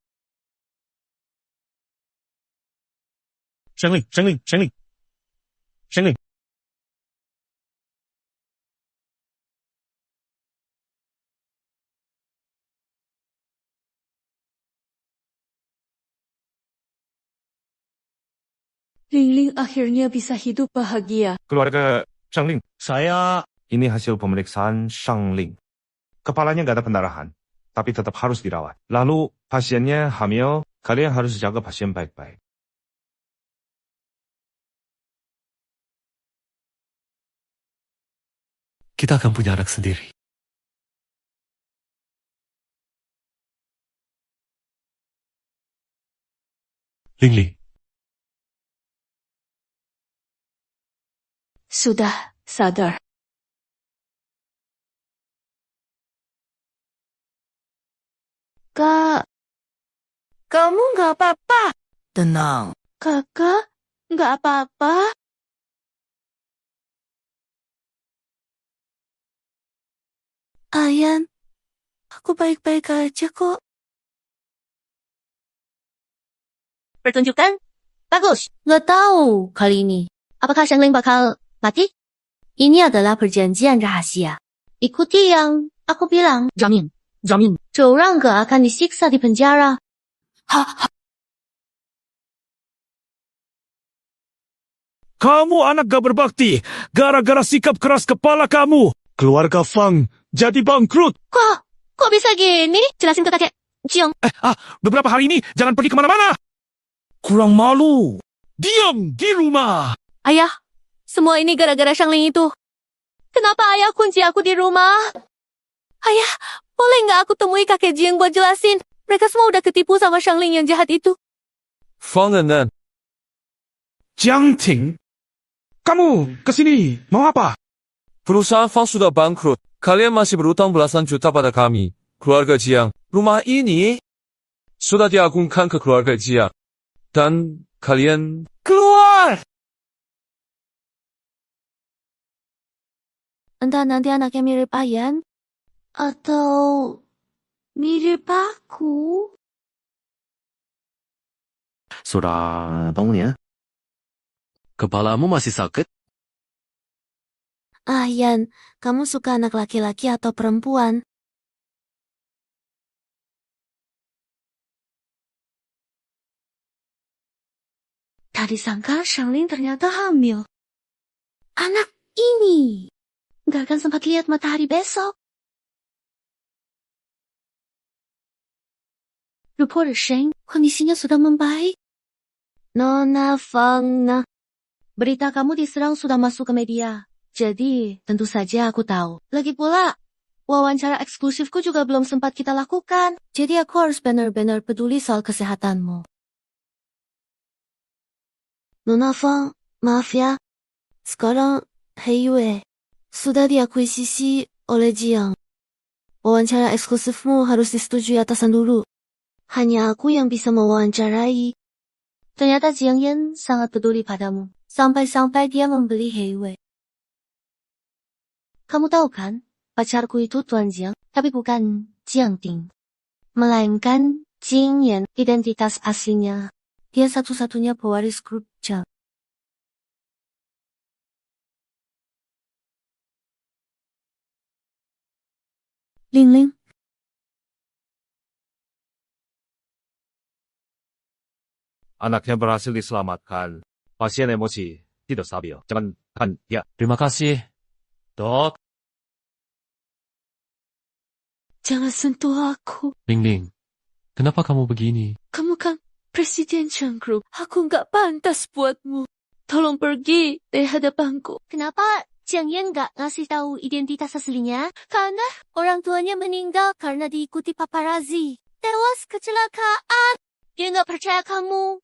Shangling.
Ling akhirnya bisa hidup bahagia.
Keluarga Shangling,
Saya
ini hasil pemeriksaan Shangling. Kepalanya nggak ada pendarahan, tapi tetap harus dirawat. Lalu pasiennya hamil, kalian harus jaga pasien baik-baik.
kita akan punya anak sendiri. Ling.
Sudah sadar. Kak, kamu nggak apa-apa?
Tenang.
Kakak, nggak apa-apa? Ayan, aku baik-baik aja kok.
Pertunjukan? Bagus.
Nggak tahu kali ini.
Apakah Shangling bakal mati?
Ini adalah perjanjian rahasia. Ikuti yang aku bilang.
Jamin.
Jorang nggak akan disiksa di penjara.
Kamu anak gak berbakti, gara-gara sikap keras kepala kamu. Keluarga Fang jadi bangkrut.
Kok bisa gini? Jelasin ke kakek Jiang.
Beberapa hari ini jangan pergi kemana-mana. Kurang malu. Diam di rumah.
Ayah, semua ini gara-gara Shangling itu. Kenapa ayah kunci aku di rumah? Ayah, boleh nggak aku temui kakek Jiang buat jelasin? Mereka semua udah ketipu sama Shangling yang jahat itu.
Fang Enan,
Jiang Ting, kamu kesini mau apa?
perusahaan Fang sudah bangkrut. Kalian masih berutang belasan juta pada kami. Keluarga Jiang, rumah ini sudah diagungkan ke keluarga Jiang. Dan kalian keluar!
Entah nanti anaknya mirip Ayan, atau mirip aku.
Sudah bangun ya? Kepalamu masih sakit?
Ayan, kamu suka anak laki-laki atau perempuan? Tadi sangka Shangling ternyata hamil. Anak ini nggak akan sempat lihat matahari besok. Reporter Sheng, kondisinya sudah membaik. Nona Fang, berita kamu diserang sudah masuk ke media. Jadi, tentu saja aku tahu. Lagi pula, wawancara eksklusifku juga belum sempat kita lakukan. Jadi aku harus benar-benar peduli soal kesehatanmu. Nona Fang, maaf ya. Sekarang, Hei Yue sudah diakuisisi oleh Jiang. Wawancara eksklusifmu harus disetujui atasan dulu. Hanya aku yang bisa mewawancarai. Ternyata Jiang Yan sangat peduli padamu. Sampai-sampai dia membeli Hei Yue. Kamu tahu kan, pacarku itu Tuan Jiang, tapi bukan Jiang Ting. Melainkan
Jingyan, identitas aslinya. Dia satu-satunya pewaris grup Zhang.
Ling.
Anaknya berhasil diselamatkan. Pasien emosi, tidak stabil. Jangan tahan dia.
Terima kasih, dok.
Jangan sentuh aku.
Ling, kenapa kamu begini?
Kamu kan Presiden Zhang Group. Aku nggak pantas buatmu. Tolong pergi dari hadapanku.
Kenapa Jiang Yan nggak ngasih tahu identitas aslinya? Karena orang tuanya meninggal karena diikuti paparazzi. Tewas kecelakaan. Dia nggak percaya kamu.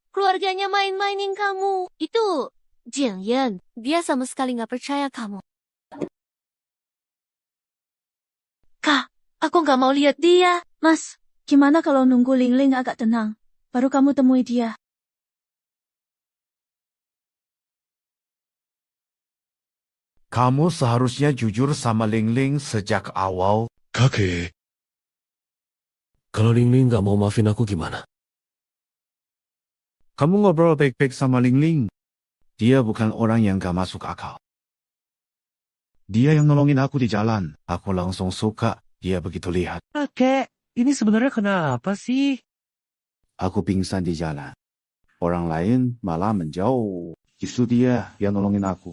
Keluarganya main-mainin kamu. Itu Jiang Yan. Dia sama sekali nggak percaya kamu.
Kak, aku nggak mau lihat dia. Mas, gimana kalau nunggu Ling agak tenang? Baru kamu temui dia.
Kamu seharusnya jujur sama Ling sejak awal.
Kakek. Kalau Ling nggak mau maafin aku gimana?
Kamu ngobrol baik-baik sama Ling. Dia bukan orang yang gak masuk akal. Dia yang nolongin aku di jalan. Aku langsung suka dia begitu lihat.
Kakek, ini sebenarnya kenapa sih?
Aku pingsan di jalan. Orang lain malah menjauh. Justru dia yang nolongin aku.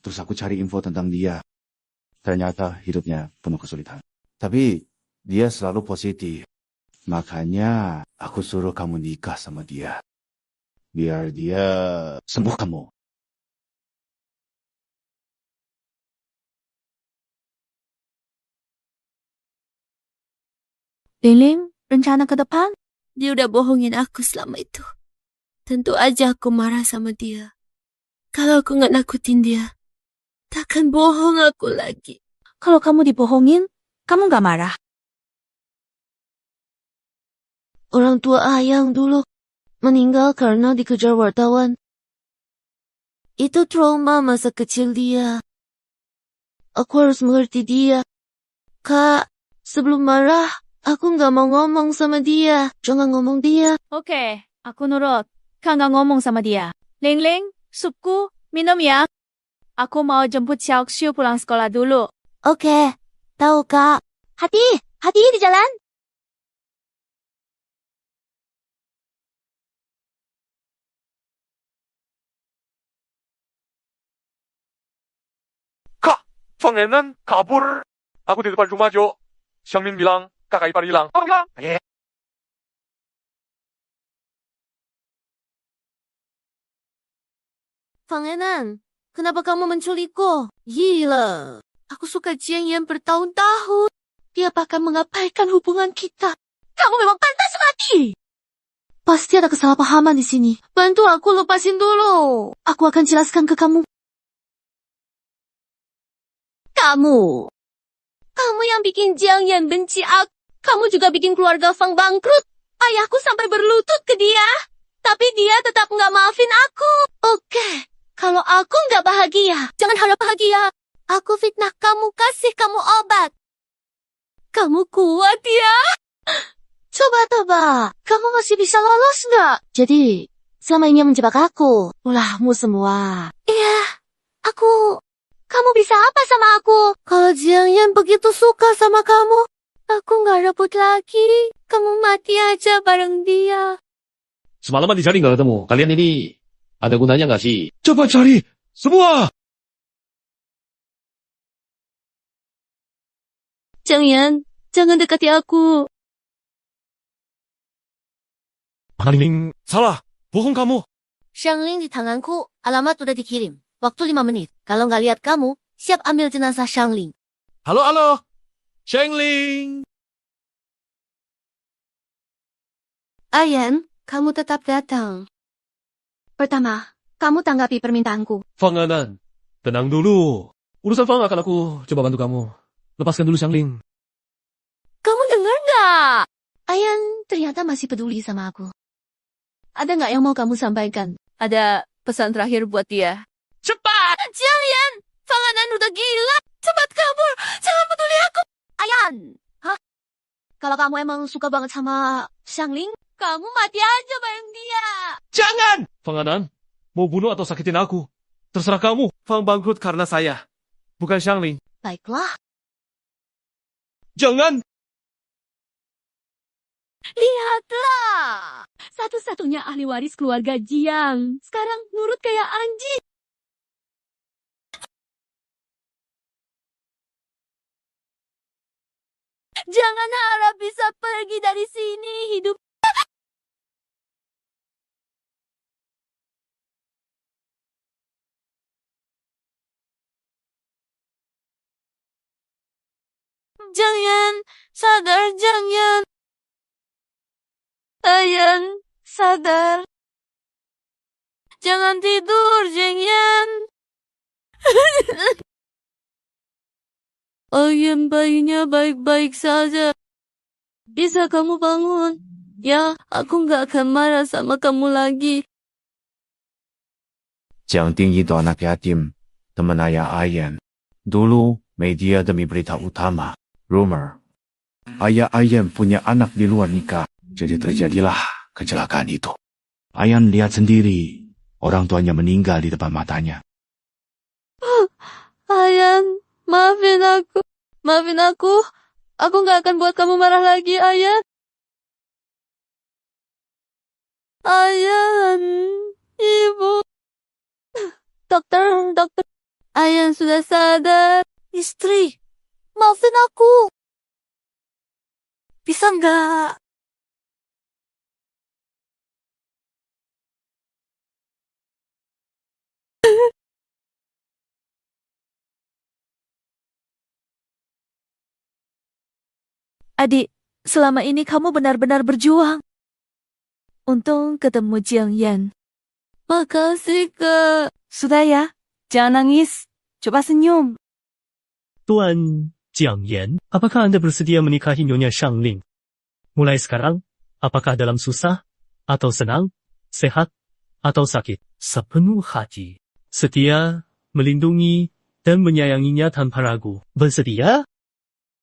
Terus aku cari info tentang dia. Ternyata hidupnya penuh kesulitan. Tapi dia selalu positif. Makanya aku suruh kamu nikah sama dia. Biar dia sembuh kamu.
Ling, rencana ke depan? Dia udah bohongin aku selama itu. Tentu aja aku marah sama dia. Kalau aku nggak nakutin dia, takkan bohong aku lagi. Kalau kamu dibohongin, kamu nggak marah?
Orang tua Ayang dulu meninggal karena dikejar wartawan. Itu trauma masa kecil dia. Aku harus mengerti dia. Kak, sebelum marah, aku nggak mau ngomong sama dia. Jangan ngomong dia.
Oke, aku nurut. Kak nggak ngomong sama dia. Ling, supku, minum ya. Aku mau jemput Xiaoxiu pulang sekolah dulu.
Oke, tahu Kak. Hati di jalan.
Fang Enan kabur. Aku di depan rumah Jo. Xiangmin bilang kakak ipar hilang. Apa bilang?
Fang Enan, kenapa kamu menculikku? Gila. Aku suka Jiang Yan bertahun-tahun. Dia bahkan mengabaikan hubungan kita. Kamu memang pantas mati. Pasti ada kesalahpahaman di sini. Bantu aku lepasin dulu. Aku akan jelaskan ke kamu. Kamu yang bikin Jiang Yan benci aku. Kamu juga bikin keluarga Fang bangkrut. Ayahku sampai berlutut ke dia. Tapi dia tetap nggak maafin aku. Oke, kalau aku nggak bahagia, jangan harap bahagia. Aku fitnah kamu, kasih kamu obat. Kamu kuat ya? Coba tebak, kamu masih bisa lolos nggak? Jadi, selama ini yang menjebak aku, ulahmu semua. Iya, kamu bisa apa sama aku? Kalau Jiang Yan begitu suka sama kamu, aku nggak rebut lagi. Kamu mati aja bareng dia.
Semalaman dicari nggak ketemu. Kalian ini ada gunanya nggak sih?
Coba cari semua.
Jiang Yan, jangan dekati aku.
Ling, salah. Bohong kamu.
Shangling di tanganku, alamat udah dikirim. Waktu 5 menit. Kalau nggak lihat kamu, siap ambil jenazah Shangling.
Halo. Shangling.
Ayan, kamu tetap datang. Pertama, kamu tanggapi permintaanku.
Fang Enan, tenang dulu. Urusan Fang akan aku coba bantu kamu. Lepaskan dulu Xiangling.
Kamu dengar nggak? Ayan ternyata masih peduli sama aku. Ada nggak yang mau kamu sampaikan?
Ada pesan terakhir buat dia.
Cepat! Jiang Yan! Fang Enan udah gila! Cepat kabur! Jangan peduli aku! Ayan! Hah?
Kalau kamu emang suka banget sama Xiangling, kamu mati aja bareng dia.
Jangan! Fang Anan, mau bunuh atau sakitin aku? Terserah kamu.
Fang bangkrut karena saya, bukan Xiangling.
Baiklah.
Jangan!
Lihatlah. Satu-satunya ahli waris keluarga Jiang. Sekarang nurut kayak anjing. Jangan harap bisa pergi dari sini hidup.
Jangan, sadar jangan. Ayan, sadar. Jangan tidur, Jengyan. Ayan, bayinya baik-baik saja. Bisa kamu bangun? Ya, aku nggak akan marah sama kamu lagi.
Jiang Ding itu anak yatim, teman ayah Ayan. Dulu, media demi berita utama, rumor. Ayah Ayan punya anak di luar nikah, jadi terjadilah kecelakaan itu. Ayan lihat sendiri, orang tuanya meninggal di depan matanya.
Ayan, maafin aku. Maafin aku. Aku nggak akan buat kamu marah lagi, Ayan. Ayan, ibu. Dokter. Ayan sudah sadar.
Istri, maafin aku. Bisa nggak?
Adik, selama ini kamu benar-benar berjuang. Untung ketemu Jiang Yan.
Makasih, Kak.
Sudah ya, jangan nangis. Coba senyum.
Tuan Jiang Yan, apakah Anda bersedia menikahi Nyonya Xiangling? Mulai sekarang, apakah dalam susah, atau senang, sehat, atau sakit, sepenuh hati, setia, melindungi, dan menyayanginya tanpa ragu. Bersedia?